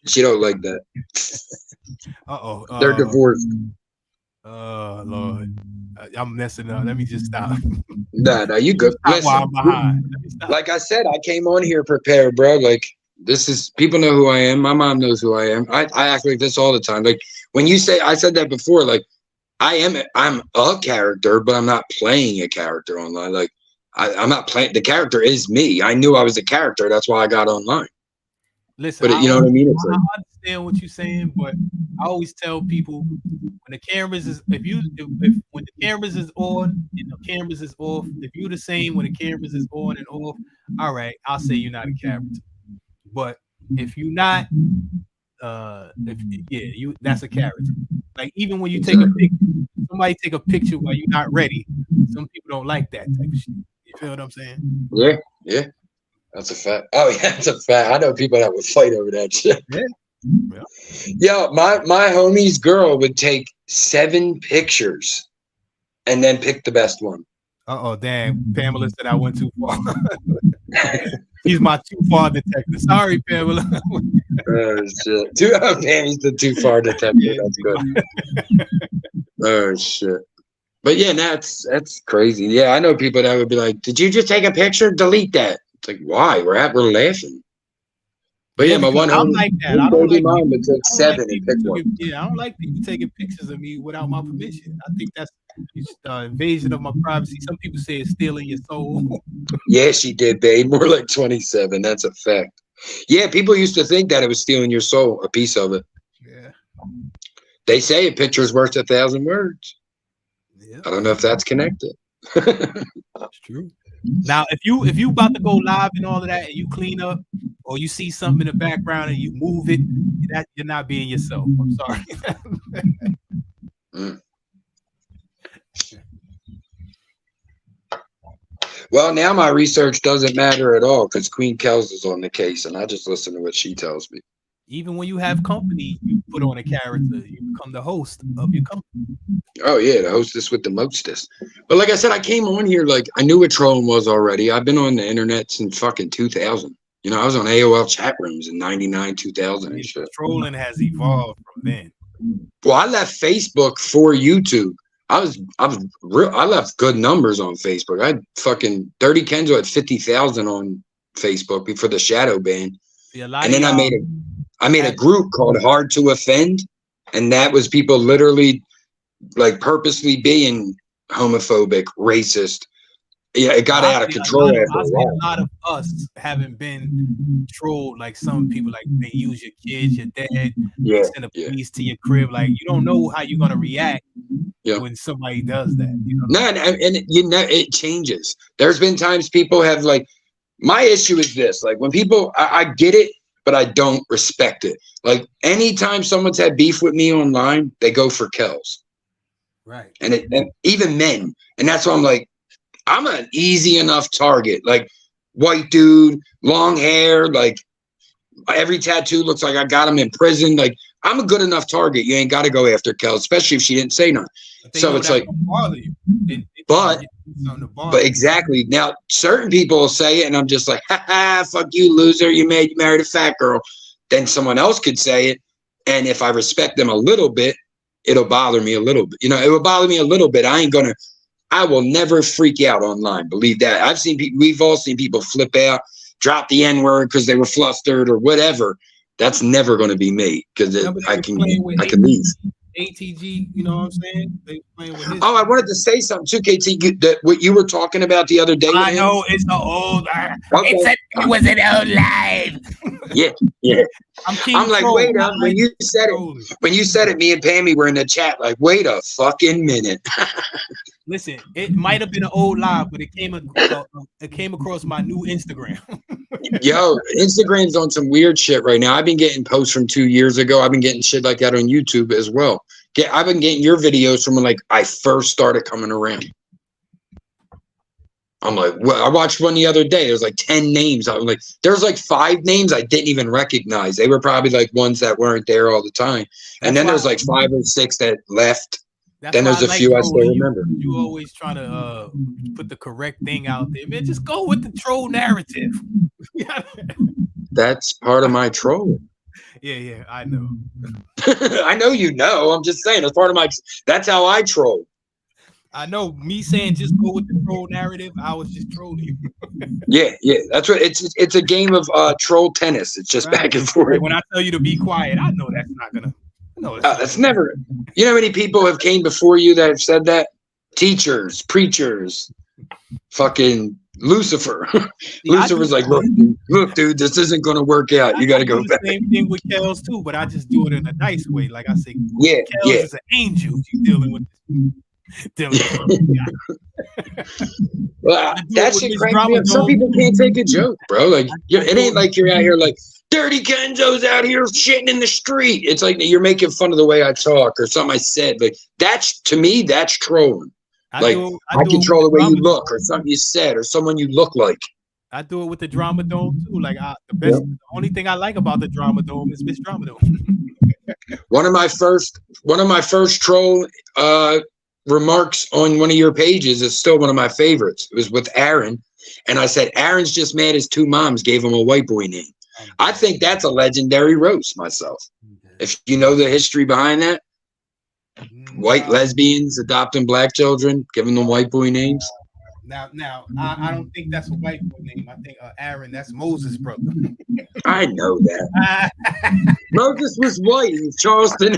She don't like that. They're divorced. Oh Lord, I'm messing up. Let me just stop. Nah, you good. Listen, I'm behind. like I said, I came on here prepared, bro. Like this is people know who I am. My mom knows who I am. I act like this all the time. Like when you say, I said that before. Like I'm a character, but I'm not playing a character online. Like I'm not playing. The character is me. I knew I was a character. That's why I got online. Listen, but you know what I mean? It's I understand what you're saying, but I always tell people when the cameras is when the cameras is on and the cameras is off, if you're the same when the cameras is on and off, all right, I'll say you're not a character. But if you're not, that's a character. Like even when you take a picture, somebody take a picture while you're not ready. Some people don't like that type of shit. You feel what I'm saying? Yeah. That's a fact. Oh yeah, that's a fact. I know people that would fight over that shit. Yeah. Yo, my homie's girl would take 7 pictures and then pick the best one. Damn. Pamela said I went too far. He's my too far detective. Sorry, Pamela. Oh shit. Damn, he's the too far detective. Yeah, that's good. Oh shit. But yeah, that's crazy. Yeah, I know people that would be like, "Did you just take a picture? Delete that." It's like, why? We're laughing. But yeah, my one I'm like that. I don't like mom would take 7 and pick one. Yeah, I don't like people taking pictures of me without my permission. I think that's invasion of my privacy. Some people say it's stealing your soul. Yeah, she did, babe. More like 27. That's a fact. Yeah, people used to think that it was stealing your soul, a piece of it. Yeah. They say a picture is worth 1,000 words. Yeah. I don't know if that's connected. That's true. Now, if you about to go live and all of that, and you clean up, or you see something in the background and you move it, that you're not being yourself. I'm sorry. Well, now my research doesn't matter at all because Queen Kels is on the case, and I just listen to what she tells me. Even when you have company, you put on a character. You become the host of your company. Oh yeah, the hostess with the mostest. But like I said, I came on here like I knew what trolling was already. I've been on the internet since fucking 2000. You know, I was on AOL chat rooms in 99, 2000 and shit. Trolling has evolved from then. Well, I left Facebook for YouTube. I left good numbers on Facebook. I had fucking DirtyKenzo at 50,000 on Facebook before the shadow ban. Yeah, and then I made a group called Hard to Offend, and that was people literally like purposely being homophobic, racist. Yeah, it got out of control after a while. A lot of us haven't been trolled like some people. Like they use your kids, your dad, send the police to your crib. Like you don't know how you're gonna react when somebody does that. You know? No, and you know it changes. There's been times people have like. My issue is this: like when people, I get it, but I don't respect it. Like anytime someone's had beef with me online, they go for kills. Right. And even men, and that's why I'm like. I'm an easy enough target, like white dude, long hair, like every tattoo looks like I got him in prison. Like I'm a good enough target. You ain't got to go after Kel, especially if she didn't say nothing. So it's like, but exactly now, certain people will say it, and I'm just like, ha, fuck you, loser. You married a fat girl. Then someone else could say it, and if I respect them a little bit, it'll bother me a little bit. You know, it will bother me a little bit. I will never freak out online. Believe that. We've all seen people flip out, drop the N-word because they were flustered or whatever. That's never going to be me because I can leave. ATG, you know what I'm saying? They playing with his. Oh, I wanted to say something too, KT. That what you were talking about the other day. I know it's an old. Okay. It was an old live. Yeah, yeah. I'm like, wait up. When you said it, me and Pammy were in the chat. Like, wait a fucking minute. Listen, it might have been an old live, but it came across my new Instagram. Yo, Instagram's on some weird shit right now. I've been getting posts from 2 years ago. I've been getting shit like that on YouTube as well. I've been getting your videos from when like I first started coming around. I'm like, well, I watched one the other day. There's like 10 names. I was like, there's like 5 names I didn't even recognize. They were probably like ones that weren't there all the time. And then there's like 5 or 6 that left. Then there's a few I still remember. You always try to put the correct thing out there, man. Just go with the troll narrative. That's part of my troll. Yeah, I know. I know you know. I'm just saying, it's part of my. That's how I troll. I know. Me saying just go with the troll narrative, I was just trolling you. Yeah. That's what it's a game of troll tennis. It's just back and forth. When I tell you to be quiet, I know that's not gonna. No, that's never. You know how many people have came before you that have said that? Teachers, preachers, fucking Lucifer. Lucifer's like, look, dude, this isn't gonna work out. You got to go back. Same thing with Kels too, but I just do it in a nice way. Like I say, yeah, Kels is an angel. You dealing with. Well, that shit cranks me up. Some people can't take a joke, bro. Like, it ain't like you're out here like. Dirty Kenzo's out here shitting in the street. It's like you're making fun of the way I talk or something I said. Like that's to me, that's trolling. I control the way you look or something you said or someone you look like. I do it with the Drama Dome too. Like the only thing I like about the Drama Dome is Miss Drama Dome. one of my first troll remarks on one of your pages is still one of my favorites. It was with Aaron, and I said Aaron's just mad his 2 moms gave him a white boy name. I think that's a legendary roast myself. If you know the history behind that, white lesbians adopting black children, giving them white boy names. Now, I don't think that's a white boy name. I think Aaron, that's Moses' brother. I know that. Moses was white in Charleston.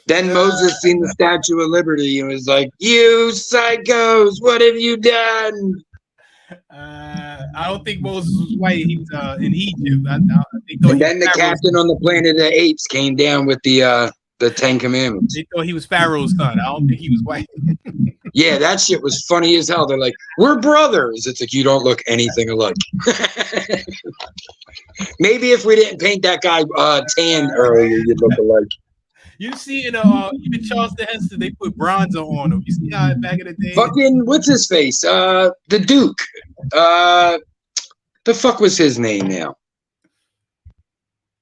Then Moses seen the Statue of Liberty and was like, "You psychos, what have you done?" I don't think Moses was white. He was in Egypt. And then the captain on the Planet of the Apes came down with the 10 Commandments. They thought he was Pharaoh's son. I don't think he was white. Yeah, that shit was funny as hell. They're like, "We're brothers." It's like, you don't look anything alike. Maybe if we didn't paint that guy tan earlier, you'd look alike. You see, even Charleston Heston, they put bronzer on him. You see how back in the day? Fucking, what's his face? The Duke. The fuck was his name now?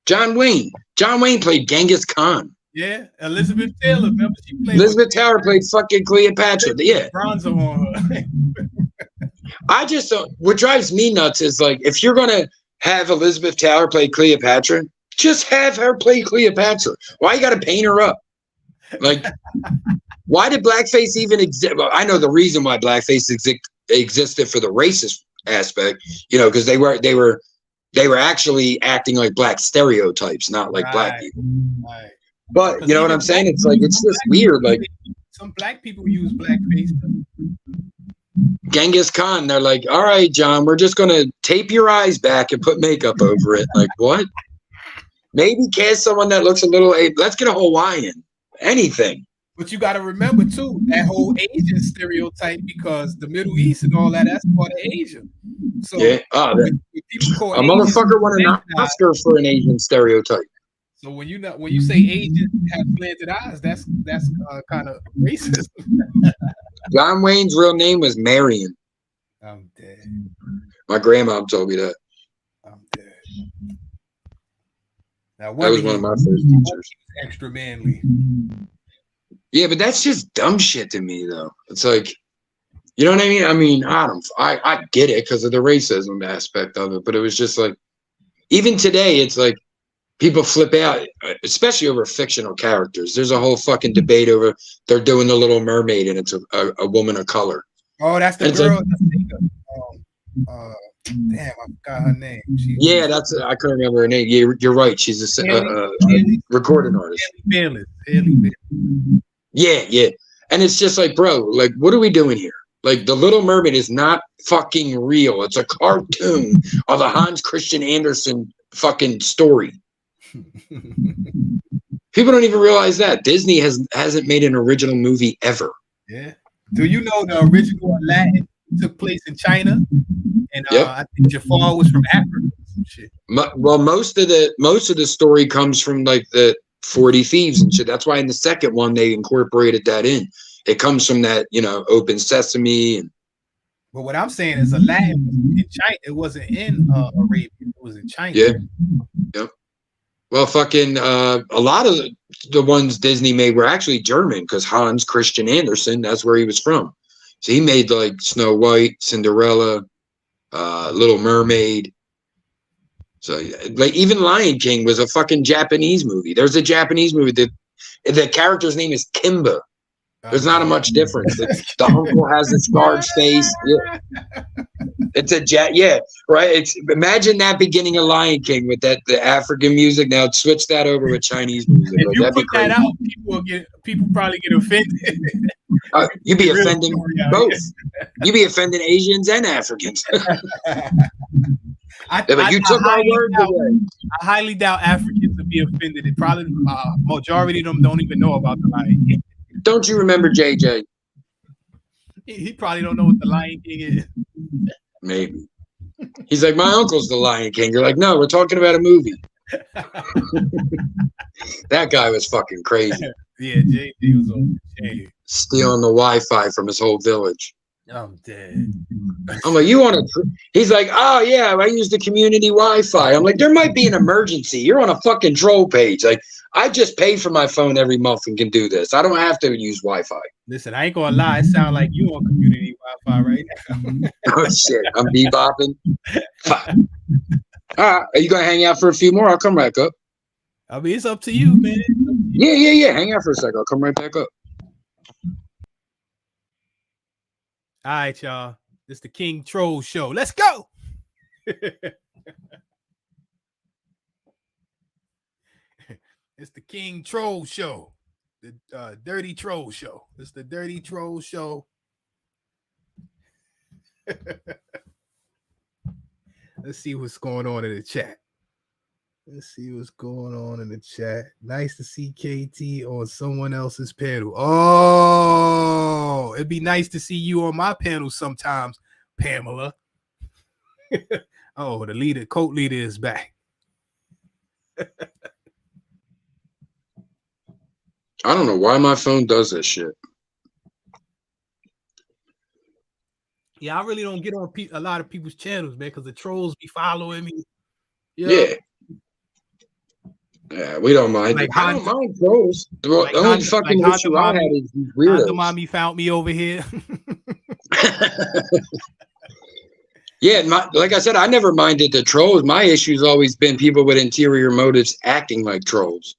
John Wayne. John Wayne played Genghis Khan. Yeah, Elizabeth Taylor. Remember she played. Elizabeth Taylor played fucking Cleopatra. Yeah. Bronzer on her. I just don't. What drives me nuts is like, if you're gonna have Elizabeth Taylor play Cleopatra, just have her play Cleopatra. Why you got to paint her up? Like, why did blackface even exist? Well, I know the reason why blackface existed for the racist aspect, because they were actually acting like black stereotypes, not like black people. Right. But you know what I'm saying? It's like, it's just weird. Like, some black people use blackface. Genghis Khan, they're like, "All right, John, we're just gonna tape your eyes back and put makeup over it." Like, what? Maybe cast someone that looks a little. Let's get a Hawaiian. Anything. But you got to remember too that whole Asian stereotype, because the Middle East and all that's part of Asia. So yeah, people call a motherfucker won an Oscar for an Asian stereotype. So when you say Asian have slanted eyes, that's kind of racist. John Wayne's real name was Marion. I'm dead. My grandma told me that. I'm dead. Now, that was one of my first teachers. Extra manly. Yeah, but that's just dumb shit to me, though. It's like, you know what I mean? I mean, I get it because of the racism aspect of it, but it was just like, even today, it's like people flip out, especially over fictional characters. There's a whole fucking debate over they're doing The Little Mermaid and it's a woman of color. Oh, that's the girl. Damn, I forgot her name. Yeah, I couldn't remember her name. Yeah, you're right. She's a recording artist. Yeah. And it's just like, bro, like, what are we doing here? Like, The Little Mermaid is not fucking real. It's a cartoon of a Hans Christian Andersen fucking story. People don't even realize that Disney hasn't made an original movie ever. Yeah. Do you know the original Aladdin took place in China? And I think Jafar was from Africa. Some shit. Well, most of the story comes from like the 40 Thieves and shit. That's why in the second one they incorporated that in. It comes from that, Open Sesame. But what I'm saying is Aladdin was in China. It wasn't in Arabia. It was in China. Yeah. Yep. Well, fucking a lot of the ones Disney made were actually German because Hans Christian Andersen, that's where he was from. So he made like Snow White, Cinderella, Little Mermaid. So like even Lion King was a fucking Japanese movie. There's a Japanese movie that the character's name is Kimba. There's not a much difference. The uncle has a scarred face. Yeah. It's right. Imagine that beginning of Lion King with the African music. Now switch that over with Chinese music. If you put that out, people probably get offended. You'd be offending both. You'd be offending Asians and Africans. I highly doubt Africans would be offended. It probably majority of them don't even know about the Lion King. Don't you remember JJ? He probably don't know what the Lion King is. Maybe. He's like, my uncle's the Lion King. You're like, no, we're talking about a movie. That guy was fucking crazy. Yeah, JJ was on the chain. Stealing the Wi-Fi from his whole village. I'm dead. I'm like, you want to? He's like, oh yeah, I use the community Wi-Fi. I'm like, there might be an emergency. You're on a fucking troll page. Like, I just pay for my phone every month and can do this. I don't have to use Wi-Fi. Listen, I ain't gonna lie. It sounds like you on community Wi-Fi right now. Oh shit, I'm bebopping. All right, are you gonna hang out for a few more? I'll come back up. I mean, it's up to you, man. Yeah. Hang out for a second. I'll come right back up. All right, y'all. This is the King Troll Show. Let's go. It's the King Troll Show. The Dirty Troll Show. It's the Dirty Troll Show. Let's see what's going on in the chat. Nice to see KT on someone else's panel. Oh, it'd be nice to see you on my panel sometimes, Pamela. Oh, the cult leader is back. I don't know why my phone does this shit. Yeah, I really don't get on a lot of people's channels, man, because the trolls be following me. Yeah. Yeah, we don't mind. Like I don't mind trolls. The only fucking issue I had is these weirdos. The mommy found me over here. Yeah, like I said, I never minded the trolls. My issue's always been people with interior motives acting like trolls.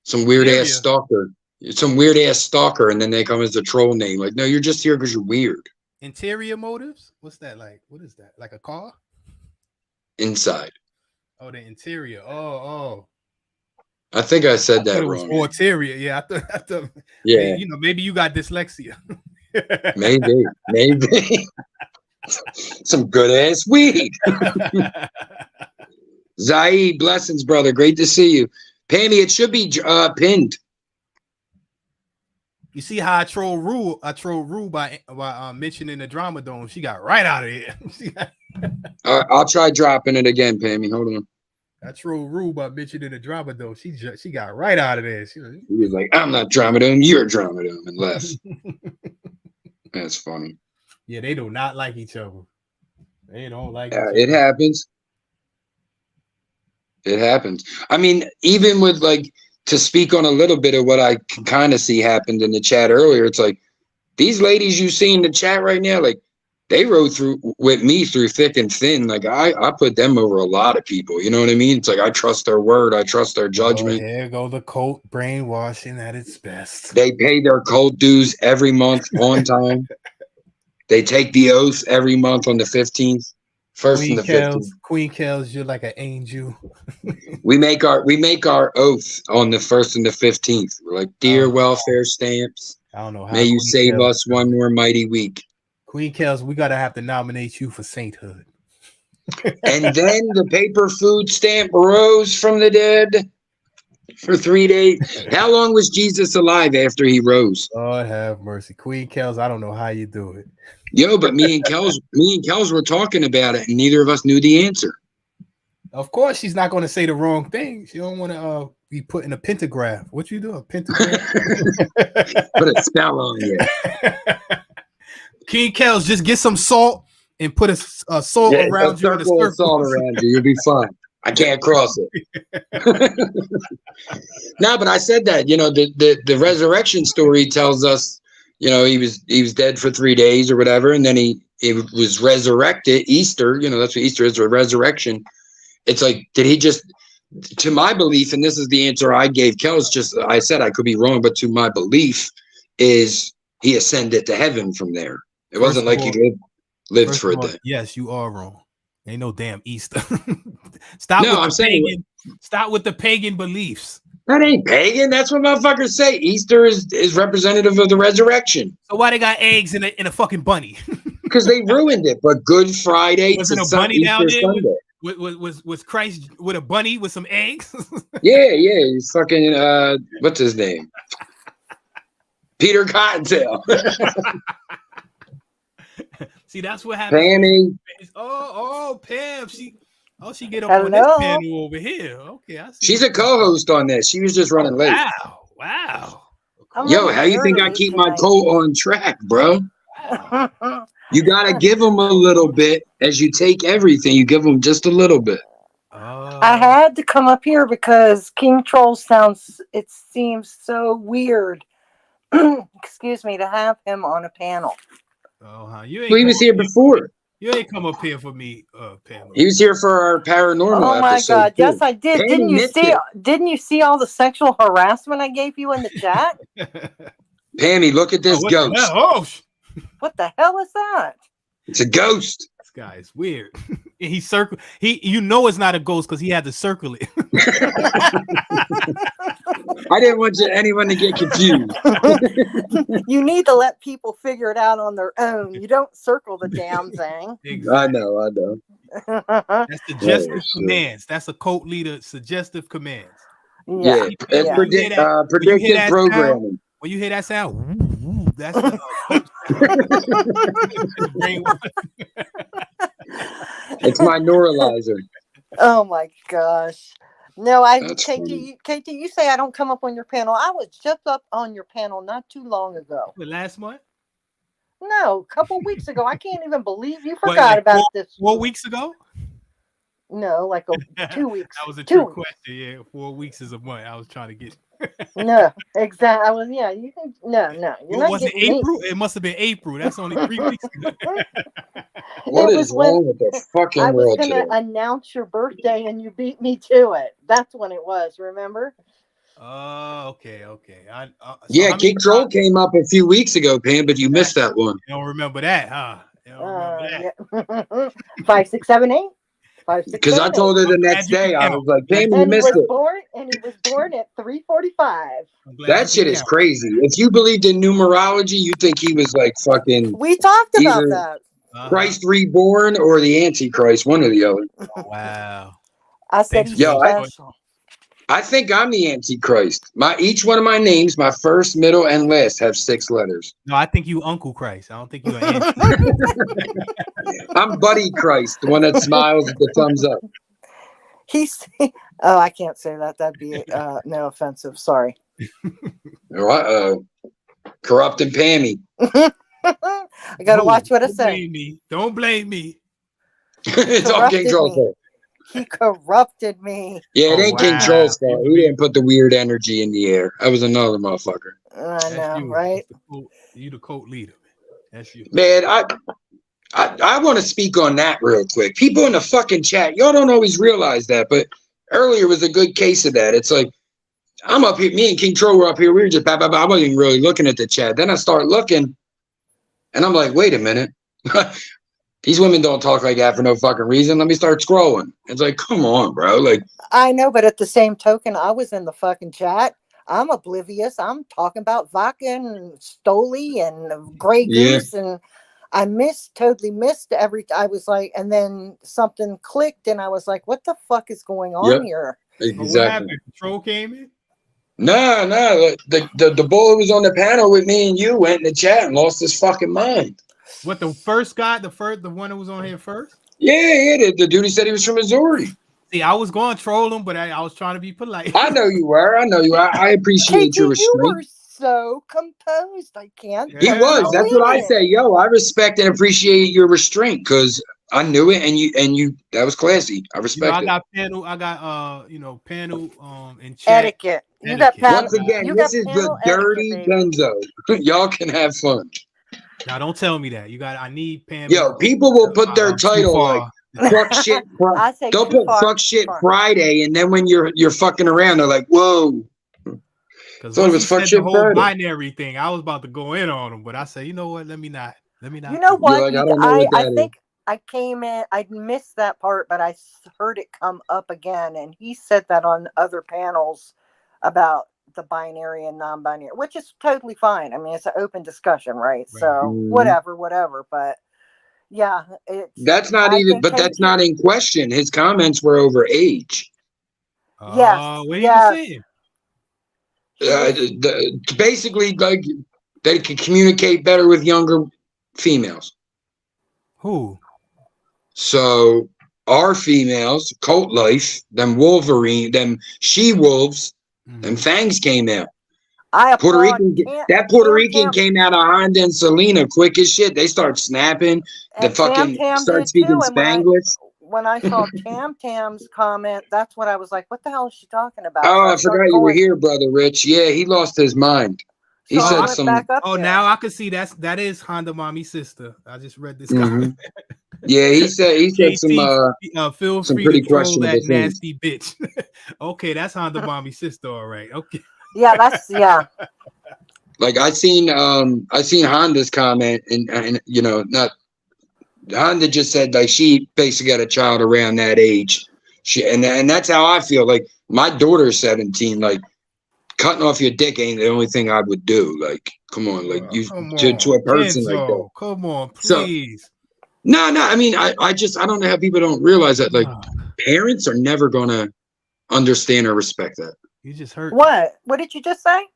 Some weird ass stalker. Some weird ass stalker, and then they come as a troll name. Like, no, you're just here because you're weird. Interior motives? What's that like? What is that? Like a car? Inside. Oh, the interior. Oh. I think I said that wrong. It was interior. Yeah, I thought. Yeah. Maybe you got dyslexia. Maybe. Some good ass weed. Zaid, blessings, brother. Great to see you. Pammy, it should be pinned. You see how I troll Rue by mentioning the Drama Dome. She got right out of here. I'll try dropping it again, Pammy. Hold on. I troll Rue by mentioning the Drama Dome. She got right out of there. She was like, I'm not Drama Dome, you're Drama Dome, and left. That's funny. Yeah, they do not like each other. They don't like it happens. It happens. I mean, even with like, to speak on a little bit of what I can kind of see happened in the chat earlier, it's like these ladies you see in the chat right now, like they rode through with me through thick and thin. Like I put them over a lot of people. You know what I mean? It's like I trust their word. I trust their judgment. Oh, there go the cult brainwashing at its best. They pay their cult dues every month on time. They take the oath every month on the 15th. First and the 15th. Queen Kels, you're like an angel. We make our oath on the 1st and the 15th. We're like, dear welfare stamps. I don't know how. May you save us one more mighty week. Queen Kels, we gotta have to nominate you for sainthood. And then the paper food stamp rose from the dead for 3 days. How long was Jesus alive after he rose? Lord have mercy. Queen Kels, I don't know how you do it. Yo, but me and Kels were talking about it, and neither of us knew the answer. Of course, she's not going to say the wrong thing. She don't want to be put in a pentagraph. What you do? A pentagraph? Put a spell on you. King Kels, just get some salt and put a salt around you. A circle of salt around you. You'll be fine. I can't cross it. No, but I said that. You know, the resurrection story tells us. You know, he was dead for 3 days or whatever, and then he was resurrected. Easter, you know, that's what Easter is, or resurrection. It's like, did he just? To my belief, and this is the answer I gave Kels. Just I said I could be wrong, but to my belief is he ascended to heaven from there. It wasn't like he lived for a day. Yes, you are wrong. Ain't no damn Easter. Stop with the pagan beliefs. That ain't pagan. That's what motherfuckers say. Easter is representative of the resurrection. So why they got eggs in a fucking bunny? Because they ruined it. But Good Friday was it a bunny down there? Was Christ with a bunny with some eggs? Yeah. He's fucking what's his name? Peter Cottontail. See, that's what happened. Pammy. Oh, Pam. She get up on this panel over here. Okay, I see. She's a co-host on this. She was just running late. Wow. Yo, how you think I keep my coat on track, bro? Wow. You gotta give them a little bit as you take everything. You give them just a little bit. I had to come up here because King Troll seems so weird. Excuse me, to have him on a panel. He was here before. You ain't come up here for me, Pamela. He was here for our paranormal. Oh my God! Too. Yes, I did. Didn't you see all the sexual harassment I gave you in the chat? Pammy, look at this ghost. What the hell is that? It's a ghost. This guy is weird. He you know it's not a ghost because he had to circle it. I didn't want anyone to get confused. You need to let people figure it out on their own. You don't circle the damn thing. Exactly. I know. That's suggestive commands. That's a cult leader. Suggestive commands. Yeah. It's predictive programming. When you hear that sound, that's it's my neuralizer. Oh my gosh. No, KT, you say I don't come up on your panel. I was just up on your panel not too long ago. Last month? No, a couple weeks ago. I can't even believe you forgot about this. 4 weeks ago? No, like 2 weeks. That was a true question. Yeah, 4 weeks is a month. I was trying to get. No, exactly. I was. Yeah, you can. No. Was it April? It must have been April. That's only 3 weeks ago. What is wrong with the fucking world? I was going to announce your birthday, and you beat me to it. That's when it was. Remember? Oh, okay. King Troll came up a few weeks ago, Pam, but you missed that one. You don't remember that, huh? You don't remember that. Yeah. 5, 6, 7, 8. Because I told her the next day, I was like, Pam, you missed it. And he was born at 3:45. That shit is crazy. If you believed in numerology, you think he was like fucking. We talked about that. Christ reborn or the Antichrist, one or the other. Wow. I said he's special. I think I'm the Antichrist. Each one of my names, my first, middle, and last have 6 letters. No, I think you Uncle Christ. I don't think you are Antichrist. I'm Buddy Christ, the one that smiles with the thumbs up. I can't say that. That'd be no offensive. Sorry. Corrupting Pammy. I gotta watch what I say. Don't blame me. It's all King Troll's fault. He corrupted me. Yeah, it ain't King Troll's fault. He didn't put the weird energy in the air. That was another motherfucker. I know, right? You the cult leader. That's you. Man, I want to speak on that real quick. People in the fucking chat, y'all don't always realize that, but earlier was a good case of that. It's like, I'm up here, me and King Troll were up here, we were just, I wasn't even really looking at the chat. Then I start looking, and I'm like, wait a minute. These women don't talk like that for no fucking reason. Let me start scrolling. It's like, come on, bro. Like, I know, but at the same token, I was in the fucking chat. I'm oblivious. I'm talking about vodka and Stoli and Grey Goose, and I totally missed I was like, and then something clicked, and I was like, what the fuck is going on here? Exactly. What happened? Troll came in? No. The boy who was on the panel with me and you went in the chat and lost his fucking mind. What, the first guy, the one who was on here first? Yeah. The dude he said he was from Missouri. See, I was going to troll him, but I was trying to be polite. I know you were. I appreciate your restraint. You were so composed. I can't. He was. That's what I say. Yo, I respect and appreciate your restraint because I knew it, and you. That was classy. I respect it. I got panel in chat. Etiquette. You got panel. Once again, this is the Dirty Kenzo. Y'all can have fun. Now, don't tell me that. I need Pam. Yo, people will put their title like fuck shit. They'll put fuck shit Friday, and then when you're fucking around, they're like, whoa. Because it was fuck shit the whole Friday. Binary thing. I was about to go in on them, but I said, you know what? Let me not. You know what? Like, I think I came in. I missed that part, but I heard it come up again, and he said that on other panels about the binary and non-binary, which is totally fine. I mean, it's an open discussion, right? So whatever. But yeah, that's not even. But that's not in question. His comments were over age. Yes. What are you saying? Basically, like they can communicate better with younger females. Who? So our females, Cult Life, them Wolverine, them she wolves. And Fangs came out. Puerto Rican came out of Honda and Selena quick as shit. They start snapping. The fucking start speaking Spanglish. When I saw Tam's comment, that's what I was like, what the hell is she talking about? Oh, I forgot you were here, brother Rich. Yeah, he lost his mind. He said some. Now I can see that is Honda Mommy's sister. I just read this comment. Yeah, he said some feel some free pretty to troll that questionable nasty bitch. Okay, that's Honda Mommy's sister, all right. Okay. Yeah, Like I seen Honda's comment and not Honda just said like she basically got a child around that age. And that's how I feel. Like my daughter's 17, like cutting off your dick ain't the only thing I would do. Like, come on, like to a person Kenzo, like that. Come on, please. So, no. I mean, I don't know how people don't realize that. Like, parents are never gonna understand or respect that. You just heard what? What did you just say?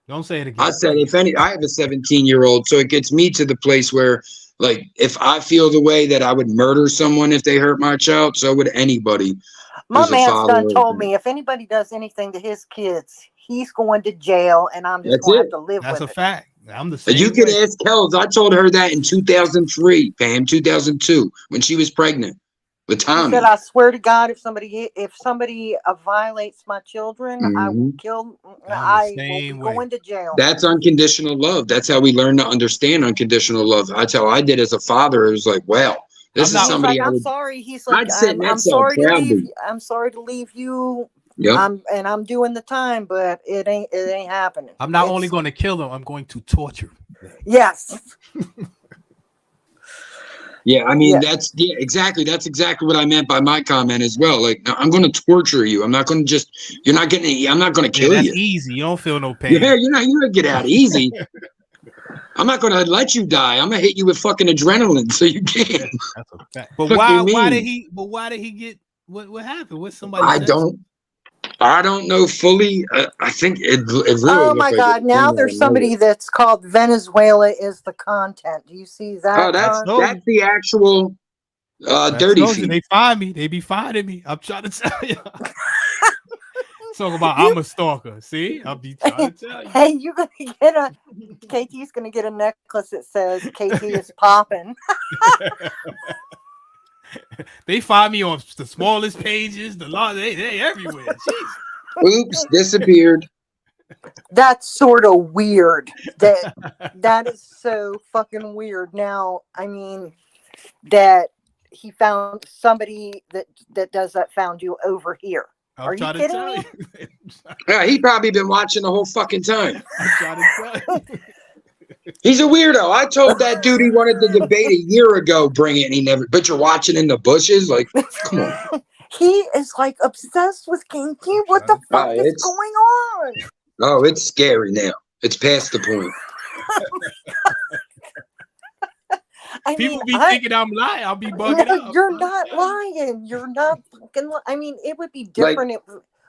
Don't say it again. I said, I have a 17-year-old, so it gets me to the place where, like, if I feel the way that I would murder someone if they hurt my child, so would anybody. My man's done told me if anybody does anything to his kids, he's going to jail, and I'm just going to have to live with it. That's a fact. I'm the same. You can ask Kels. I told her that in 2003, Pam, 2002, when she was pregnant with Tommy. He said, I swear to God, if somebody violates my children, I will kill. I will be going to jail. That's unconditional love. That's how we learn to understand unconditional love. That's how I did as a father. It was like, wow, this is somebody. I'm sorry. He's like, I'm sorry to leave. I'm sorry to leave you. Yeah, I'm doing the time, but it ain't happening. I'm not only going to kill them, I'm going to torture them. Yes. Yeah, I mean exactly. That's exactly what I meant by my comment as well. Like, I'm going to torture you. I'm not going to I'm not going to kill you. That's easy. You don't feel no pain. Yeah, you're not going to get out easy. I'm not going to let you die. I'm going to hit you with fucking adrenaline so you can. That's a fact. But why did he get what happened? What somebody I don't know fully. I think it really. Oh my God! Now there's somebody that's called Venezuela is the content. Do you see that? Oh, that's the actual dirty feed. They find me. They be finding me. I'm trying to tell you. Talk about I'm a stalker. See, I'll be trying to tell you. Hey, you're gonna get KT's gonna get a necklace that says KT is popping. They find me on the smallest pages, they everywhere. Jeez. Oops, disappeared. That's sort of weird. That is so fucking weird. Now, I mean, that he found somebody that does that found you over here. Are you kidding me? Yeah, he probably been watching the whole fucking time. I'm trying to tell you. He's a weirdo. I told that dude he wanted to debate a year ago. Bring it, and he never. But you're watching in the bushes, like, come on. He is like obsessed with Kinky. What the fuck is going on? Oh, it's scary now. It's past the point. People be thinking I'm lying. I'll be bugging up. You're not lying. You're not fucking. I mean, it would be different.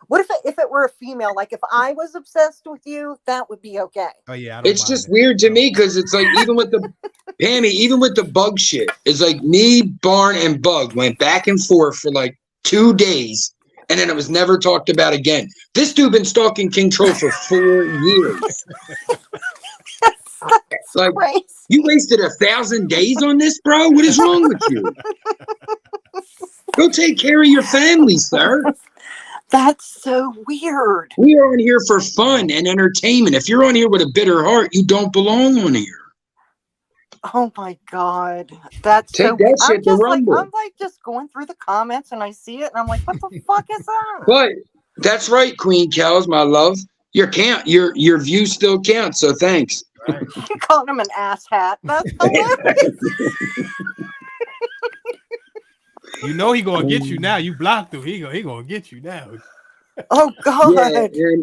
What if it were a female? Like if I was obsessed with you, that would be okay. Oh yeah, it's just weird to me because it's like even with the Pammy, even with the bug shit, it's like me, Barn, and Bug went back and forth for like 2 days, and then it was never talked about again. This dude been stalking King Troll for 4 years. That's like crazy. You wasted 1,000 days on this, bro. What is wrong with you? Go take care of your family, sir. That's so weird. We are on here for fun and entertainment. If you're on here with a bitter heart, you don't belong on here. Oh my God. That's Take so that shit to Rumble. I'm like just going through the comments and I see it and I'm like, what the fuck is that? But that's right, Queen Kells, my love. Your view still counts, so thanks. Right. You called him an ass hat. That's hilarious. You know he gonna get you now. You blocked him. He gonna get you now. Oh God. Yeah,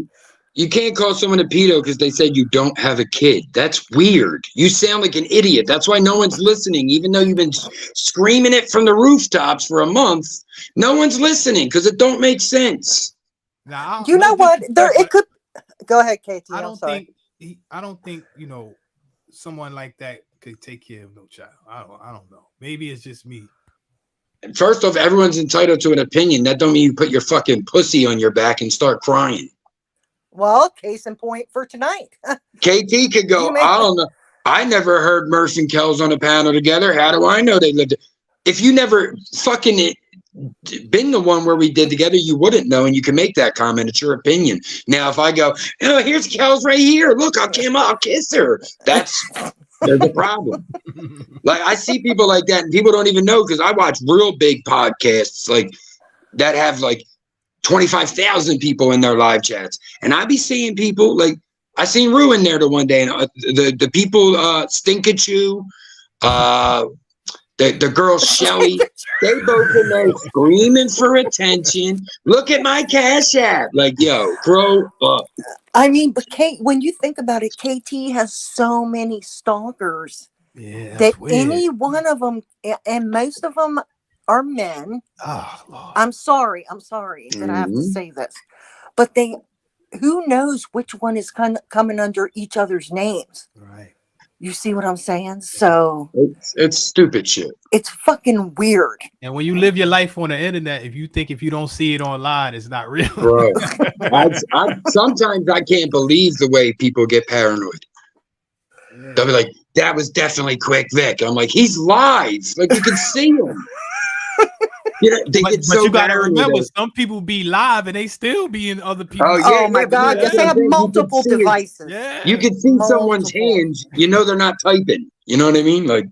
you can't call someone a pedo because they said you don't have a kid. That's weird. You sound like an idiot. That's why no one's listening. Even though you've been screaming it from the rooftops for a month, no one's listening because it don't make sense. Now, you know what? It could. Go ahead, KT. I don't think someone like that could take care of no child. I don't know. Maybe it's just me. First off, everyone's entitled to an opinion. That don't mean you put your fucking pussy on your back and start crying. Well, case in point for tonight. KT could go, I don't know. I never heard Murph and Kells on a panel together. How do I know they lived? If you never fucking been the one where we did together, you wouldn't know, and you can make that comment. It's your opinion. Now, if I go, oh, here's Kells right here. Look, I'll kiss her. That's there's a problem. Like I see people like that, and people don't even know because I watch real big podcasts like that have like 25,000 people in their live chats, and I be seeing people like I seen Rue in there the one day, and the people Stinkachu, the girl Shelly, they both in there screaming for attention. Look at my cash app, like yo, grow up. I mean, but Kate, when you think about it, KT has so many stalkers that any one of them, and most of them are men. Oh, Lord. I'm sorry that I have to say this, but who knows which one is coming under each other's names. Right. You see what I'm saying? So it's stupid shit. It's fucking weird. And when you live your life on the internet, if you don't see it online, it's not real. Bro, sometimes I can't believe the way people get paranoid. Yeah. They'll be like, that was definitely Quick Vic. I'm like, he's live. Like you can see him. They get so you gotta remember, that some people be live and they still be in other people. Oh my God! Yes, they have multiple devices. Yeah. You can see someone's hands. You know they're not typing. You know what I mean? Like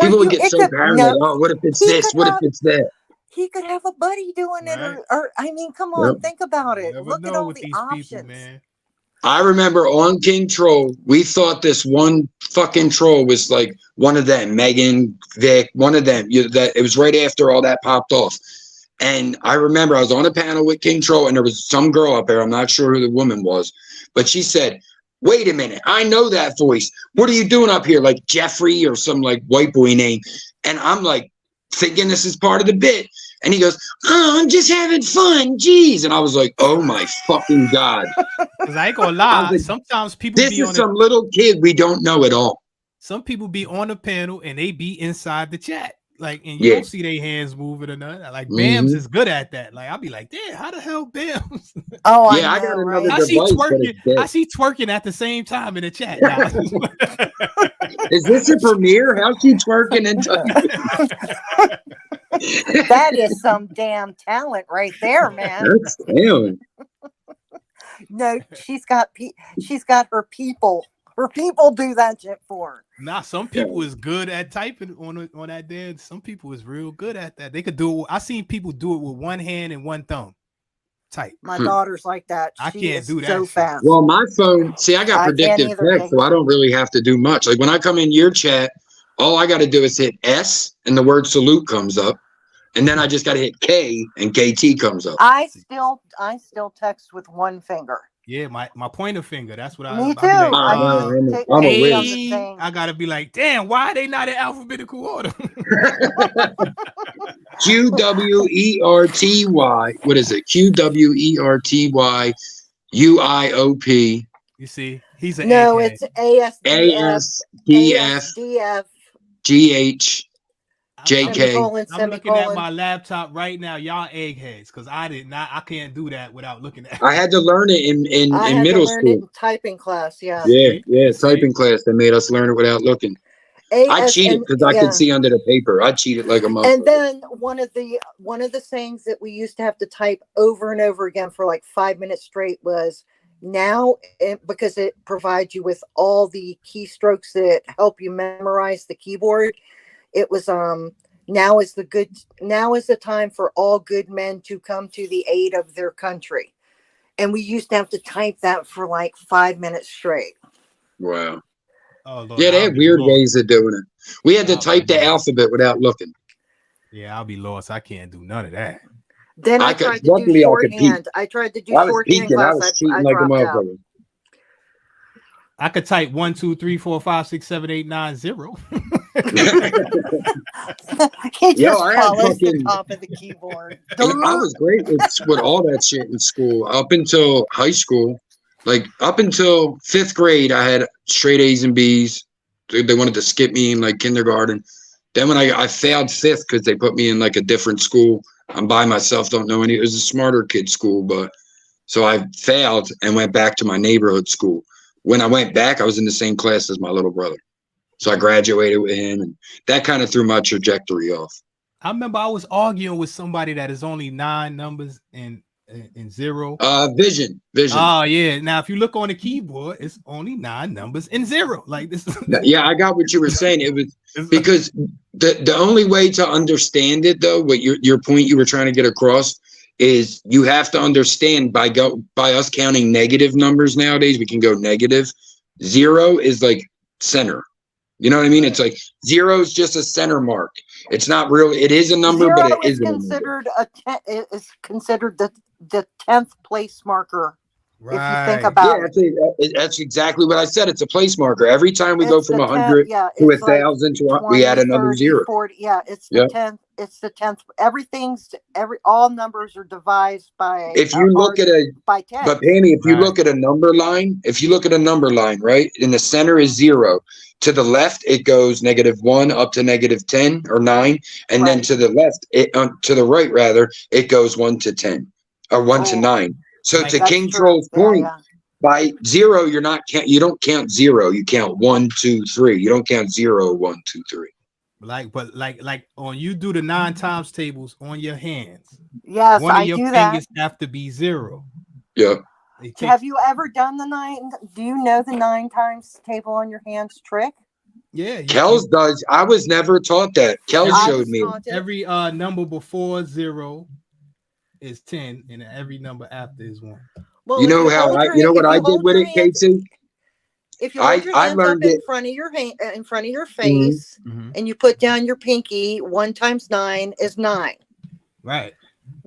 people would get so paranoid. Oh, what if it's this? What if it's that? He could have a buddy doing it, or I mean, come on, think about it. Look at all the options. People, man. I remember on King Troll, we thought this one fucking troll was like one of them, Megan, Vic, one of them. That it was right after all that popped off. And I remember I was on a panel with King Troll, and there was some girl up there. I'm not sure who the woman was, but she said, wait a minute, I know that voice. What are you doing up here? Like Jeffrey or some like white boy name. And I'm like thinking this is part of the bit. And he goes, oh, I'm just having fun. Jeez. And I was like, oh my fucking God. Because I ain't gonna lie. Like, sometimes people this is some little kid we don't know at all. Some people be on the panel and they be inside the chat. Like, and you don't see their hands moving or nothing. Like Bams is good at that. Like, I'll be like, damn, how the hell Bams? Oh, yeah, I got another device. I see twerking at the same time in the chat. Is this a premiere? How's she twerking That is some damn talent right there, man. That's talent. No, she's got her people. Her people do that shit for her. Nah, some people is good at typing on that dance. Some people is real good at that. They could do it. I seen people do it with one hand and one thumb. type. My daughter's like that. I She can't is do that so shit. fast. Well, my phone, see, I got I can't predictive either, text, so I don't really have to do much. Like when I come in your chat, all I got to do is hit S and the word salute comes up. And then I just got to hit K and KT comes up. I still text with one finger. Yeah, my pointer finger. That's what Me I'll too. be like, I'm a whiz. Hey, I gotta be like, damn, why are they not in alphabetical order? QWERTY. What is it? QWERTY UIOP. You see, he's an no, egghead. it's ASDF GH. JK. I'm looking at my laptop right now. Y'all eggheads, because I can't do that without looking at it. I had to learn it in middle school. It in typing class, yeah. Yeah, typing class. They made us learn it without looking. I cheated because I could see under the paper. I cheated like a motherfucker. And then one of the sayings that we used to have to type over and over again for like 5 minutes straight was because it provides you with all the keystrokes that help you memorize the keyboard. It was now is the time for all good men to come to the aid of their country. And we used to have to type that for like 5 minutes straight. Wow. Oh, Lord, yeah, they had weird ways of doing it. We had to type the alphabet without looking. Yeah, I'll be lost. I can't do none of that. Then I tried to do shorthand. I tried to do shorthand class. I was cheating like a motherfucker. I could type 1, 2, 3, 4, 5, 6, 7, 8, 9, 0. He just follows the top of the keyboard. I was great with all that shit in school up until high school. Like up until 5th grade, I had straight A's and B's. They wanted to skip me in like kindergarten. Then when I failed 5th because they put me in like a different school. I'm by myself, don't know any. It was a smarter kid school, but so I failed and went back to my neighborhood school. When I went back, I was in the same class as my little brother. So I graduated with him, and that kind of threw my trajectory off. I remember I was arguing with somebody that is only 9 numbers and 0. Vision. Oh yeah. Now if you look on the keyboard, it's only 9 numbers and 0. Like this. Yeah, I got what you were saying. It was because the only way to understand it, though, what your point you were trying to get across is you have to understand by us counting negative numbers nowadays, we can go negative. 0 is like center. You know what I mean? It's like 0 is just a center mark. It's not real. It is a number, but it isn't. It is considered the 10th place marker. Right. If you think about it. That's exactly what I said. It's a place marker. Every time we go from 100 to 1,000 to 20, we add another 0. 40, it's the 10th. It's the 10th. All numbers are devised by. If you look at by 10. But Pammy, if you look at a number line, right, in the center is 0. To the left, it goes -1 up to -10 or 9, and then to the left, to the right rather, it goes 1 to 10 or 1 to 9. So to King Troll's point, by 0, you don't count 0. You count 1, 2, 3. You don't count 0, 1, 2, 3. Like on you do the 9 times tables on your hands. Yes, one of your fingers that. have to be 0. Yeah. Have you ever done the 9? Do you know the 9 times table on your hands trick? Yeah. Kells does. I was never taught that. Kells showed me. Every number before 0 is 10, and every number after is 1. Well, you know what I did with it, Casey? If you hold your hands up in front of your face, and you put down your pinky, 1 times 9 is 9. Right.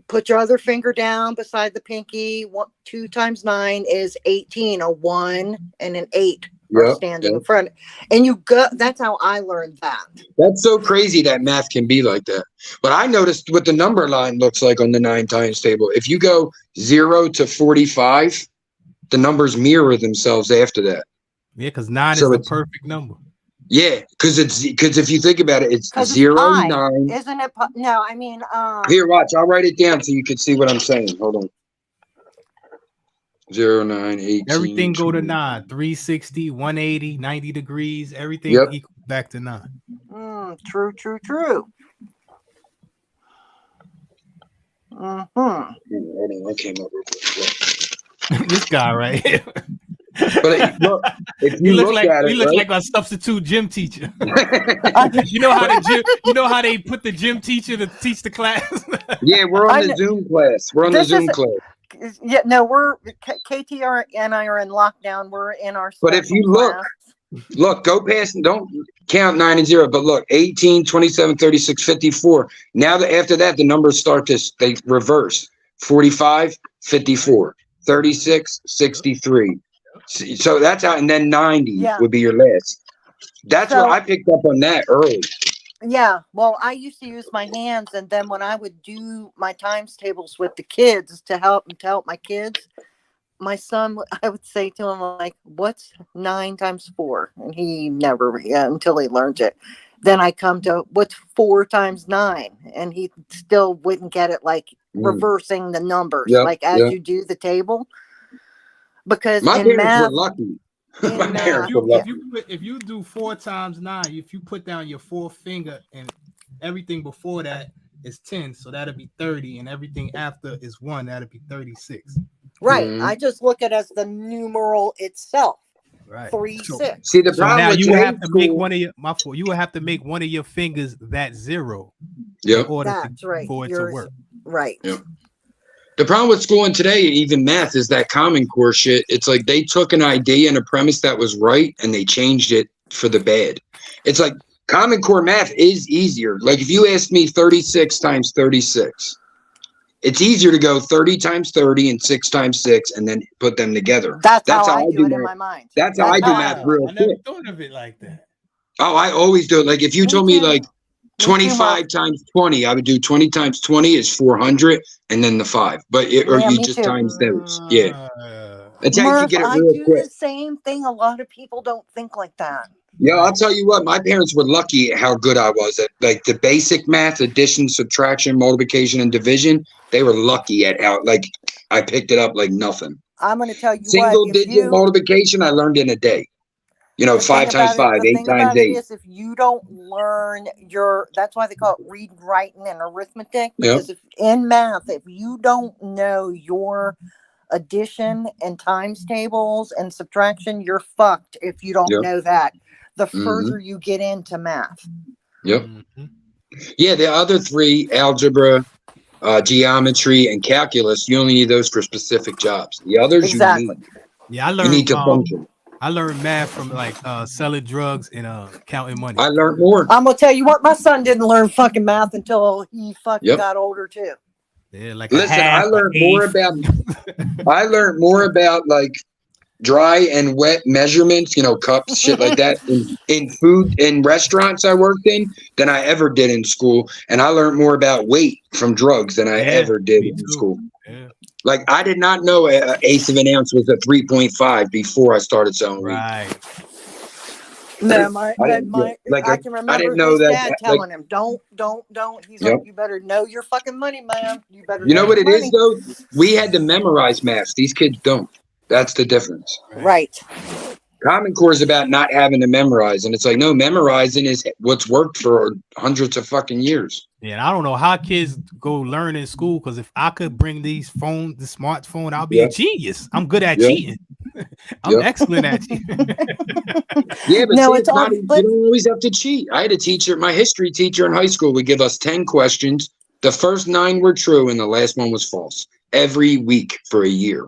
Put your other finger down beside the pinky. 2 times 9 is 18. A 1 and an 8 are standing in front. And you go. That's how I learned that. That's so crazy that math can be like that. But I noticed what the number line looks like on the 9 times table. If you go 0 to 45, the numbers mirror themselves after that. Yeah, because 9 is the perfect number. Yeah, because if you think about it, it's 0, 9. Isn't it? No, I mean, here, watch. I'll write it down so you can see what I'm saying. Hold on. 0, 9, 18. Everything go to 9. 360, 180, 90 degrees. Everything equals back to 9. True. Hold on, I came up with this guy right here. But look, if you look at it, you look like a substitute gym teacher. You know how they put the gym teacher to teach the class. Yeah, we're on the Zoom class. Yeah, no, KTR and I are in lockdown. We're in our. But if you look, go past and don't count 9 and 0. But look, 18, 27, 36, 54. Now that after that, the numbers start to they reverse. 45, 54, 36, 63. So that's how, and then 90 would be your last. That's what I picked up on that early. Yeah, well, I used to use my hands, and then when I would do my times tables with the kids to help my kids, my son, I would say to him like, "What's 9 times 4?" And he never, until he learned it. Then I come to what's 4 times 9, and he still wouldn't get it, like reversing the numbers, like as you do the table. Because my in parents math, were lucky. If you do 4 times 9, if you put down your 4th finger and everything before that is 10, so that'll be 30, and everything after is 1, that'll be 36. Right. I just look at it as the numeral itself. Right. 3, 6. See the problem. Now with you will have to make one of your you will have to make one of your fingers that 0. Yeah. In order for it to work. Right. Yep. The problem with schooling today, even math, is that Common Core shit. It's like they took an idea and a premise that was right and they changed it for the bad. It's like Common Core math is easier. Like if you asked me 36 times 36, it's easier to go 30 times 30 and 6 times 6 and then put them together. That's how I do it in my mind. That's how I do math real quick. I never thought of it like that. Oh, I always do it. Like if you told me like 25 times 20, I would do 20 times 20 is 400 and then the 5. But you just times those. Yeah. That's how you get it real quick. The same thing. A lot of people don't think like that. Yeah, I'll tell you what, my parents were lucky at how good I was at like the basic math, addition, subtraction, multiplication, and division. They were lucky at how like I picked it up like nothing. I'm going to tell you Single digit multiplication I learned in a day. 5 times 5, 8 times 8. If you don't learn that's why they call it reading, writing, and arithmetic. Because in math, if you don't know your addition and times tables and subtraction, you're fucked if you don't know that. The further you get into math. Yep. Yeah, the other 3, algebra, geometry, and calculus, you only need those for specific jobs. The others you need. Yeah, I learned. You need to function. I learned math from like selling drugs and counting money. I learned more. I'm gonna tell you what, my son didn't learn fucking math until he fucking got older too. Yeah, like listen, I learned more about like dry and wet measurements, cups, shit like that in food in restaurants I worked in than I ever did in school. And I learned more about weight from drugs than I ever did in school. Yeah. Like I did not know an eighth of an ounce was a 3.5 before I started selling weed. Right. No, I can remember his dad telling him, "Don't." He's like, "You better know your fucking money, man. You better." You know what it is though? We had to memorize math. These kids don't. That's the difference. Right. Common Core is about not having to memorize, and it's like no, memorizing is what's worked for hundreds of fucking years. Yeah, and I don't know how kids go learn in school because if I could bring the smartphone, I'll be a genius. I'm good at cheating. I'm excellent at cheating. Yeah, but no, you don't always have to cheat. I had a teacher, my history teacher in high school would give us 10 questions. The first 9 were true, and the last one was false. Every week for a year.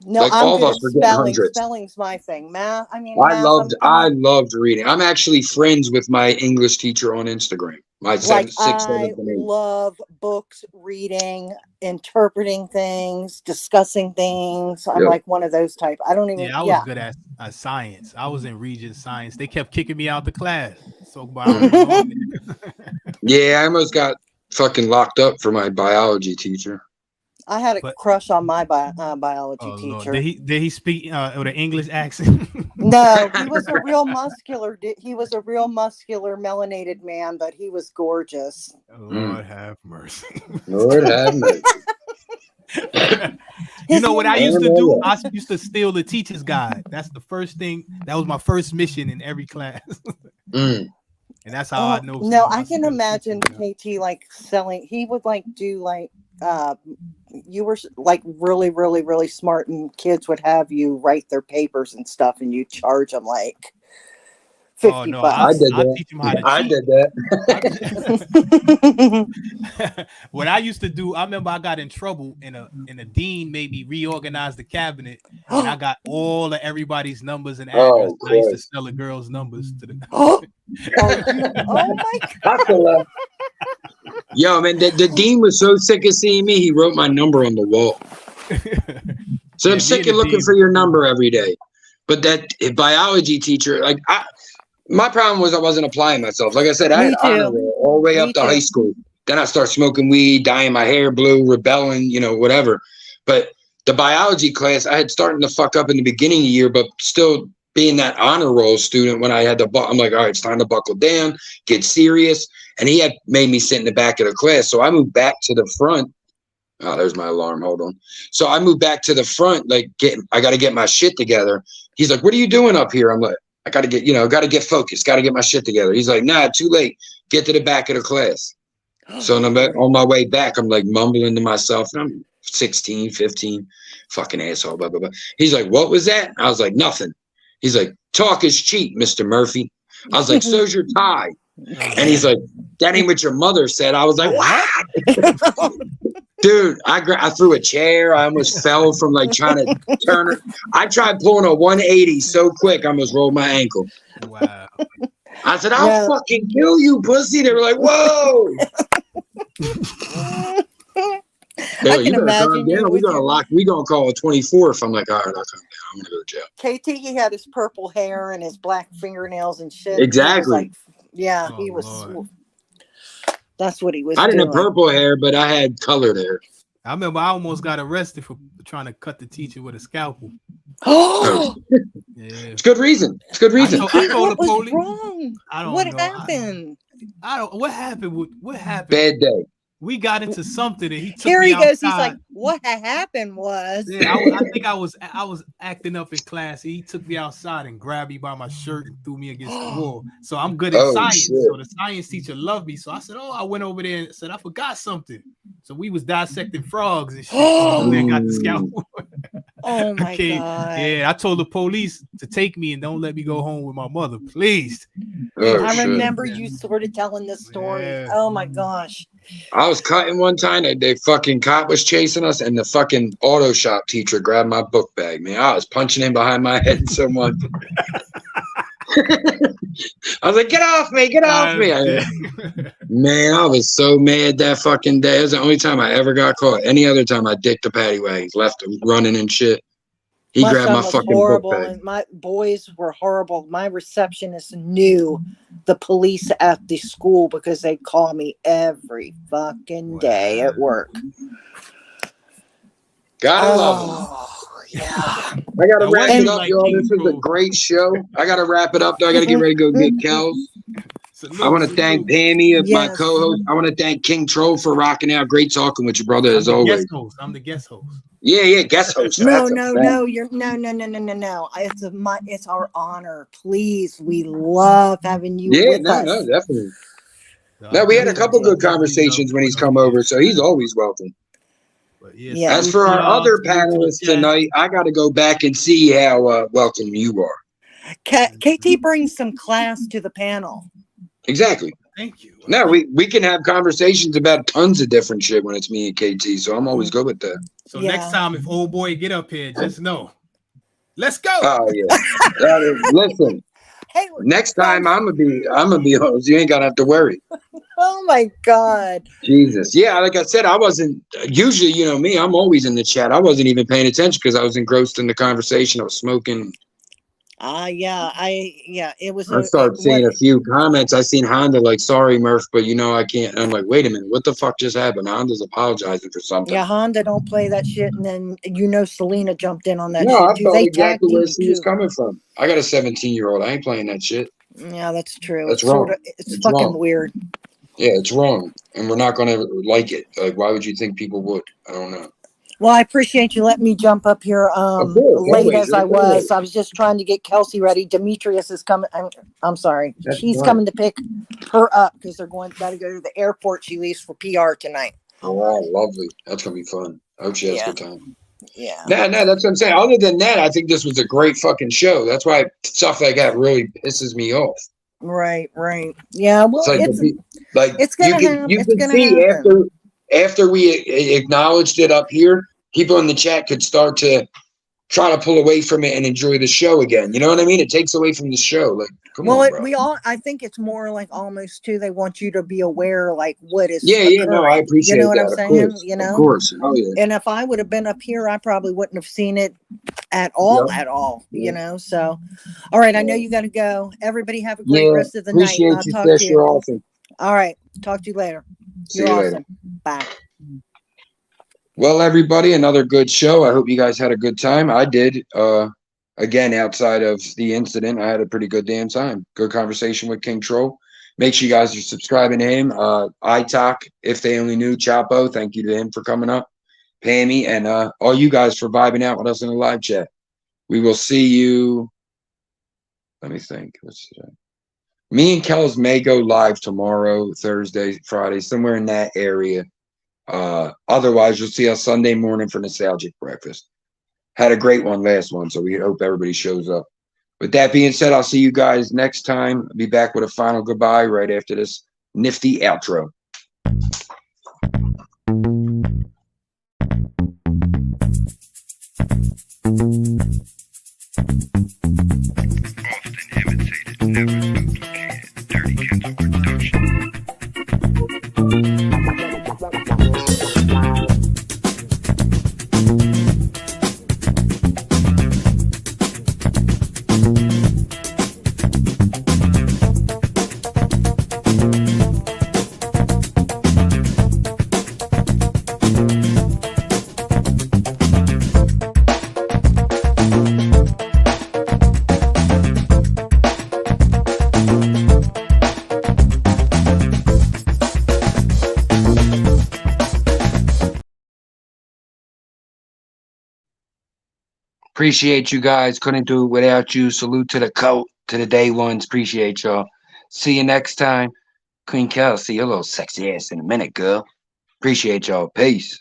No, like all of us were getting hundreds. Spelling's my thing. Math. I loved reading. I'm actually friends with my English teacher on Instagram. I love books, reading, interpreting things, discussing things. I'm like one of those type. I don't even. Yeah, I was good at science. I was in Regents science. They kept kicking me out the class. So yeah, I almost got fucking locked up for my biology teacher. I had a crush on my biology teacher. Lord. Did he speak with an English accent? No, he was a real muscular. He was a real muscular, melanated man, but he was gorgeous. Lord have mercy. Lord have mercy. You know what I used to do? I used to steal the teacher's guide. That's the first thing. That was my first mission in every class. And that's how I know. No, I can imagine KT like selling. He would like do like. You were like really, really, really smart, and kids would have you write their papers and stuff, and you charge them like 50 Oh no, bucks. I did I'll that. teach him how to I cheat. did that. What I used to do, I remember I got in trouble and the dean made me reorganize the cabinet, and I got all of everybody's numbers and address. I used to sell the girls' numbers to the Oh my God. Yo, man, the dean was so sick of seeing me, he wrote my number on the wall. So I'm sick of looking for your number every day. But that biology teacher, like, my problem was I wasn't applying myself. Like I said, I had honor roll all the way up to high school. Then I start smoking weed, dyeing my hair blue, rebelling, you know, whatever. But the biology class, I had starting to fuck up in the beginning of the year, but still being that honor roll student when I had to, I'm like, all right, it's time to buckle down, get serious. And he had made me sit in the back of the class. So I moved back to the front. Oh, there's my alarm. Hold on. So I moved back to the front, like, I got to get my shit together. He's like, what are you doing up here? I'm like, I got to get focused, got to get my shit together. He's like, nah, too late. Get to the back of the class. So on my way back, I'm like mumbling to myself, and I'm 16, 15, fucking asshole, blah, blah, blah. He's like, what was that? I was like, nothing. He's like, talk is cheap, Mr. Murphy. I was like, so's your tie. And he's like, that ain't what your mother said. I was like, what? Dude, I threw a chair. I almost fell from like trying to turn it. I tried pulling a 180 so quick, I almost rolled my ankle. Wow. I said, I'll fucking kill you, pussy. They were like, whoa. I can imagine. We're gonna call it 24th. I'm like, all right, I'll come down. I'm gonna go to jail. KT, he had his purple hair and his black fingernails and shit. Exactly. He was. That's what he was. I didn't have purple hair, but I had colored hair. I remember I almost got arrested for trying to cut the teacher with a scalpel. Oh, yeah. It's good reason. It's good reason. I told the what was police. wrong? I don't what know. happened? I don't. What happened? What happened? Bad day. We got into something, and he took Here me he goes. outside. He's like, what happened was. Yeah, I think I was acting up in class. He took me outside and grabbed me by my shirt and threw me against the wall. So I'm good at science. Shit. So the science teacher loved me. So I said, I went over there and said, I forgot something. So we was dissecting frogs and shit. So my man got the scalpel. Oh my God. Yeah, I told the police to take me and don't let me go home with my mother, please. I remember you sort of telling this story. Yeah. Oh my gosh. I was cutting one time. The fucking cop was chasing us, and the fucking auto shop teacher grabbed my book bag. Man, I was punching him behind my head so much. I was like, get off me, get off me. Man, I was so mad that fucking day. It was the only time I ever got caught. Any other time I dicked the paddy wags, left him running and shit. He grabbed my fucking horrible, book bag. and my boys were horrible. My receptionist knew the police at the school because they'd call me every fucking day at work. Gotta love them. Yeah. I gotta wrap it up, y'all. This was a great show. I gotta wrap it up, though. I gotta get ready to go get Kels. I want to thank Pammy, my co-host. I want to thank King Troll for rocking out. Great talking with you, brother, as always. I'm the guest host. Yeah, guest host. No. You're no. It's our honor. Please, we love having you with us. No, definitely. No, we had a couple good conversations when he's come over, so he's always welcome. As for our other panelists tonight, I got to go back and see how welcome you are. KT brings some class to the panel. Exactly. Thank you. No, we can have conversations about tons of different shit when it's me and KT, so I'm always good with that. So next time, if old boy get up here, just know. Let's go. Oh yeah. Listen. Hey, next time I'm gonna be host. You ain't gonna have to worry. Oh my God. Jesus. Yeah, like I said, I wasn't usually, you know me, I'm always in the chat. I wasn't even paying attention because I was engrossed in the conversation. I was smoking. It was. I started seeing a few comments. I seen Honda like, sorry, Murph, but you know I can't. And I'm like, wait a minute, what the fuck just happened? Honda's apologizing for something. Yeah, Honda don't play that shit, and then Selena jumped in on that. No, shit. I thought exactly where she was coming from. I got a 17-year-old. I ain't playing that shit. Yeah, that's true. That's wrong. It's fucking wrong. Weird. Yeah, it's wrong, and we're not gonna like it. Like, why would you think people would? I don't know. Well, I appreciate you letting me jump up here late as I was. I was just trying to get Kelsey ready. Demetrius is coming. I'm sorry. She's coming to pick her up because they're got to go to the airport. She leaves for PR tonight. Oh, wow, lovely. That's going to be fun. I hope she has a good time. Yeah. No, that's what I'm saying. Other than that, I think this was a great fucking show. That's why stuff like that really pisses me off. Right. Yeah. Well, it's gonna happen. You can see after we acknowledged it up here, people in the chat could start to try to pull away from it and enjoy the show again. You know what I mean? It takes away from the show. Like, come on, bro. I think it's more like almost too. They want you to be aware, like what is. Yeah. No, I appreciate that. You know what I'm saying? You know, of course. Oh yeah. And if I would have been up here, I probably wouldn't have seen it at all. You know. So, all right. I know you got to go. Everybody have a great rest of the night. Appreciate you, sis. You're awesome. All right. Talk to you later. See you later. Bye. Well, everybody, another good show. I hope you guys had a good time. I did. Again, outside of the incident, I had a pretty good damn time. Good conversation with King Troll. Make sure you guys are subscribing to him. iTalk, if they only knew, Chapo, thank you to him for coming up. Pammy, and all you guys for vibing out with us in the live chat. We will see you. Let me think. What's today? Me and Kels may go live tomorrow, Thursday, Friday, somewhere in that area. Otherwise, you'll see us Sunday morning for Nostalgic Breakfast. Had a great one last one, so we hope everybody shows up. With that being said, I'll see you guys next time. I'll be back with a final goodbye right after this nifty outro. Often imitated, never duplicated. DirtyKenzo Productions. Appreciate you guys. Couldn't do it without you. Salute to the cult, to the day ones. Appreciate y'all. See you next time. Queen Kel, see your little sexy ass in a minute, girl. Appreciate y'all. Peace.